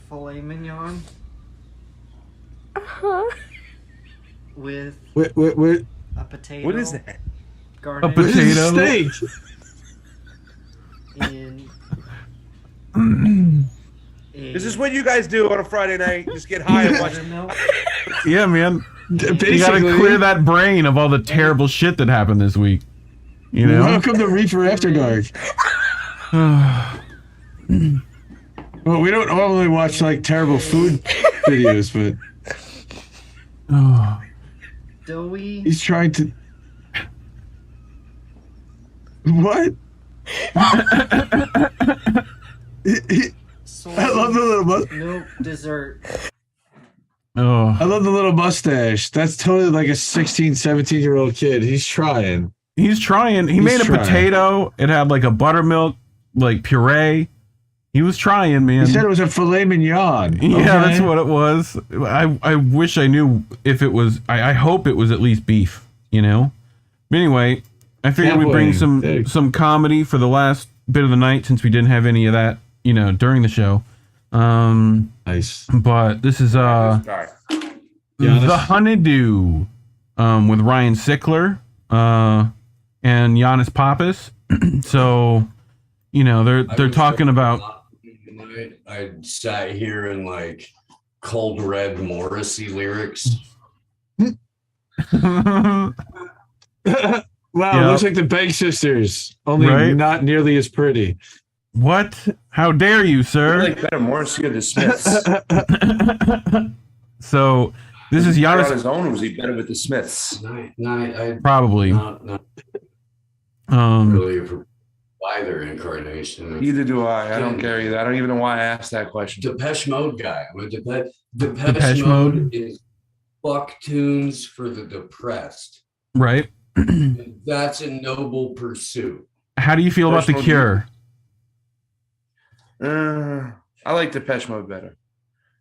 Filet mignon with Wait. a potato. What is that? Garnish A potato? Steak. in Is this what you guys do on a Friday night? Just get high and watch buttermilk. Yeah, man. Basically, You gotta clear that brain of all the terrible shit that happened this week. You know? Welcome to Reefer After Dark. Well, we don't normally watch like terrible food videos, but Doughy. he's trying to. What? I love the little milk dessert. Oh. I love the little mustache. That's totally like a 16, 17-year-old kid. He's trying. He's trying. He made a potato. It had like a buttermilk, like puree. He was trying, man. He said it was a filet mignon. Yeah, Okay. that's what it was. I wish I knew if it was. I hope it was at least beef. But anyway, I figured we'd bring some comedy for the last bit of the night since we didn't have any of that, during the show. Nice. But this is The Honeydew, with Ryan Sickler, and Giannis Pappas. So, they're talking about. I sat here and like cold read Morrissey lyrics. Wow, Yeah. looks like the Bank Sisters, only Right? not nearly as pretty. What? How dare you, I sir? like better Morrissey or the Smiths. So this is on Giannis. his own, or was he better with the Smiths? Probably. Not really for either incarnation. Either do I. I don't carry that. I don't even know why I asked that question. Depeche Mode guy. I'm a Depeche Depeche Mode Mode? is fuck tunes for the depressed. Right? That's a noble pursuit. How do you feel about The Depeche Mode. Cure? I like Depeche Mode better.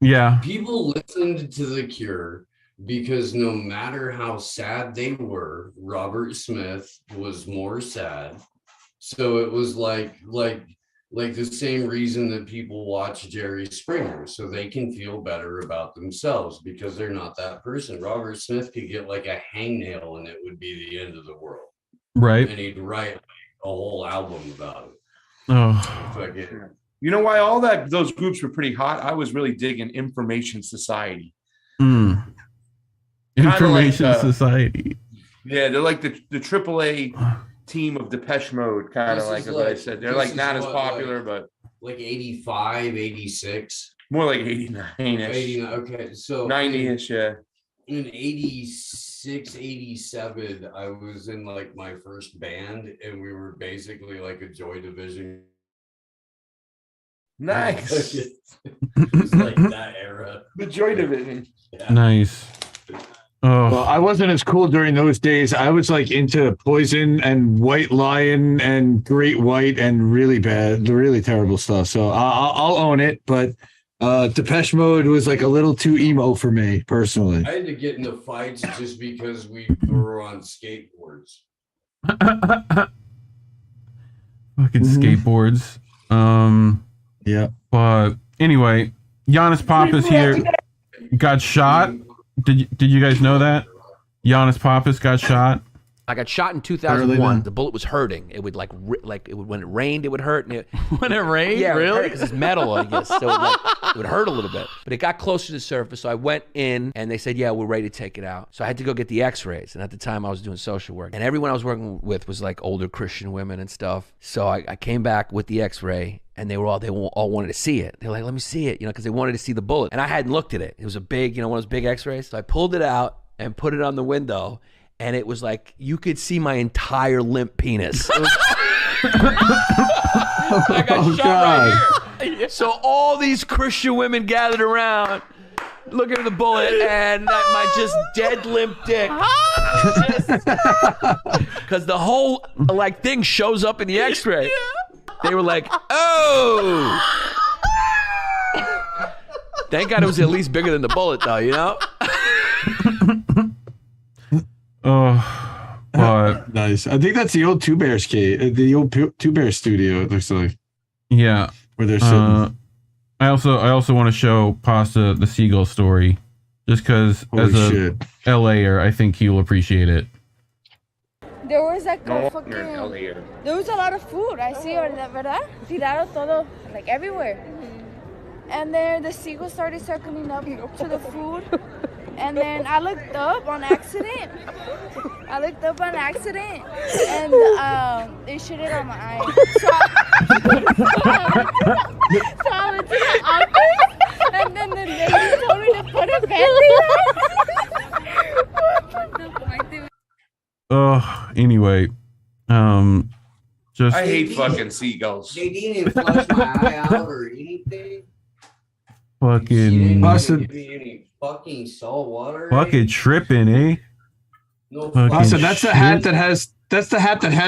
Yeah. People listened to The Cure because no matter how sad they were, Robert Smith was more sad. So it was like the same reason that people watch Jerry Springer, so they can feel better about themselves because they're not that person. Robert Smith could get like a hangnail and it would be the end of the world. Right. And he'd write like a whole album about it. Oh. Fucking You know why those groups were pretty hot? I was really digging Information Society. Information like, Society. Yeah, they're like the AAA team of Depeche Mode, kind of This like is what I like- said. They're this like is not as what, popular, but like 85, 86. More like 89-ish. 89, okay, so 90-ish, yeah. In 86, 87, I was in like my first band, and we were basically like a Joy Division. Nice. It's like that era. The Joy Division. Yeah. Nice. Oh. Well, I wasn't as cool during those days. I was like into Poison and White Lion and Great White and really bad, really terrible stuff. So I'll own it, but Depeche Mode was like a little too emo for me personally. I had to get into fights just because we were on skateboards. Fucking skateboards. Yeah. But anyway, Giannis Pappas here got shot. Did you guys know that? Giannis Pappas got shot. I got shot in 2001. The bullet was hurting. It would like it would, when it rained, it would hurt. And when it rained, yeah, really? Because it's metal, I guess. So it would hurt a little bit. But it got close to the surface. So I went in, and they said, "Yeah, we're ready to take it out." So I had to go get the X-rays. And at the time, I was doing social work, and everyone I was working with was like older Christian women and stuff. So I came back with the X-ray. And they all wanted to see it. They're like, "Let me see it," because they wanted to see the bullet. And I hadn't looked at it. It was a big, one of those big X-rays. So I pulled it out and put it on the window, and it was like you could see my entire limp penis. I got shot right here. So all these Christian women gathered around, looking at the bullet, and my just dead limp dick. Because the whole thing shows up in the X-ray. Yeah. They were like, "Oh!" Thank God it was at least bigger than the bullet, though, Oh, but nice. I think that's the old Two Bears the old Two Bears studio. It looks like. Yeah, where they're sitting. I also want to show Pasta the seagull story, just because as a LAer, I think he'll appreciate it. There was like there was a lot of food. I see, ¿verdad? Tirado todo, like everywhere. And then the seagulls started circling up to the food. And then I looked up on accident. And they shit it on my eye. So I went to the office, and then the lady told me to put a Bentley on. Anyway, just I hate fucking seagulls. They didn't flush my eye out or anything. Fucking Give me any fucking salt water. Fucking tripping, eh? No. Awesome. That's the hat that has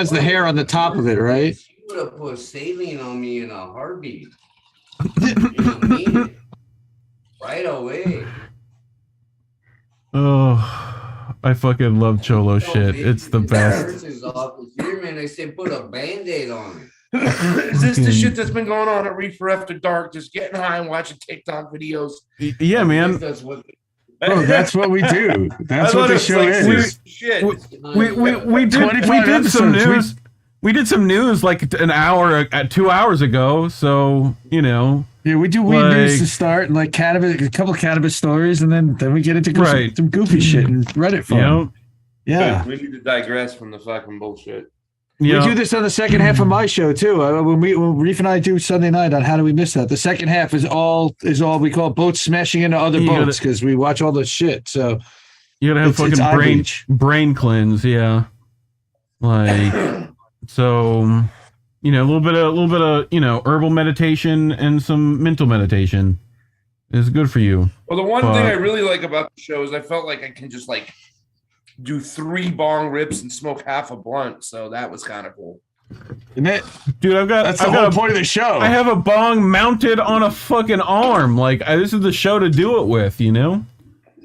the hair on the top of it, right? She would have put saline on me in a heartbeat. You know what I mean? Right away. I fucking love Cholo shit. It's the best. I said put a Band-Aid on it. Is this the shit that's been going on at Reefer After Dark? Just getting high and watching TikTok videos? Yeah, man. That's what we do. That's what the show is. We did some news. We did some news like an hour, 2 hours ago. So Yeah, we do weed news to start, and like a couple of cannabis stories, and then we get into some goofy shit and Reddit fun. Yeah, we need to digress from the fucking bullshit. We do this on the second half of my show too. When Reef and I do Sunday night on How Do We Miss That? The second half is all we call boats smashing into other boats because we watch all this shit. So you gotta have fucking brain cleanse, yeah. Like so, a little bit of herbal meditation and some mental meditation is good for you. Well, the one thing I really like about the show is I felt like I can just do 3 bong rips and smoke half a blunt, so that was kind of cool. Isn't it? Dude, that's the whole point of the show. I have a bong mounted on a fucking arm. Like, this is the show to do it with,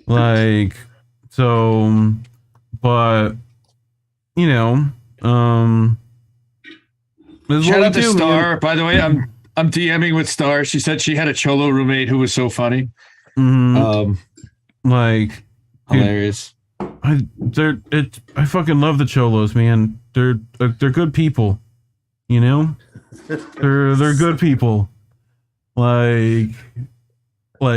Like, so, but, shout out to Star. By the way, I'm DMing with Star. She said she had a Cholo roommate who was so funny. Like, hilarious. I fucking love the Cholos, man. They're good people, They're good people. Like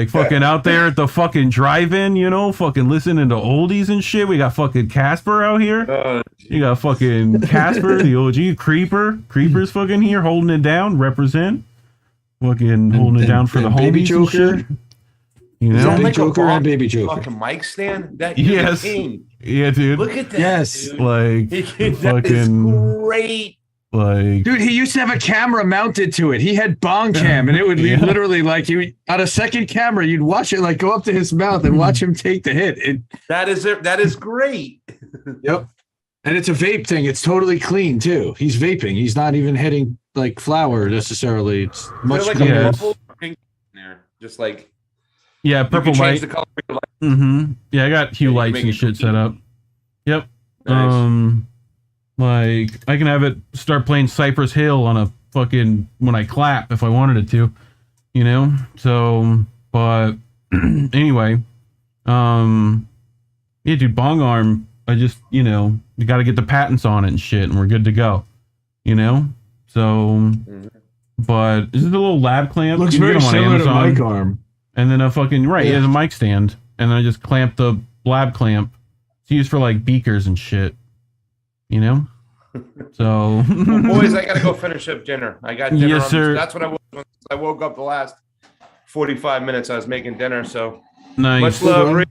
fucking out there at the fucking drive-in, fucking listening to oldies and shit. We got fucking Casper out here. You got fucking Casper, the OG Creeper. Creeper's fucking here holding it down. Represent. fucking holding it down for the Baby homies and Joker. shit. You Is know, that Big like Joker a and Baby Joker. fucking mic stand? That yes, king. yeah, dude. Look at that. Yes. dude. Like that is fucking great. like. Dude, he used to have a camera mounted to it. He had bong cam, and it would be Yeah. literally like you on a second camera. You'd watch it like go up to his mouth and watch him take the hit. That is great. Yep. And it's a vape thing. It's totally clean too. He's vaping. He's not even hitting like flour necessarily. It's much Like cleaner. a purple pink in there, just like Yeah, you purple can change light. the color of your light. Mm-hmm. Yeah, I got hue Yeah, you lights make and it shit clean. set up. Yep. Nice. Like I can have it start playing Cypress Hill on a fucking when I clap if I wanted it to, you know. So, but anyway, yeah, dude, bong arm. I just, you know, you got to get the patents on it and shit, and we're good to go, you know. So, but is it a little lab clamp? Looks You can very get 'em on similar to Amazon. mic arm. And then a fucking right, Yeah. yeah, the mic stand, and then I just clamp the lab clamp. It's used for like beakers and shit, you know. So, Well, boys, I gotta go finish up dinner. I got dinner. Yes, sir. That's what I woke up the last 45 minutes. I was making dinner. So nice. much love. Rick.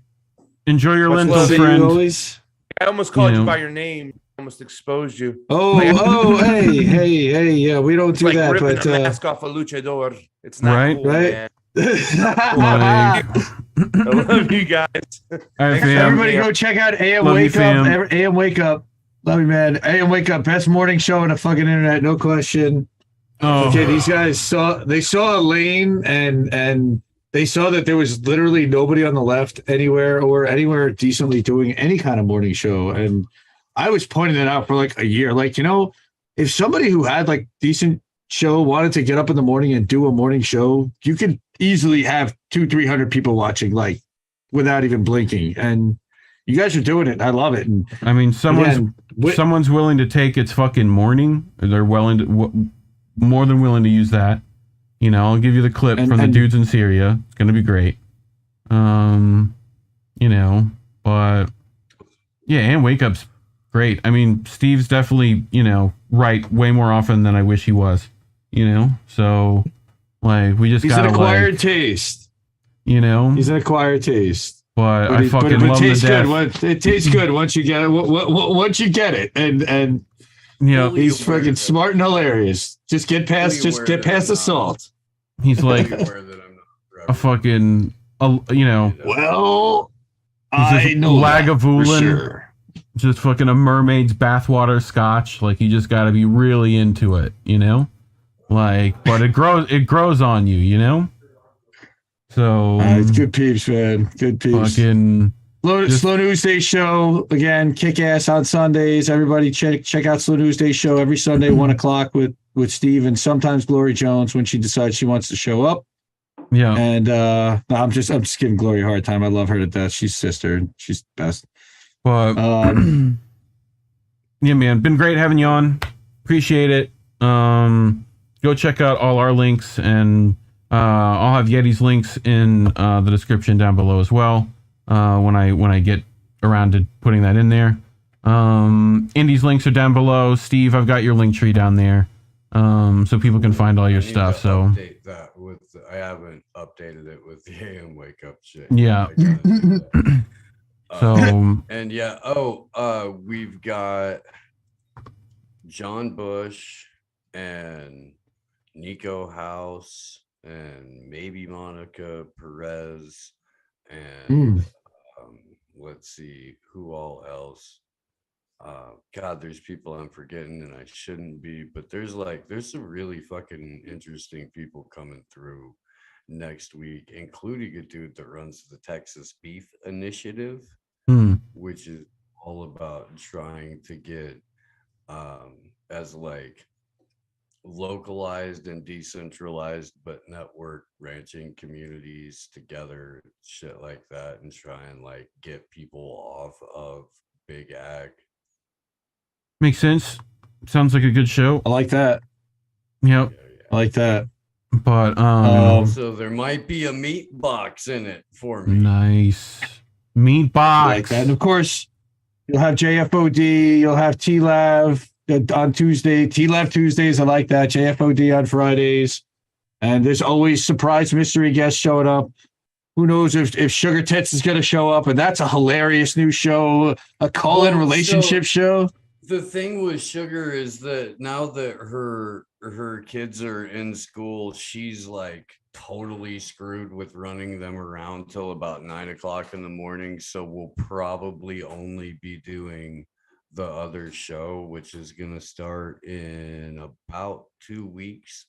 Enjoy your Much lentils, love. friend. Always. I almost called You you know. by your name. I almost exposed you. Oh, hey, yeah, we don't It's do like that, ripping but a mask off a luchador. It's not Right. cool, Right. man. Like, I love you guys. all right, fam. Everybody go check out AM Love you, Wake Up. fam. AM Wake Up. Love you, man. AM Wake Up. Best morning show on the fucking internet, no question. Oh, Okay, these guys saw a lane and they saw that there was literally nobody on the left anywhere decently doing any kind of morning show. And I was pointing that out for like a year. Like, you know, if somebody who had like decent show wanted to get up in the morning and do a morning show, you could easily have 200-300 people watching, like without even blinking. And you guys are doing it. I love it. And I mean, someone's again, willing to take its fucking morning. They're willing to, more than willing to use that. You know, I'll give you the clip from the dudes in Syria. It's gonna be great. You know, but yeah, and Wake Up's great. I mean, Steve's definitely, you know, right way more often than I wish he was. You know, so like we just he's gotta an acquired like, taste. you know, He's an acquired taste. but I fucking love him to death. It tastes good once you get it. Once you get it, and Yeah, he's fucking smart and hilarious. Just get past the salt. he's like a fucking, you know, Well, he's I just know that for Lagavulin, sure. just fucking a mermaid's bathwater scotch. Like you just got to be really into it, you know. Like, but it grows on you, you know. So It's good peeps, man. Good peeps. fucking Slow News Day show again. Kick ass on Sundays. Everybody check out Slow News Day show every Sunday 1:00 with Steve and sometimes Glory Jones when she decides she wants to show up. yeah. And no, I'm just giving Glory a hard time. I love her to death. She's sister. She's the best. But yeah, man, been great having you on. Appreciate it. Go check out all our links, and I'll have Yeti's links in the description down below as well. When I get around to putting that in there. Indy's links are down below. Steve, I've got your link tree down there, so people can find all your stuff. So update that with I haven't updated it with the AM Wake Up shit. yeah. I gotta do that. So and yeah, we've got John Bush and Nico House and maybe Monica Perez and let's see who all else. God, there's people I'm forgetting and I shouldn't be, but there's some really fucking interesting people coming through next week, including a dude that runs the Texas Beef Initiative, which is all about trying to get as like localized and decentralized but network ranching communities together, shit like that, and try and like get people off of big ag. makes sense. Sounds like a good show. I like that. Yep. I like that. But So there might be a meat box in it for me. nice meat box. Like that. And of course, you'll have JFOD. You'll have TLAV on Tuesday. TLAV Tuesdays. I like that. JFOD on Fridays. And there's always surprise mystery guests showing up. Who knows if Sugar Tits is going to show up? And that's a hilarious new show, a call-in relationship show. The thing with Sugar is that now that her kids are in school, she's like totally screwed with running them around till about 9 o'clock in the morning. So we'll probably only be doing the other show, which is going to start in about 2 weeks,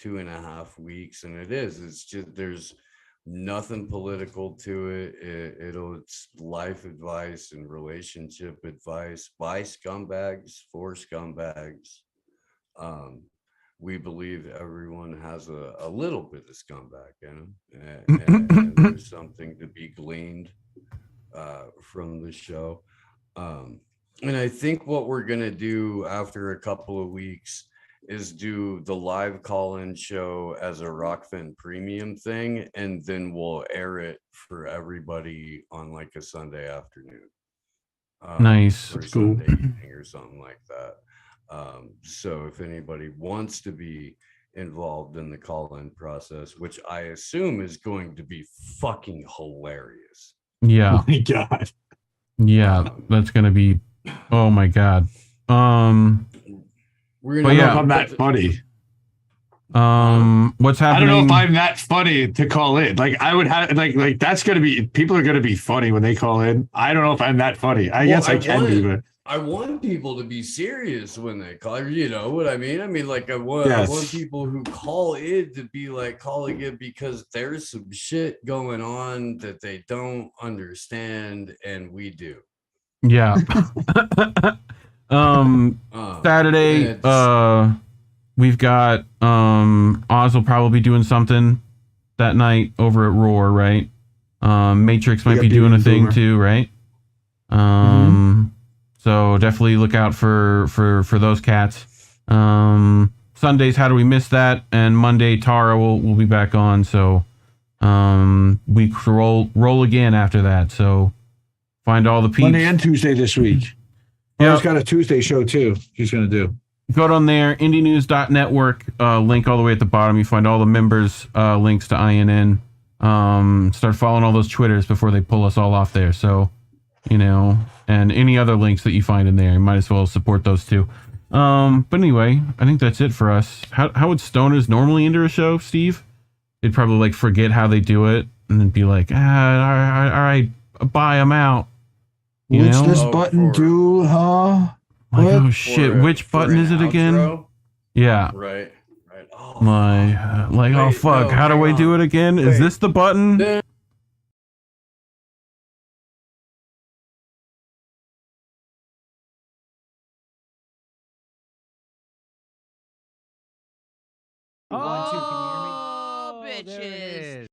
2.5 weeks. And it's just, there's nothing political to it. It's life advice and relationship advice by scumbags for scumbags. We believe everyone has a little bit of scumbag in them, and there's something to be gleaned from the show. And I think what we're gonna do after a couple of weeks is do the live call-in show as a Rockfin premium thing, and then we'll air it for everybody on like a Sunday afternoon. Nice. Or Cool. Sunday evening or something like that. So if anybody wants to be involved in the call-in process, which I assume is going to be fucking hilarious. Yeah. Oh my God. Yeah, that's gonna be. Oh my God. We're gonna know if I'm that funny. What's happening? I don't know if I'm that funny to call in. Like I would have like that's gonna be, people are gonna be funny when they call in. I don't know if I'm that funny. I guess I can be, but I want people to be serious when they call. You know what I mean? I mean, like I want people who call in to be like calling in because there's some shit going on that they don't understand, and we do. Yeah. Saturday, we've got Oz will probably be doing something that night over at Roar, right? Matrix might be doing a thing too, right? So definitely look out for those cats. Sundays, how do we miss that? And Monday, Tara will be back on. So we roll again after that. So find all the peeps. Monday and Tuesday this week. Tara's got a Tuesday show too. She's gonna do. Go on there, indienews.network, link all the way at the bottom. You find all the members' links to INN. Start following all those Twitters before they pull us all off there. So, you know, and any other links that you find in there, you might as well support those too. But anyway, I think that's it for us. How would stoners normally enter a show, Steve? They'd probably like forget how they do it and then be like, all right, bye, I'm out. What's this button do, huh? Like, oh shit, which button is it again? Yeah. Right. Oh, my, oh fuck, how do I do it again? Is this the button? Oh, bitches.